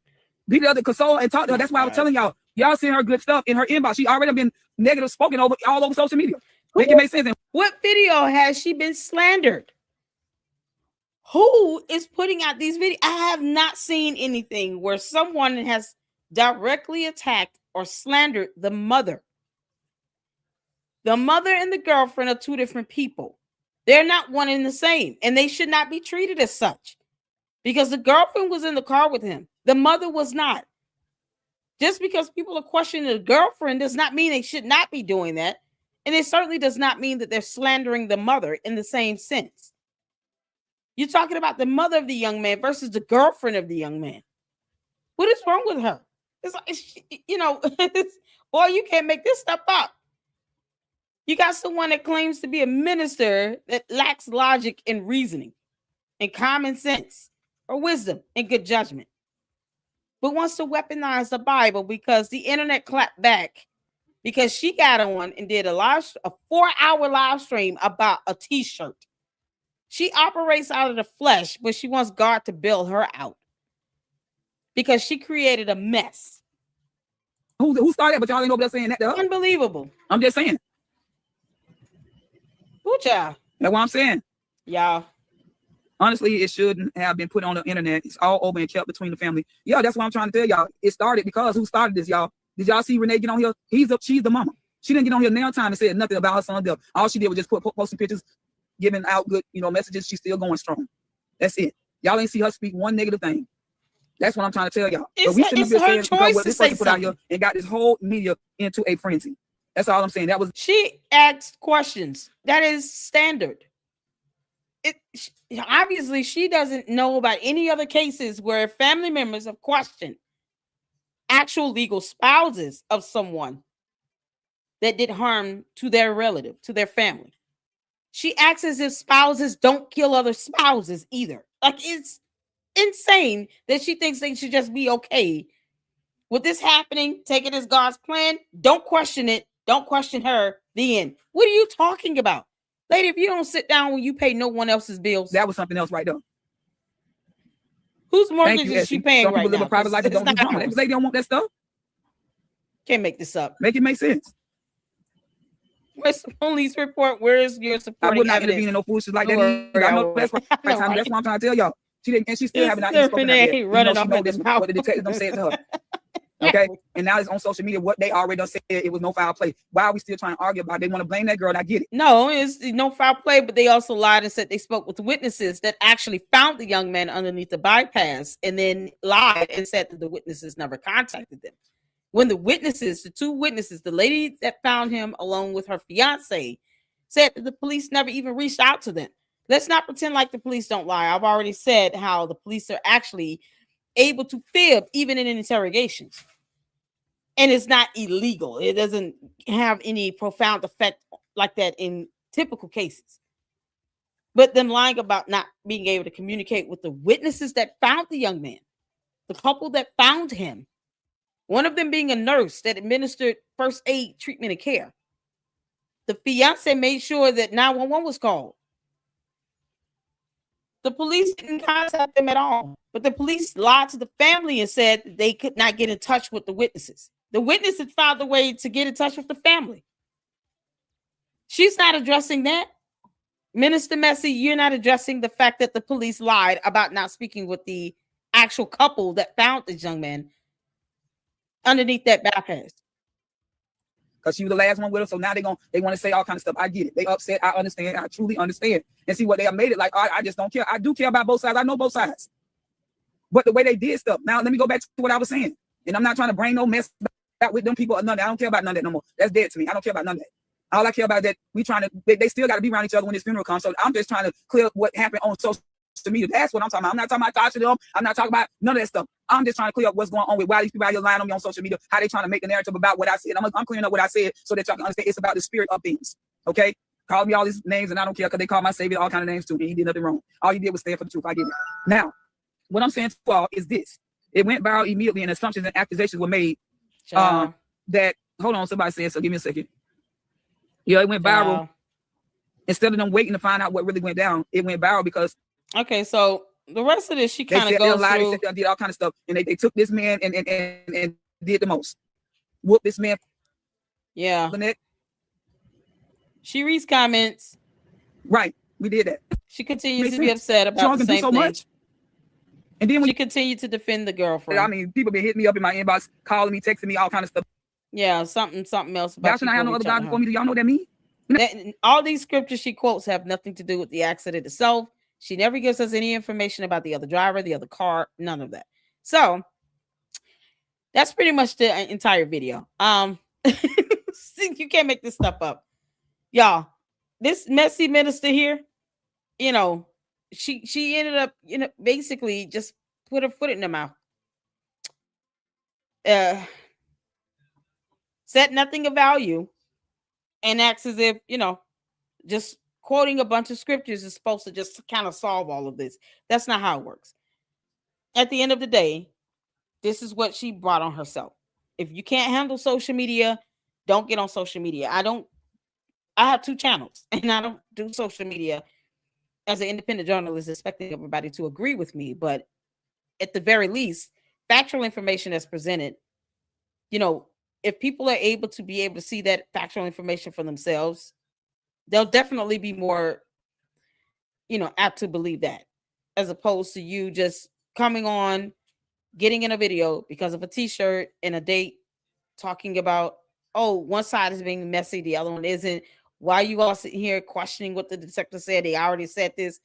be the other console and talk to her. That's why I was telling y'all. Y'all seen her good stuff in her inbox. She already been negative spoken over all over social media. Make it make sense. What video has she been slandered? Who is putting out these videos? I have not seen anything where someone has directly attacked or slandered the mother. The mother and the girlfriend are 2 different people. They're not one and the same, and they should not be treated as such. Because the girlfriend was in the car with him. The mother was not. Just because people are questioning the girlfriend does not mean they should not be doing that. And it certainly does not mean that they're slandering the mother in the same sense. You're talking about the mother of the young man versus the girlfriend of the young man. What is wrong with her? It's like, boy, you can't make this stuff up. You got someone that claims to be a minister that lacks logic and reasoning and common sense or wisdom and good judgment, but wants to weaponize the Bible because the internet clapped back because she got on and did a 4-hour live stream about a t-shirt. She operates out of the flesh, but she wants God to bail her out because she created a mess. Who started? But y'all ain't over there saying that. Unbelievable. I'm just saying. Who y'all? That's what I'm saying. Y'all. Honestly, it shouldn't have been put on the internet. It's all over and kept between the family. Yeah, that's what I'm trying to tell y'all. It started because who started this, y'all? Did y'all see Renee get on here? She's the mama. She didn't get on here now time and said nothing about her son's death. All she did was just posting pictures, giving out good, messages. She's still going strong. That's it. Y'all ain't see her speak one negative thing. That's what I'm trying to tell y'all. But we shouldn't be saying because what this person put out here and got this whole media into a frenzy. That's all I'm saying. That was she asked questions. That is standard. Obviously, she doesn't know about any other cases where family members have questioned actual legal spouses of someone that did harm to their relative, to their family. She acts as if spouses don't kill other spouses either. Like, it's insane that she thinks they should just be okay with this happening, take it as God's plan. Don't question it. Don't question her. The end. What are you talking about? Lady, if you don't sit down when you pay no one else's bills. That was something else right there. Whose mortgage is she paying right now? Some people live a private life and don't do drama. That lady don't want that stuff. Can't make this up. Make it make sense. Where's the police report? Where's your support? I would not intervene in no foolishness like that. I know that's right time. That's what I'm trying to tell y'all. She didn't, and she still haven't even spoken out yet. Running off this mouth. What the detectives don't say it to her. Okay, and now it's on social media. What they already done said, it was no foul play. Why are we still trying to argue about it? They want to blame that girl, and I get it. No, it's no foul play, but they also lied and said they spoke with witnesses that actually found the young man underneath the bypass, and then lied and said that the witnesses never contacted them. When the witnesses, the 2 witnesses, the lady that found him along with her fiance, said that the police never even reached out to them. Let's not pretend like the police don't lie. I've already said how the police are actually able to fib even in interrogations. And it's not illegal. It doesn't have any profound effect like that in typical cases. But them lying about not being able to communicate with the witnesses that found the young man, the couple that found him, one of them being a nurse that administered first aid treatment and care. The fiance made sure that 911 was called. The police didn't contact them at all, but the police lied to the family and said that they could not get in touch with the witnesses. The witnesses found a way to get in touch with the family. She's not addressing that. Minister Messi, you're not addressing the fact that the police lied about not speaking with the actual couple that found this young man underneath that bypass. because she was the last one with her. So now they want to say all kind of stuff. I get it. They upset. I understand. I truly understand. And see what they have made it like. I just don't care. I do care about both sides. I know both sides. But the way they did stuff. Now let me go back to what I was saying. And I'm not trying to bring no mess back with them people or none of that. I don't care about none of that no more. That's dead to me. I don't care about none of that. All I care about is that we trying to. They still got to be around each other when this funeral comes. So I'm just trying to clear up what happened on social media. That's what I'm talking about. I'm not talking about Tasha them. I'm not talking about none of that stuff. I'm just trying to clear up what's going on with why these people out here lying on me on social media. How they trying to make a narrative about what I said. I'm clearing up what I said so that y'all can understand it's about the spirit of things. Okay? Call me all these names and I don't care because they call my savior all kind of names too. And he did nothing wrong. All he did was stand for the truth. I get it. Now, what I'm saying to you all is this. It went viral immediately and assumptions and accusations were made. That, hold on, somebody said so. Give me a second. Yeah, it went viral. Instead of them waiting to find out what really went down, it went viral because. Okay, so the rest of this, she kind of goes through. They said they did all kind of stuff, and they took this man and did the most. Whoop this man. Yeah. She reads comments. Right, we did that. She continues to be upset about the same thing. Much. And then when she continued to defend the girlfriend. I mean, people been hitting me up in my inbox, calling me, texting me, all kind of stuff. Yeah, something else about. Y'all should not have no other God before me. Do y'all know what that means? All these scriptures she quotes have nothing to do with the accident itself. She never gives us any information about the other driver, the other car, none of that. So that's pretty much the entire video. You can't make this stuff up, y'all. This messy minister here, you know, she ended up, you know, basically just put her foot in her mouth. Said nothing of value and acts as if, you know, just quoting a bunch of scriptures is supposed to just kind of solve all of this. That's not how it works. At the end of the day, this is what she brought on herself. If you can't handle social media, don't get on social media. I have 2 channels and I don't do social media as an independent journalist expecting everybody to agree with me. But at the very least, factual information that's presented, you know, if people are able to see that factual information for themselves, they'll definitely be more, you know, apt to believe that, as opposed to you just coming on, getting in a video because of a t-shirt and a date, talking about, oh, one side is being messy, the other one isn't. Why are you all sitting here questioning what the detective said? They already said this,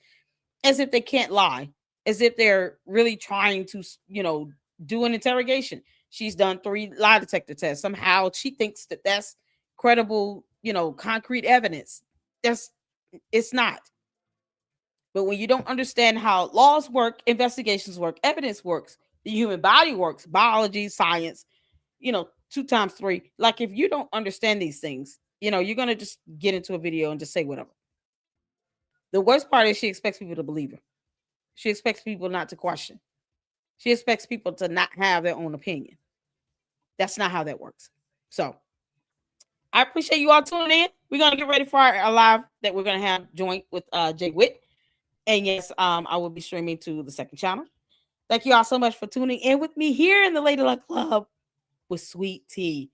as if they can't lie, as if they're really trying to, you know, do an interrogation. She's done 3 lie detector tests. Somehow she thinks that that's credible, you know, concrete evidence. It's not. But when you don't understand how laws work, investigations work, evidence works, the human body works, biology, science, you know, 2 times 3. Like, if you don't understand these things, you know, you're going to just get into a video and just say whatever. The worst part is she expects people to believe her. She expects people not to question. She expects people to not have their own opinion. That's not how that works. So I appreciate you all tuning in. We're going to get ready for our live that we're going to have joint with Jay Witt. And yes, I will be streaming to the 2nd channel. Thank you all so much for tuning in with me here in the Lady Luck Club with Sweet Tea.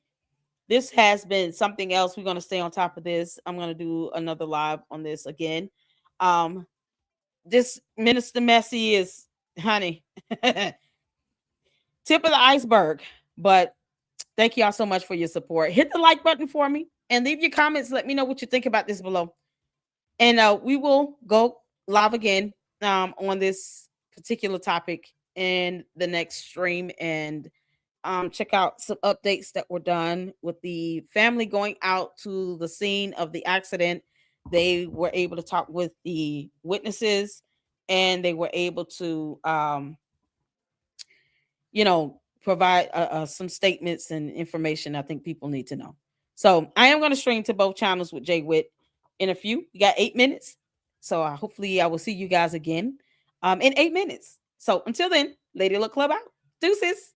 This has been something else. We're going to stay on top of this. I'm going to do another live on this again. This Minister Messy is, honey, tip of the iceberg. But thank you all so much for your support. Hit the like button for me and leave your comments. Let me know what you think about this below. And we will go live again on this particular topic in the next stream, and check out some updates that were done with the family going out to the scene of the accident. They were able to talk with the witnesses, and they were able to, you know, provide some statements and information I think people need to know. So I am going to stream to both channels with Jay Witt in a few. You got 8 minutes. So hopefully I will see you guys again in 8 minutes. So until then, Lady Luck Club out. Deuces.